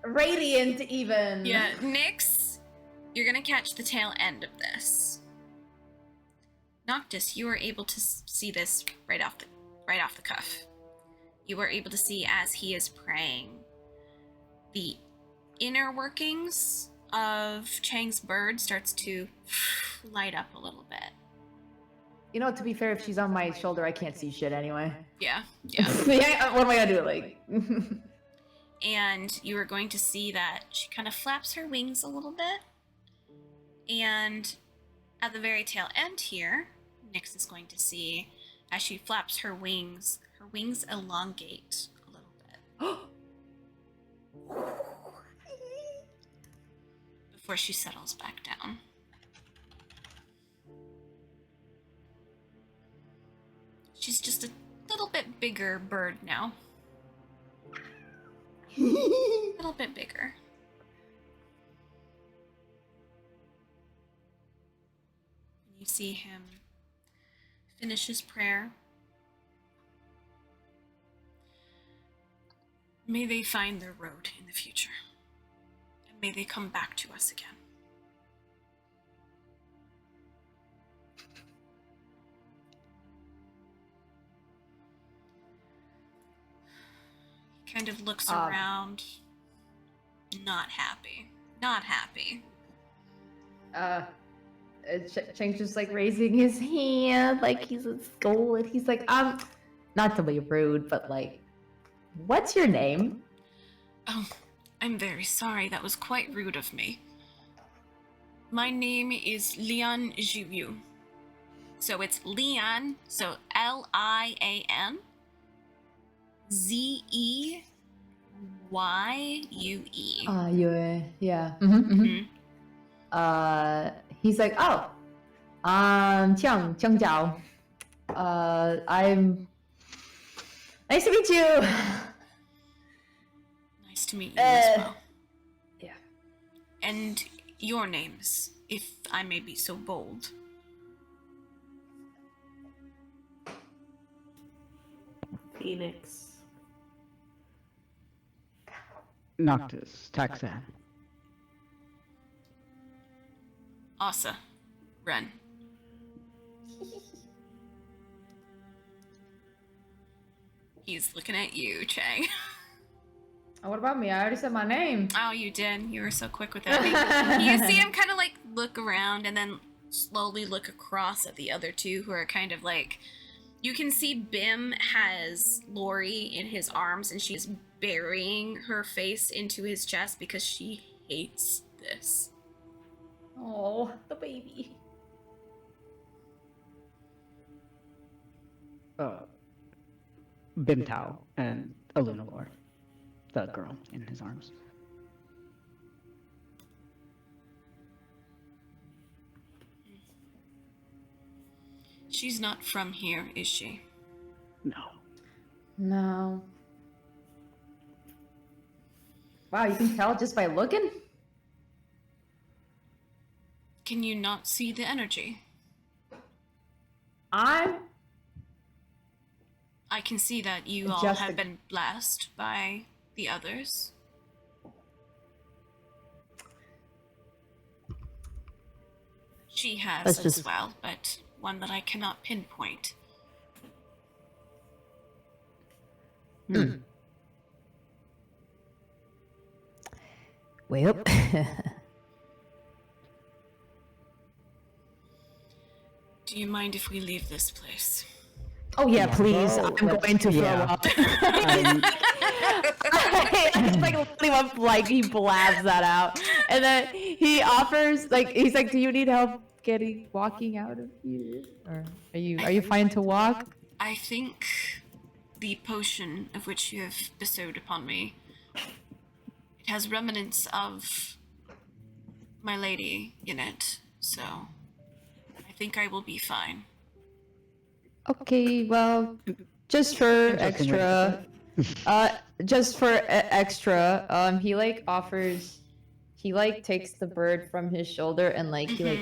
Radiant, even. Yeah, Nyx, you're gonna catch the tail end of this. Noctis, you are able to see this right off the cuff. You are able to see as he is praying the inner workings of Chang's bird starts to light up a little bit. You know, to be fair, if she's on my shoulder, I can't see shit anyway. Yeah. Yeah, what am I gonna do? Like, And you are going to see that she kind of flaps her wings a little bit. And at the very tail end here, Nyx is going to see as she flaps her wings elongate a little bit before she settles back down. She's just a little bit bigger bird now. A little bit bigger. You see him finish his prayer. May they find their road in the future. And may they come back to us again. He kind of looks around. Not happy. Not happy. Chang's just like raising his hand, like he's a skull, and he's like, not to be rude, but like, what's your name? Oh, I'm very sorry. That was quite rude of me. My name is Lian Zhiyu. So it's Lian, so Lian Zeyue. Yeah. He's like, oh, Qiang Jiao. I'm nice to meet you. Nice to meet you as well. Yeah. And your names, if I may be so bold. Phoenix. Noctis, Taxan. Asa. Ren. He's looking at you, Chang. Oh, what about me? I already said my name. Oh, you did. You were so quick with it. You see him kind of like look around and then slowly look across at the other two who are kind of like. You can see Bim has Lori in his arms and she's burying her face into his chest because she hates this. Oh, the baby. Bimtao and Alunalor, the girl in his arms. She's not from here, is she? No. No. Wow, you can tell just by looking? Can you not see the energy? I'm I can see that you all Just have a- been blessed by the others. She has Let's as just- well, but one that I cannot pinpoint. Well. Do you mind if we leave this place? Oh yeah, please. Oh, I'm going to throw yeah. up. Um, It's like literally what, like he blabs that out, and then he offers like he's like, "Do you need help walking out of here, or are you fine to walk?" I think the potion of which you have bestowed upon me, it has remnants of my lady in it, so I think I will be fine. Okay, well, just for Interesting way to extra, he like offers, he like takes the bird from his shoulder and like he like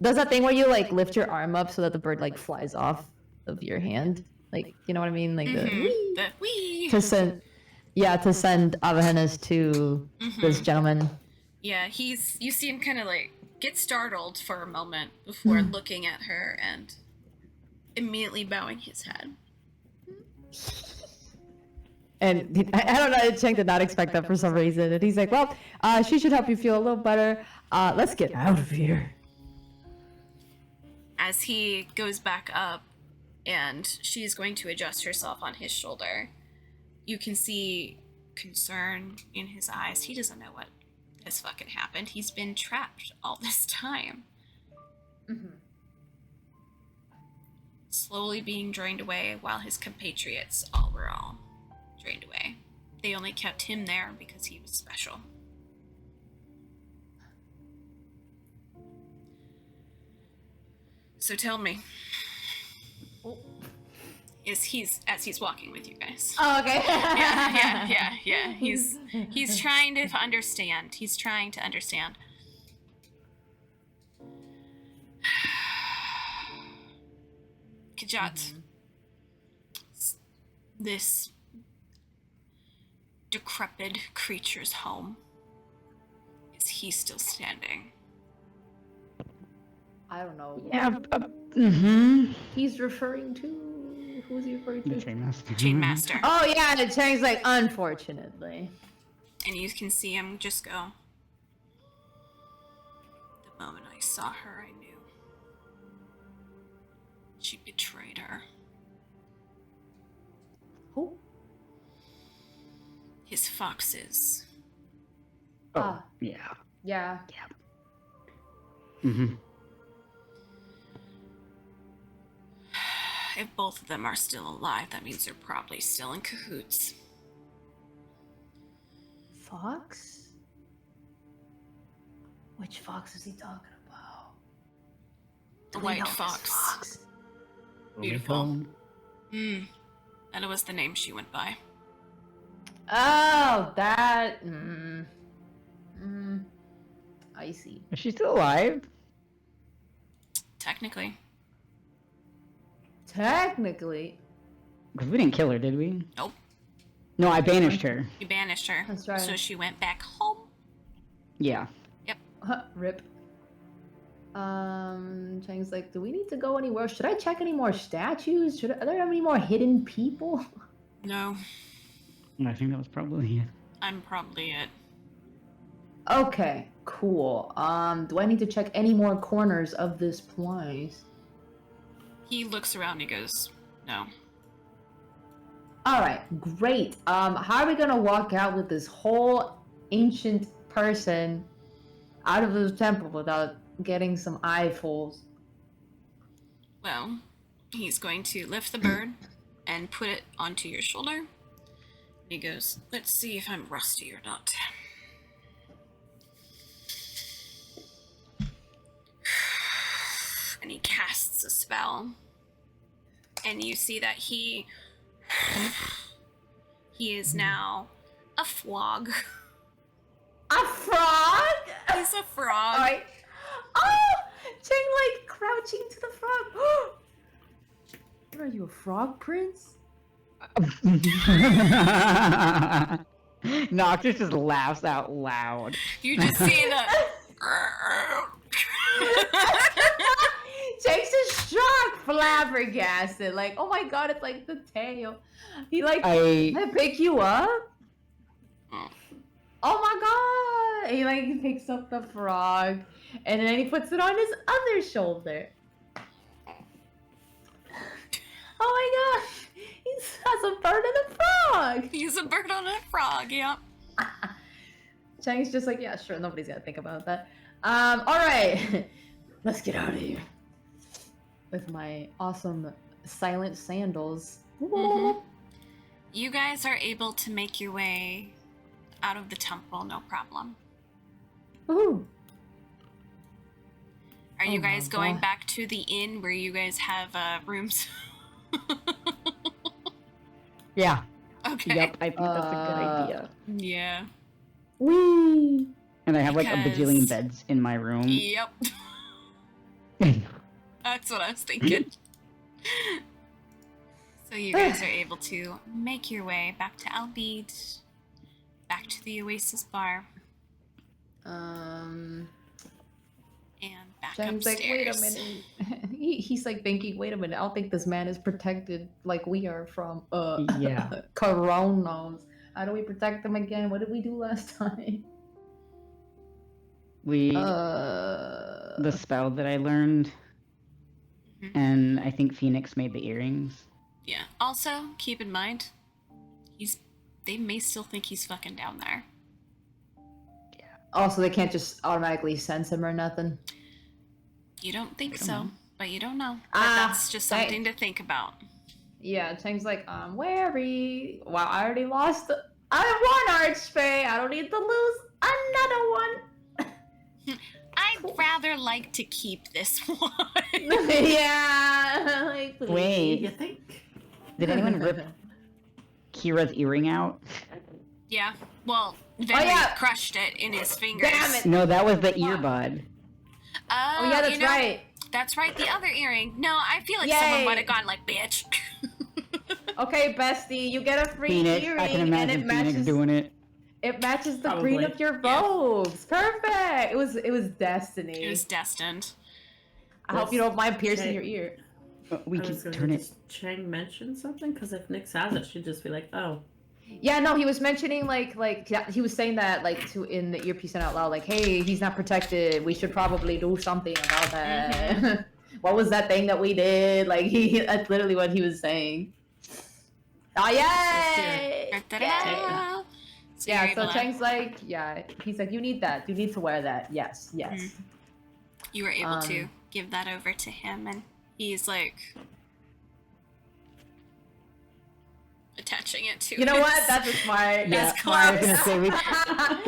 does that thing where you like lift your arm up so that the bird like flies off of your hand, like you know what I mean, like The wee. to send Avahenas to this gentleman. Yeah, you see him kind of like get startled for a moment before looking at her and immediately bowing his head. And I don't know, Cheng did not expect that for some reason. And he's like, well, she should help you feel a little better. Let's get out of here. As he goes back up and she's going to adjust herself on his shoulder, you can see concern in his eyes. He doesn't know what has fucking happened. He's been trapped all this time. Slowly being drained away while his compatriots were all drained away. They only kept him there because he was special. So tell me, as he's walking with you guys. Oh, okay. Yeah. He's trying to understand. He's trying to understand. Kajat, this decrepit creature's home. Is he still standing? I don't know. yeah. He's referring to. Who's he referring The to? chain master. Chain Master. Oh, yeah. And Cheng's like, unfortunately. And you can see him just go. The moment I saw her, I knew. She betrayed her. Who? His foxes. Oh, yeah. Yeah. Mm-hmm. If both of them are still alive, that means they're probably still in cahoots. Fox? Which fox is he talking about? The Do we white know this fox. Beautiful. And it was the name she went by. Oh, that. I see. Is she still alive? Technically. Technically. Because we didn't kill her, did we? Nope. No, I banished her. You banished her. That's right. So she went back home. Yeah. Rip. Chang's like, do we need to go anywhere? Should I check any more statues? Are there any more hidden people? No, I think that was probably it. I'm probably it. Okay, cool. Do I need to check any more corners of this place? He looks around and he goes, no. Alright, great. How are we gonna walk out with this whole ancient person out of the temple without getting some eyefuls? Well, he's going to lift the bird and put it onto your shoulder. He goes, let's see if I'm rusty or not. And he casts a spell. And you see that he is now a frog. A frog? He's a frog. Alright. Oh! Chang like crouching to the frog. What are you, a frog prince? Noctis just laughs out loud. You just see the Chang's just shocked, flabbergasted. Like, oh my god, it's like the tail. He like, can I pick you up? Oh my god! He like picks up the frog, and then he puts it on his other shoulder. Oh my gosh! He has a bird and a frog! He's a bird on a frog, yep. Chang's just like, yeah, sure, nobody's gonna think about that. Alright. Let's get out of here. With my awesome silent sandals. Mm-hmm. You guys are able to make your way out of the temple, no problem. Ooh. Are you Oh guys my going God. back to the inn where you guys have rooms? Yeah. Okay. Yep, I think that's a good idea. Yeah. Wee. And I have like a Because- bajillion beds in my room. Yep. That's what I was thinking. So you guys are able to make your way back to Albeed, back to the Oasis Bar, and back Chang's upstairs. like, wait a minute. He's like thinking, wait a minute, I don't think this man is protected like we are from Yeah. coronas. How do we protect them again? What did we do last time? The spell that I learned, Mhm. and I think Phoenix made the earrings. Yeah. Also, keep in mind, they may still think he's fucking down there. Also, they can't just automatically sense him or nothing. You don't think We don't so, know. but you don't know. But Ah, that's just thank- something to think about. Yeah, Chang's like, I'm wary. Wow, I already lost. I have one archfey. I don't need to lose another one. I'd rather like to keep this one. Yeah. Like, please. Wait. You think? Did anyone rip Kira's earring out? Yeah. Well, Venry yeah. crushed it in his fingers. Damn it. No, that was the earbud. Oh yeah, that's you know, right. That's right. The other earring. No, I feel like someone Yay. would have gone like, bitch. Okay, bestie, you get a free Phoenix, earring, I can and imagine it Phoenix matches. doing it. It matches the Probably. green of your Yeah. robes. Perfect. It was destiny. It was destined. I hope you don't mind piercing Okay. your ear. We I was can gonna turn it. just Chang mention something? Because if Nick has it, she'd just be like, oh. Yeah, no, he was mentioning like he was saying that like to in the earpiece and out loud, like, hey, he's not protected. We should probably do something about that. What was that thing that we did? Like that's literally what he was saying. Oh yay! Da-da-da. So you're Yeah, so able to- Chang's like, yeah, he's like, you need that. You need to wear that. Yes, yes. You were able to give that over to him, and he's like attaching it to. You know his- what? That's a smart. Yeah, His I was clothes. gonna say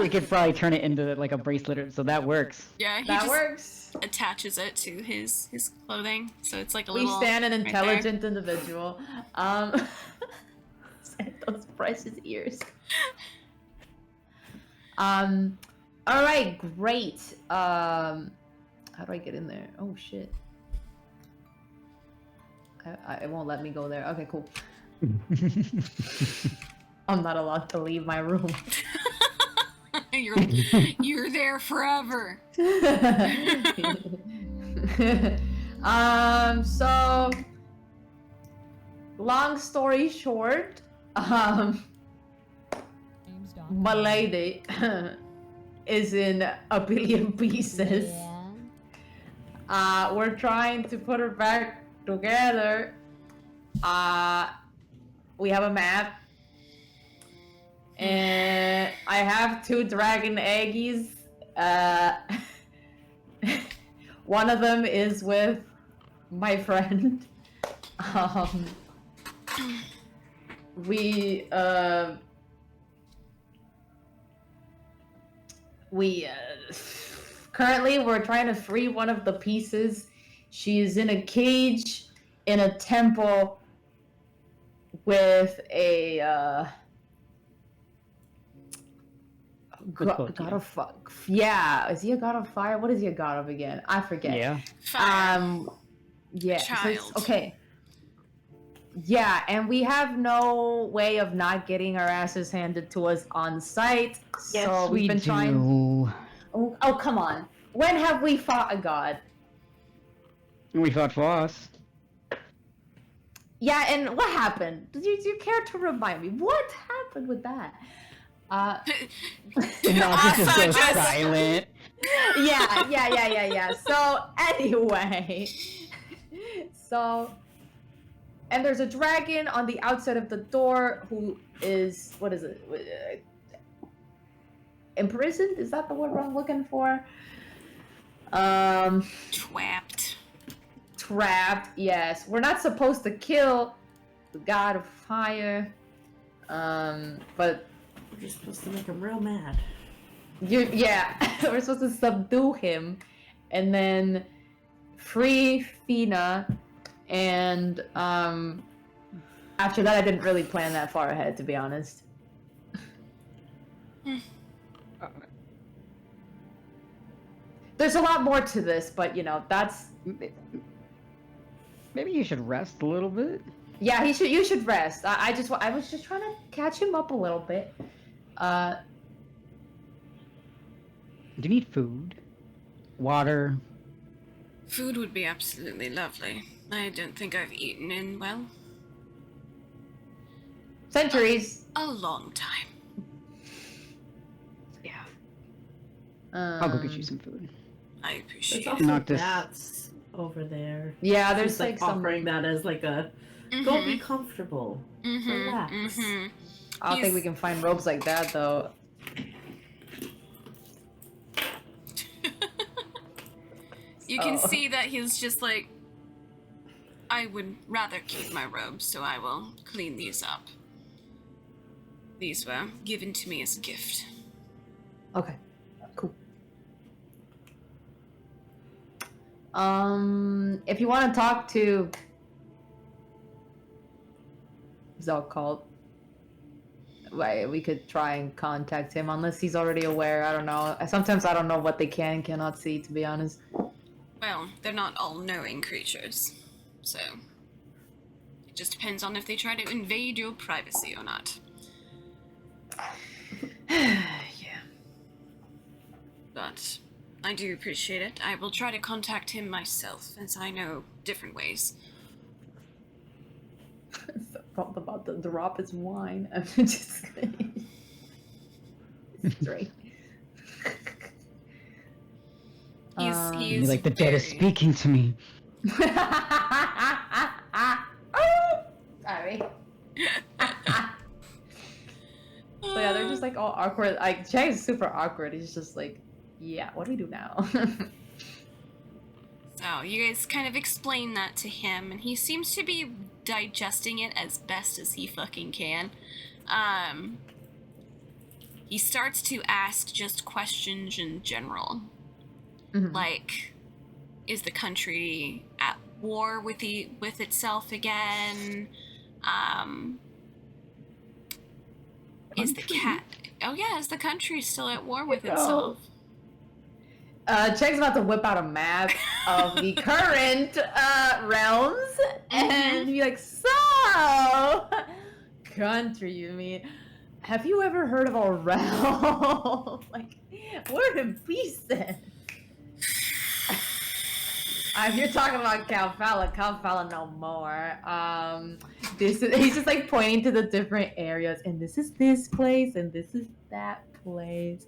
we could probably turn it into like a bracelet, so that works. Yeah, he That just works. attaches it to his clothing, so it's like a We little. stand an right there. intelligent individual. Those precious ears. All right, great. How do I get in there? Oh shit. It won't let me go there. Okay, cool. I'm not allowed to leave my room. You're there forever. So long story short, my lady is in a billion pieces. We're trying to put her back together. We have a map. And I have 2 dragon eggies. One of them is with my friend. We currently we're trying to free one of the pieces. She's in a cage in a temple with a god of fire. Yeah, is he a god of fire? What is he a god of again? I forget. Yeah. Fire. Yeah. So Child. okay. Yeah, and we have no way of not getting our asses handed to us on site. So we've been trying. Oh, come on. When have we fought a god? We fought Voss. Yeah, and what happened? Do you care to remind me? What happened with that? Not just Also so just- silent. Yeah. So anyway, and there's a dragon on the outside of the door who is, what is it? Imprisoned? Is that the word I'm looking for? Trapped. Trapped. Yes, we're not supposed to kill the god of fire, but We're just supposed to make him real mad. we're supposed to subdue him, and then free Fina, and after that, I didn't really plan that far ahead, to be honest. There's a lot more to this, but that's Maybe you should rest a little bit. yeah. You should rest. I was just trying to catch him up a little bit. Do you need food? Water? Food would be absolutely lovely. I don't think I've eaten in, well, Centuries. a long time. Yeah. I'll go get you some food. I There's appreciate it. also Noctis. bats over there. Yeah, there's She's like some. offering that as like a go be comfortable. Relax. I don't think we can find robes like that though. You can Oh. see that he's just like, I would rather keep my robes, so I will clean these up. These were given to me as a gift. Okay, cool. If you want to talk to Zelcult, we could try and contact him, unless he's already aware. I don't know. Sometimes I don't know what they can and cannot see, to be honest. Well, they're not all-knowing creatures, so it just depends on if they try to invade your privacy or not. Yeah. But I do appreciate it. I will try to contact him myself, as I know different ways. About to drop his wine. I'm just kidding. Straight. He's Like the dead is very- speaking to me. Sorry. So yeah, they're just like all awkward. Like Chang is super awkward. He's just like, yeah, what do we do now? So you guys kind of explain that to him, and he seems to be digesting it as best as he fucking can. He starts to ask just questions in general. Mhm. Like, is the country at war with itself again? Is the cat... Oh yeah, is the country still at war with itself? Cheg's about to whip out a map of the current realms and be like, so, country, you mean? Have you ever heard of a realm? Like, we're in pieces. If you're talking about Calfalla no more. He's just like pointing to the different areas, and this is this place, and this is that place.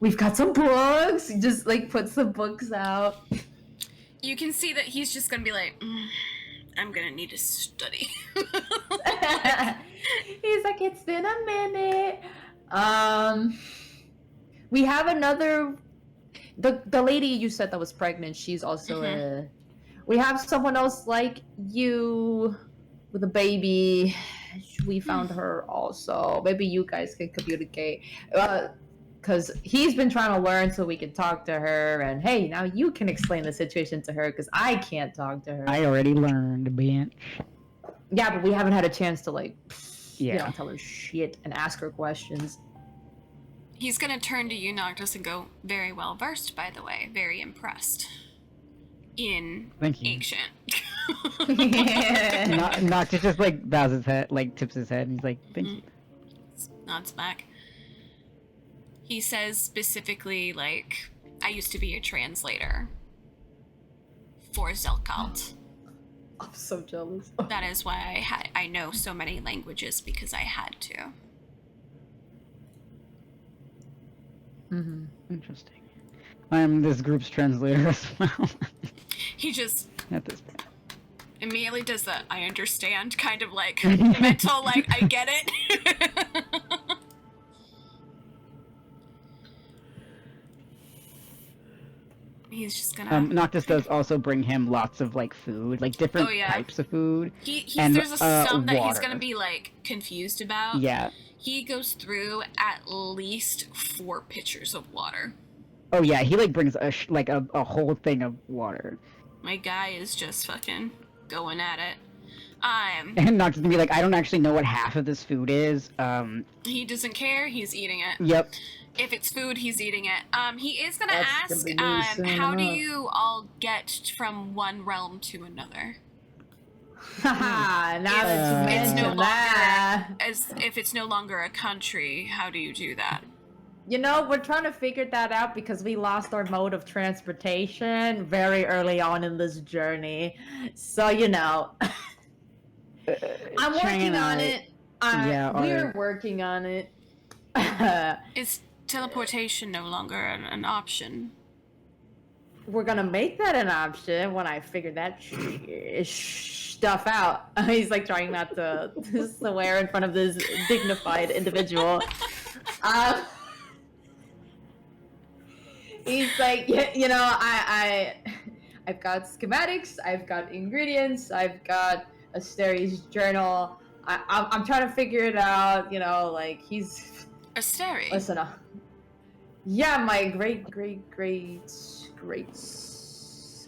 We've got some books. He just like puts the books out. You can see that he's just gonna be like, I'm gonna need to study. He's like, it's been a minute. We have another. The lady you said that was pregnant. She's also we have someone else like you with a baby. We found her also. Maybe you guys can communicate. Because he's been trying to learn so we can talk to her. And hey, now you can explain the situation to her because I can't talk to her. I already learned, bitch. Yeah, but we haven't had a chance to like, Yeah. tell her shit and ask her questions. He's gonna turn to you, Noctis, and go, very well versed, by the way. Very impressed. In Thank you. ancient. Noctis just like bows his head, like tips his head, and he's like, thank you. Nods back. He says specifically, like, I used to be a translator for Zelkalt. I'm so jealous. That is why I know so many languages, because I had to. Mm-hmm. Interesting. I'm this group's translator as well. He just At this point. immediately does the I understand kind of like mental, like, I get it. He's just gonna... Noctis does also bring him lots of like food, like different Oh, yeah. types of food. There's a some that he's water. gonna be like confused about. Yeah. He goes through at least 4 pitchers of water. Oh yeah, he like brings a a whole thing of water. My guy is just fucking going at it. And Noctis gonna be like, I don't actually know what half of this food is. He doesn't care. He's eating it. Yep. If it's food, he's eating it. He is gonna That's ask, gonna be soon how do enough. you all get from one realm to another? Haha, now that you It's no mention that. As if it's no longer a country, how do you do that? You know, we're trying to figure that out because we lost our mode of transportation very early on in this journey. So, you know, I'm working on it. We're working on it. Is teleportation no longer an option? We're gonna make that an option when I figure that stuff out. He's like trying not to swear in front of this dignified individual. He's like, you know, I've got schematics, I've got ingredients, I've got Asteri's journal. I'm trying to figure it out. You know, like he's. Asteri. Listen, yeah, my great.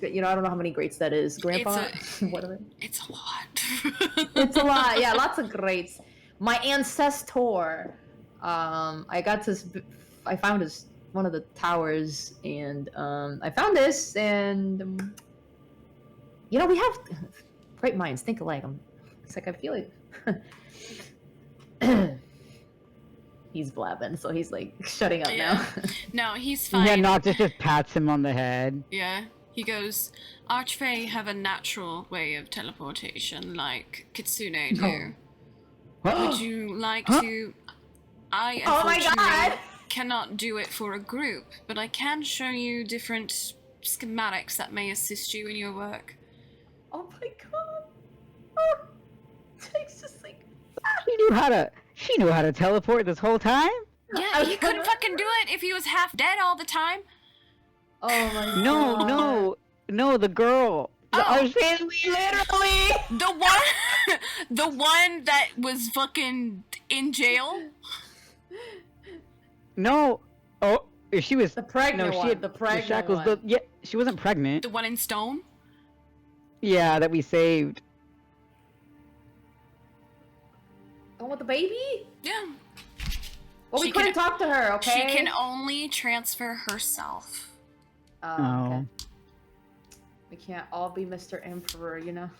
You know, I don't know how many greats that is. Grandpa, whatever. It's a lot. It's a lot. Yeah, lots of greats. My ancestor. I found this one of the towers, and I found this, and you know, we have great minds think alike. It's like I feel like he's blabbing, so he's like shutting up now. No, he's fine. Yeah, Noctis just pats him on the head. Yeah. He goes, Archfey have a natural way of teleportation, like Kitsune do. Would you like to... I, Oh my unfortunately, God! cannot do it for a group, but I can show you different schematics that may assist you in your work. Oh my god! Oh, Jake's just like. She knew how to teleport this whole time? Yeah, he couldn't fucking do it if he was half dead all the time. Oh my god. No, the girl. Oh. I was saying literally. The one that was fucking in jail? No. Oh, she was. The pregnant no, one. she had The pregnant shackles. one. Yeah, she wasn't pregnant. The one in stone? Yeah, that we saved. The one with the baby? Yeah. Well, we She couldn't can- talk to her, okay? She can only transfer herself. Oh, Oh. okay. We can't all be Mr. Emperor, you know?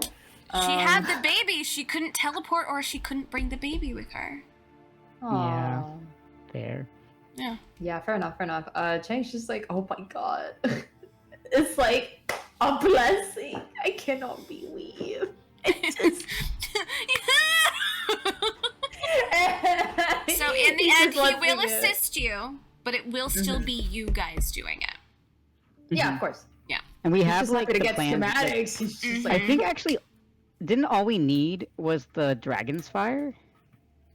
She had the baby. She couldn't teleport or she couldn't bring the baby with her. Yeah. Aw. There. Yeah. Yeah, fair enough, fair enough. Chang's just like, oh my god. It's like a blessing. I cannot be weave. It's just... So in the He end, just he wants to will do it. assist you, but it will still be you guys doing it. Yeah, of course. And we He's have just like happy to the get plans. Like, schematics. He's just Mhm. I like, think actually, didn't all we need was the dragon's fire?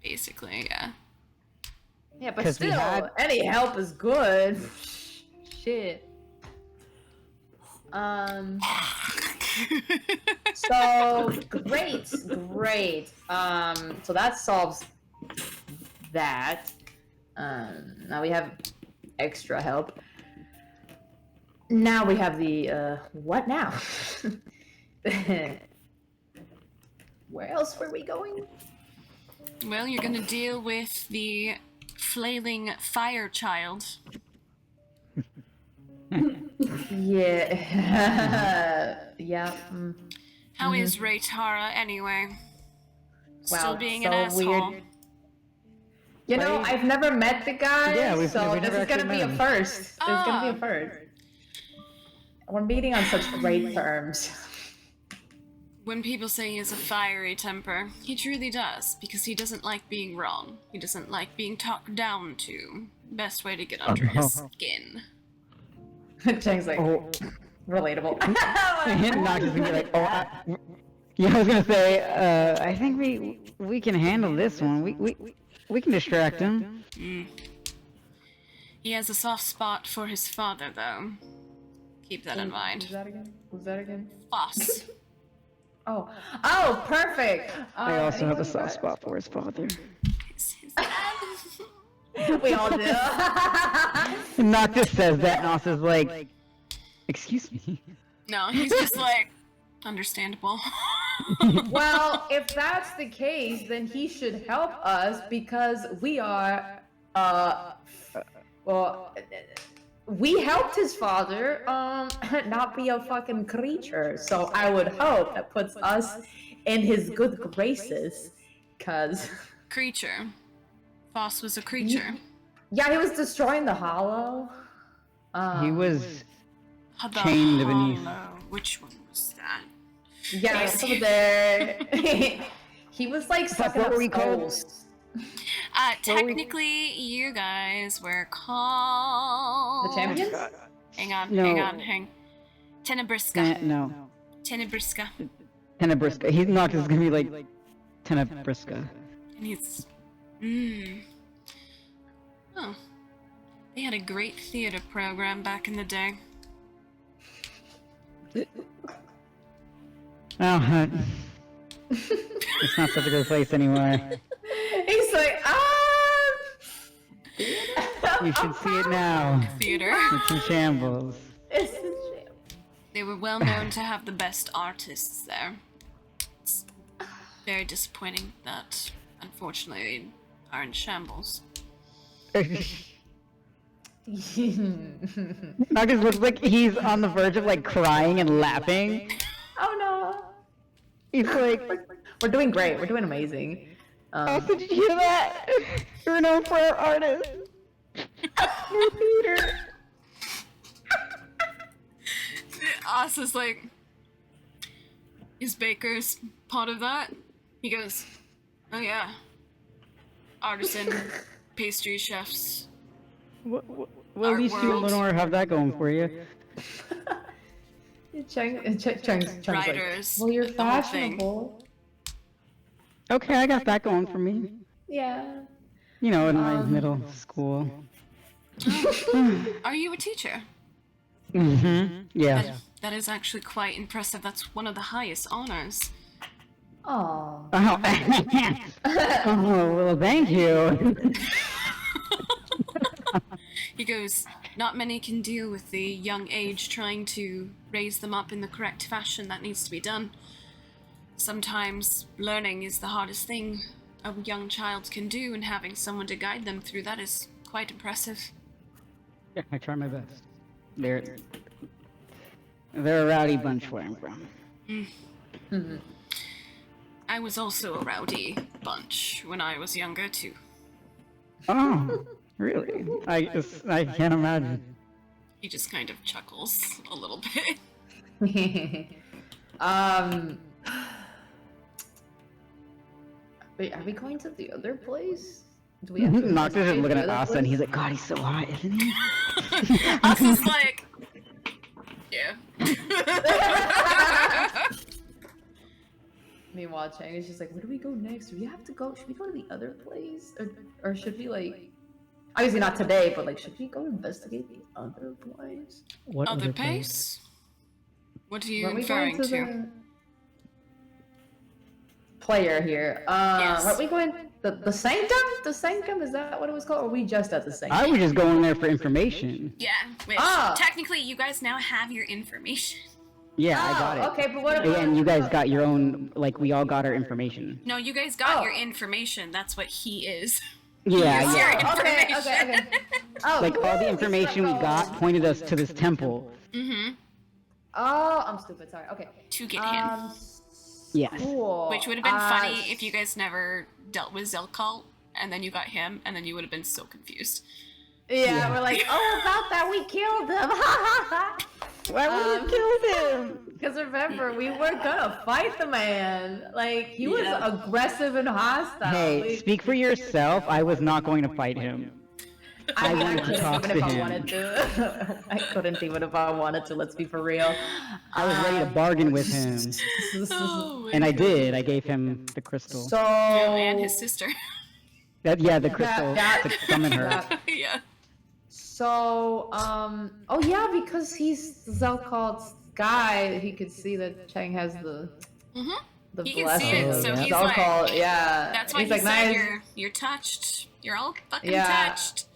Basically, yeah. yeah, but 'cause we still, had- any help is good. Shit. So great. So that solves that. Now we have extra help. Now we have the what now? Where else were we going? Well, you're gonna deal with the flailing fire child. Yeah. Yeah. How is Raytara anyway? Still Wow, being so an asshole. weird. You know, I've never met the guy, Yeah, we've so never this is gonna actually be a met him. first. It's gonna be Ah. a first. We're meeting on such great terms. When people say he has a fiery temper, he truly does, because he doesn't like being wrong. He doesn't like being talked down to. Best way to get under his skin. Chang's like, Oh, relatable. and Nox is gonna be like, yeah, I was gonna say, I think we can handle this one. We can distract him. He has a soft spot for his father, though. Keep that in mind. Who's that again? Who's that again? Boss. Oh, perfect. I also have a anybody soft got- spot for his father. His dad. We all do. And Nox just says that, and Nox is like, excuse me. No, he's just like, understandable. Well, if that's the case, then he should help us because we are, we helped his father, not be a fucking creature. So I would hope that puts us in his good graces, cause Creature. Boss was a creature. yeah, he was destroying the Hollow. He was The chained beneath. Hollow. Which one was that? Yeah, it's over there. He was like sucking what up were we called? souls. Technically, you guys were called... The champions? Hang on, No. Tenebriska. No. Tenebriska. Tenebriska. He's not just gonna be like Tenebriska. And he's... Oh. They had a great theater program back in the day. Oh, it's not such a good place anymore. He's like, You should see it now. Theater. It's in shambles. It's a shame. They were well known to have the best artists there. It's very disappointing that, unfortunately, they are in shambles. Marcus looks like he's on the verge of like crying and laughing. Oh no. He's like, We're doing great. We're doing amazing. also, did you hear that? We're known for our artists. We're theater. Asa's like, is Baker's part of that? He goes, oh yeah. Artisan pastry chefs. Well, Our at least you and world. Lenore have that going for you. Chang's like, Writers, well, you're the whole thing. fashionable. Okay, I got that going for me. Yeah. You know, in my middle school. Are you a teacher? Yeah. That is actually quite impressive. That's one of the highest honors. Oh. Oh, oh, well, thank you. He goes, not many can deal with the young age trying to raise them up in the correct fashion that needs to be done. Sometimes learning is the hardest thing a young child can do, and having someone to guide them through that is quite impressive. Yeah, I try my best. They're a rowdy bunch where I'm from. I was also a rowdy bunch when I was younger, too. Oh, really? I can't imagine. He just kind of chuckles a little bit. Wait, are we going to the other place? Do we have to Noctis is investigate looking the at other Asa and he's place? like, God, he's so hot, isn't he? Us is like, yeah. Meanwhile, Chang is just like, where do we go next? Do we have to go? Should we go to the other place? Or should we, like... Obviously not today, but, like, should we go investigate the other place? What Other pace? What are you Weren't we referring going to? the player here. Yes. Weren't we going... The Sanctum? The Sanctum? Is that what it was called? Or were we just at the Sanctum? I was just going there for information. Yeah, which Ah. technically you guys now have your information. Yeah, I got it. Okay, but what about... And you guys got your own, like, we all got our information. No, you guys got Oh. your information. That's what he is. Yeah, Here's yeah. your Okay, information. okay. Oh, Like, all the woo, information we got pointed us to this temple. Mm-hmm. Oh, I'm stupid. Sorry. Okay. To get him. Yes. Cool. Which would have been funny if you guys never dealt with Zelcult, and then you got him, and then you would have been so confused. Yeah, we're like, oh, about that, we killed him. Why would you kill him? Because remember, we were gonna fight the man. Like, he was Yeah. aggressive and hostile. Hey, speak for yourself. I was not going to fight him. I wanted to couldn't talk even to if I him. wanted to. I couldn't even if I wanted to. Let's be for real. I was ready to bargain with him. Oh, And I did. I gave him the crystal. So. and his sister. The crystal that- to summon her. that- Yeah. So, oh yeah, because he's Zelkalt's guy, he could see that Chang has the Mhm. the He can blessing. see it, of so he's Zelkalt, like, yeah. That's why he's he like, said nice. you're touched. You're all fucking Yeah. touched.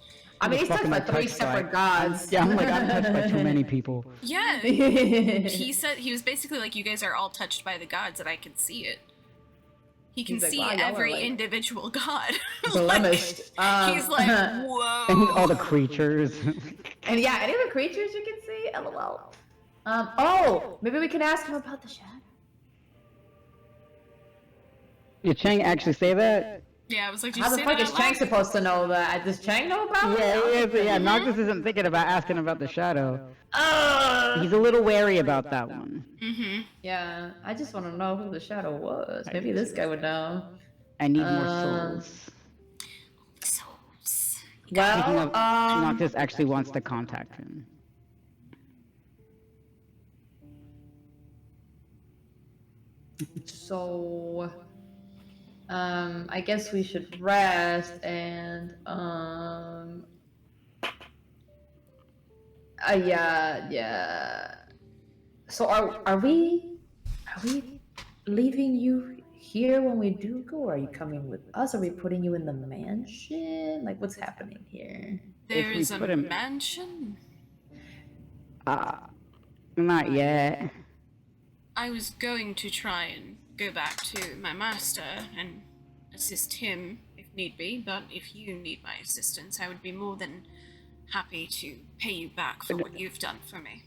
I mean, he's touched Fucking by 3 touched by- separate gods. Yeah, I'm like, I'm touched by too many people. Yeah. He said he was basically like, you guys are all touched by the gods, and I can see it. He can He's like, see wow, y'all are, every like, individual god. blemished. He's like, whoa. And all the creatures. And yeah, any of the creatures you can see, lol. Oh, maybe we can ask him about the shadow. Did Chang actually say that? Yeah, I was like, did you How the say fuck that is out Chang loud? supposed to know that? Does Chang know about it? Yeah, Noctis isn't thinking about asking about the shadow. Uh, He's a little wary about that one. Mm-hmm. yeah, I just want to know who the shadow was. Maybe this guy would know. I need more Uh, souls. Souls. Speaking Well, of, Noctis actually wants to contact him. so, I guess we should rest and, yeah. So are we leaving you here when we do go? Or are you coming with us? Are we putting you in the mansion? Like, what's happening here? There we is a put him- mansion? Not yet. I was going to try and go back to my master and assist him if need be, but if you need my assistance, I would be more than happy to pay you back for what you've done for me.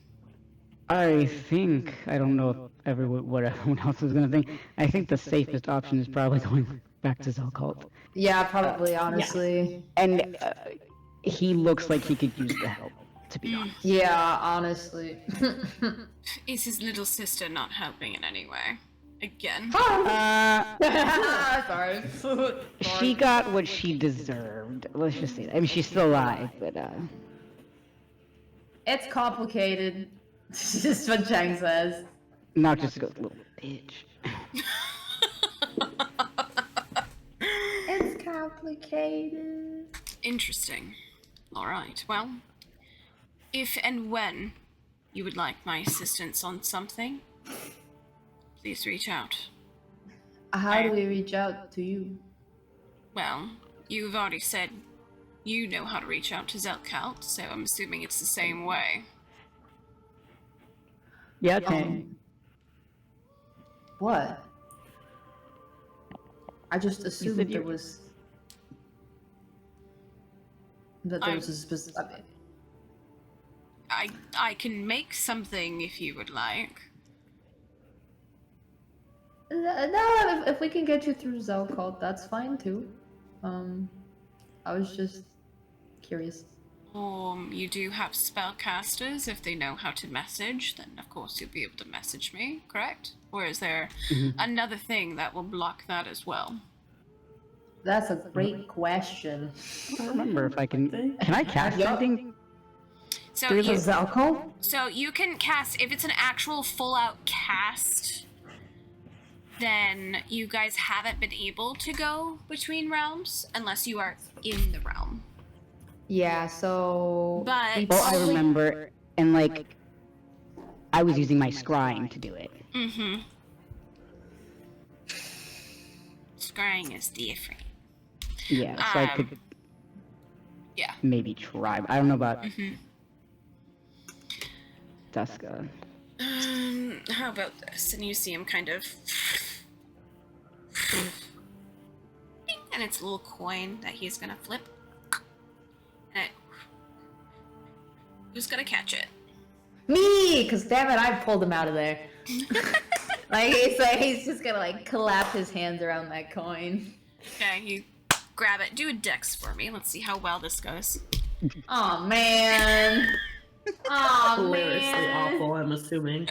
I think, I don't know if what everyone else is gonna think. I think the safest option is probably going back to Zelcult. Yeah, probably, honestly. And he looks like he could use the help, to be honest. Yeah, honestly. Is his little sister not helping in any way? Again? Sorry. She got what she deserved. Let's just say that. I mean, she's still alive, but It's complicated. Just what Chang says. Noctis goes, little bitch. It's complicated. Interesting. Alright, well, if and when you would like my assistance on something, please reach out. How do we reach out to you? Well, you've already said you know how to reach out to Zelkalt, so I'm assuming it's the same way. Yeah, Tang. What? I just assumed said there you- was that there was a specific. I can make something if you would like. No, if we can get you through Zelcult, that's fine too. I was just curious. You do have spellcasters. If they know how to message, then of course you'll be able to message me, correct? Or is there another thing that will block that as well? That's a great question. I don't remember if I can. Can I cast Yup. anything? So Through the you, Zelcult? so you can cast, if it's an actual full-out cast, then you guys haven't been able to go between realms unless you are in the realm. Yeah. So. But- we Well, I probably- remember, and like, I was using my scrying to do it. Mm-hmm. Scrying is different. Yeah, so I could Yeah. maybe try. I don't know about Mm-hmm. Duska. How about this? And you see him kind of... And it's a little coin that he's gonna flip. And who's gonna catch it? Me, cause damn it, I pulled him out of there. He's just gonna like clap his hands around that coin. Okay, you grab it. Do a dex for me. Let's see how well this goes. Oh man. Oh Hilariously man. awful, I'm assuming.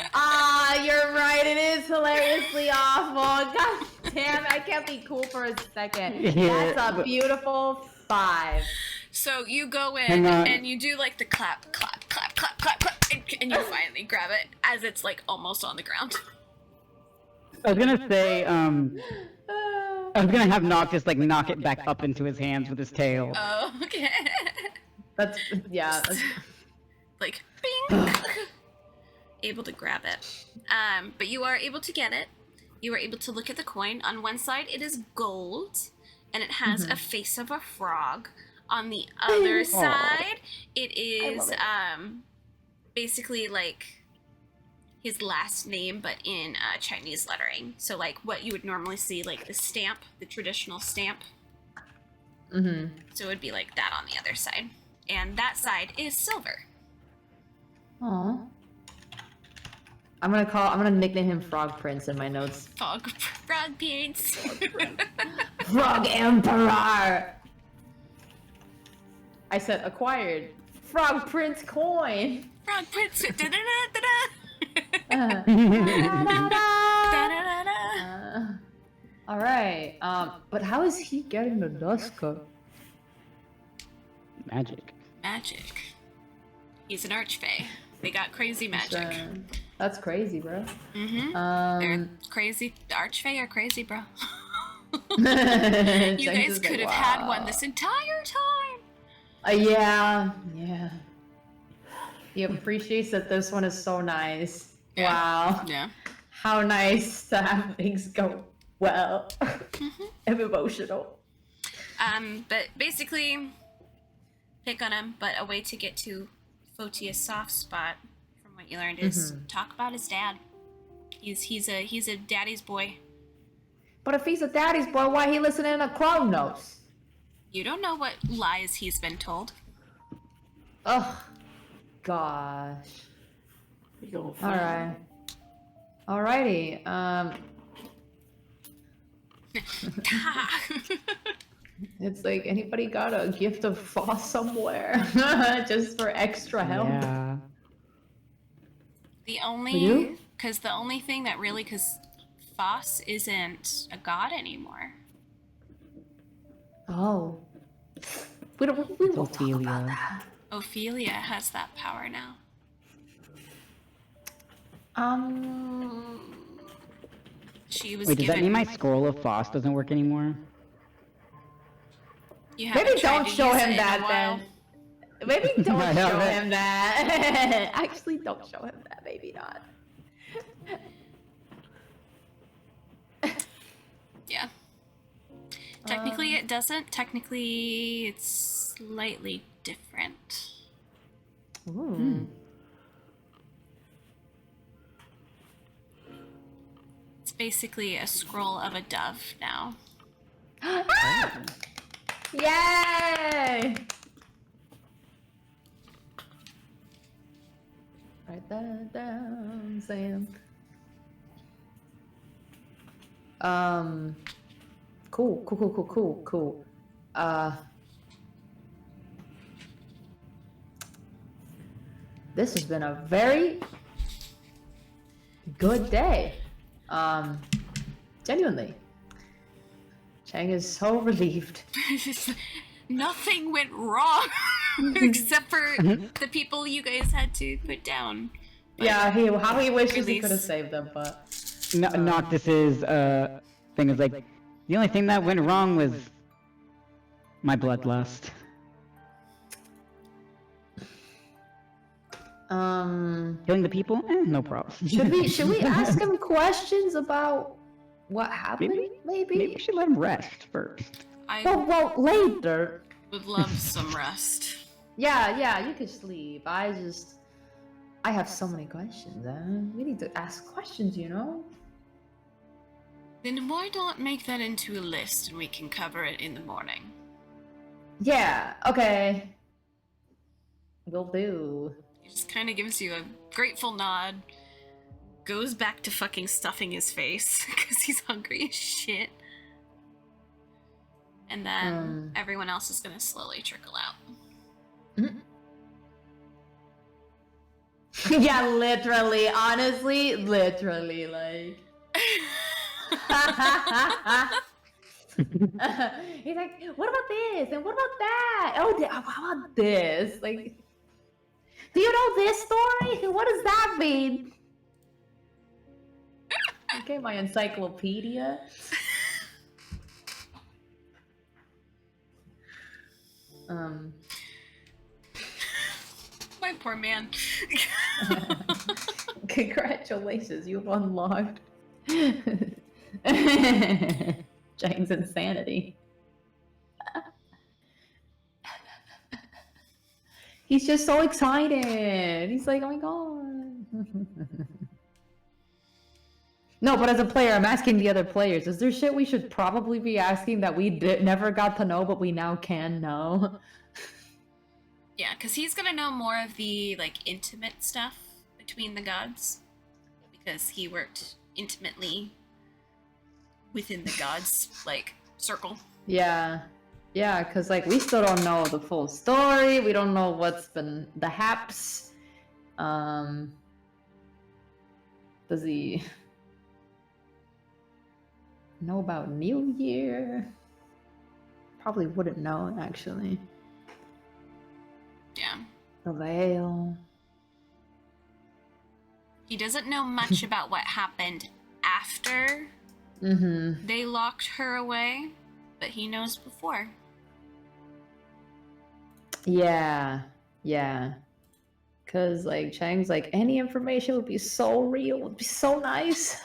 You're right. It is hilariously awful. God damn, I can't be cool for a second. Yeah, That's a but- beautiful 5. So you go in Hang on. and you do like the clap, clap, clap, clap, clap, clap, and you finally grab it as it's like almost on the ground. I was gonna say, I was gonna have Nock just like knock it back up into his hands with his tail. Oh, okay. That's That's, Like, bing! Able to grab it. But you are able to get it. You are able to look at the coin. On one side, it is gold, and it has a face of a frog. On the other side, it is basically like his last name, but in Chinese lettering. So, like what you would normally see, like the stamp, the traditional stamp. mm-hmm. So it would be like that on the other side, and that side is silver. Aw. I'm gonna nickname him Frog Prince in my notes. Frog beards. Frog Emperor. I said acquired. Frog Prince coin. Frog Prince. All right. But how is he getting the Duska? Magic. Magic. He's an archfey. They got crazy magic. That's crazy, bro. Mm-hmm. They're Um, crazy. The archfey are crazy, bro. you You guys could have had one this entire time. Yeah. He appreciates that this one is so nice. Yeah. Wow. Yeah. How nice to have things go well. I'm emotional. But basically, pick on him. But a way to get to Photia's soft spot, from what you learned, is talk about his dad. He's a daddy's boy. But if he's a daddy's boy, why he listening to Kronos? You don't know what lies he's been told. Ugh. Gosh. Alright. Alrighty. It's like, anybody got a gift of Foss somewhere? Just for extra help? Yeah. The You? only, because the only thing that really, because Foss isn't a god anymore. Oh. We won't talk about Ophelia. that. Ophelia has that power now. She was Wait, does that given. mean my scroll of Foss doesn't work anymore? You Maybe haven't tried don't to show use him it in a that while. then. Maybe don't I know, show right? him that. Actually, don't show him that. Maybe not. Yeah. Technically, it doesn't. Technically, it's slightly different. Ooh. It's basically a scroll of a dove now. Yay! Write that down, Sam. Cool. This has been a very good day. Genuinely. Chang is so relieved. Nothing went wrong except for the people you guys had to put down. Yeah, how he wishes he Release. could have saved them, but Noctis's thing is like, the only thing that went wrong was my bloodlust. Killing the people? No problem. Should we ask him questions about what happened? Maybe we should let him rest first. I Well, later. would love some rest. yeah, you could sleep. I have so many questions. We need to ask questions, you know? Then why not make that into a list and we can cover it in the morning? Yeah, okay. Will do. He just kind of gives you a grateful nod, goes back to fucking stuffing his face because he's hungry as shit. And then everyone else is gonna slowly trickle out. Yeah, literally, honestly, literally, like. He's like, what about this? And what about that? Oh, how about this? Like, do you know this story? What does that mean? Okay, my encyclopedia. My poor man. Congratulations, you've unlocked Chang's insanity. He's just so excited. He's like, oh my god. No, but as a player, I'm asking the other players, is there shit we should probably be asking that we never got to know, but we now can know? Yeah, because he's gonna know more of the like intimate stuff between the gods, because he worked intimately within the gods like circle. Yeah, because like we still don't know the full story. We don't know what's been the haps. Does he know about New Year? Probably wouldn't know actually. Yeah. The veil. He doesn't know much about what happened after they locked her away, but he knows before. Yeah. Cause like Chang's like, any information would be so real, would be so nice.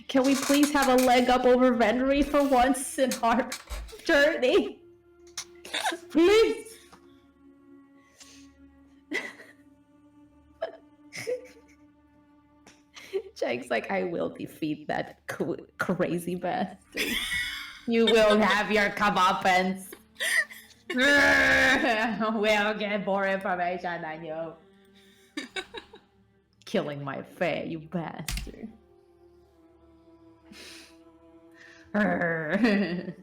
Can we please have a leg up over Venry for once in our journey? Please. Chang's like, I will defeat that crazy bastard. You will have your comeuppance. We'll get more information than you. Killing my fae, you bastard. I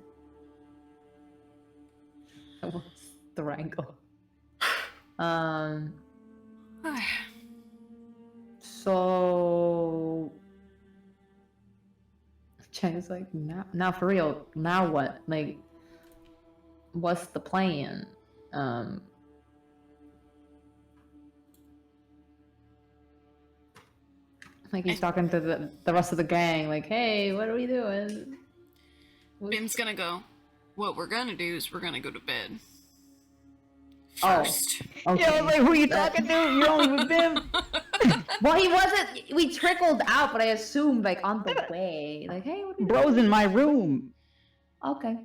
will strangle. So Chang's like, now for real, now what? Like, what's the plan? Like he's talking to the rest of the gang, like, hey, what are we doing? Bim's gonna go, what we're gonna do is we're gonna go to bed. Oh. First. Okay. Yeah, I was like, who are you talking to? You're only with Bim. Well, he wasn't. We trickled out, but I assumed like on the way. Like, hey, what are you Bro's in my room. Okay.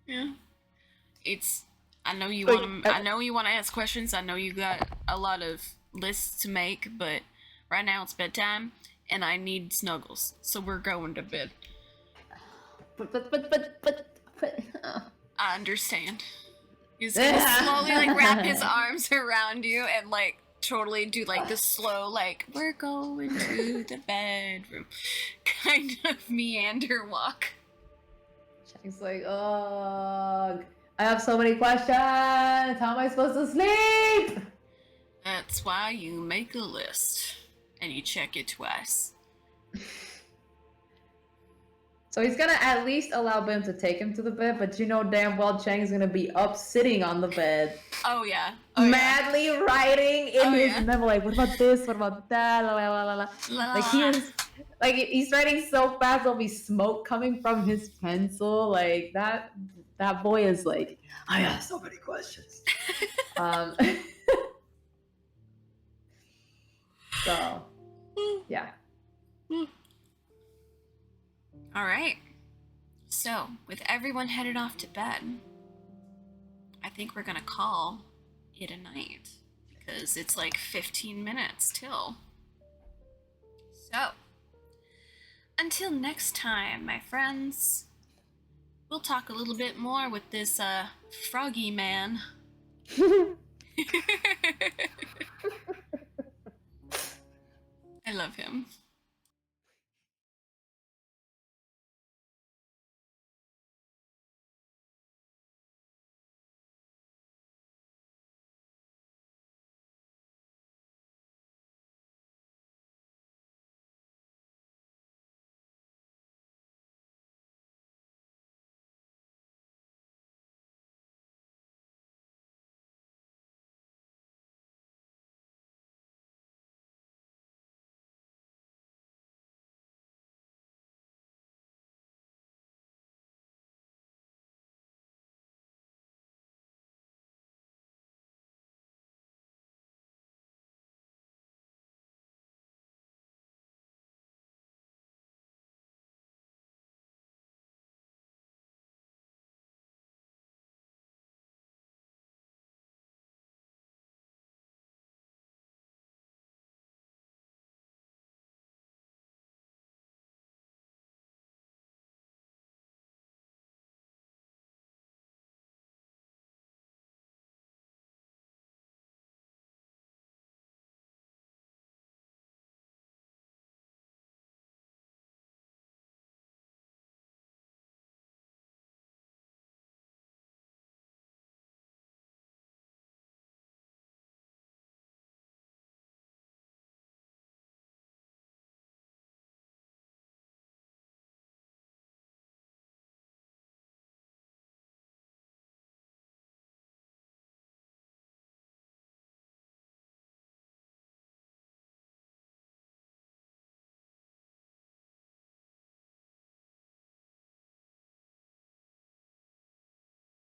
Yeah. It's. I know you Like, want to. I know you want to ask questions. I know you got a lot of lists to make, but right now it's bedtime, and I need snuggles, so we're going to bed. But. I understand. He's gonna slowly like wrap his arms around you and like totally do like the slow like we're going to the bedroom kind of meander walk. Chang's like, ugh. I have so many questions. How am I supposed to sleep? That's why you make a list and you check it twice. So he's gonna at least allow Bim to take him to the bed, but you know damn well Chang's gonna be up sitting on the bed, Oh yeah. Oh, yeah. madly writing in Oh, his yeah. memo, like, what about this? What about that? La, la, la, la, la. La, Like he is, like he's writing so fast there'll be smoke coming from his pencil. Like that boy is like, I have so many questions. So yeah. All right. So, with everyone headed off to bed, I think we're gonna call it a night because it's like 15 minutes till. So, until next time, my friends, we'll talk a little bit more with this froggy man. I love him.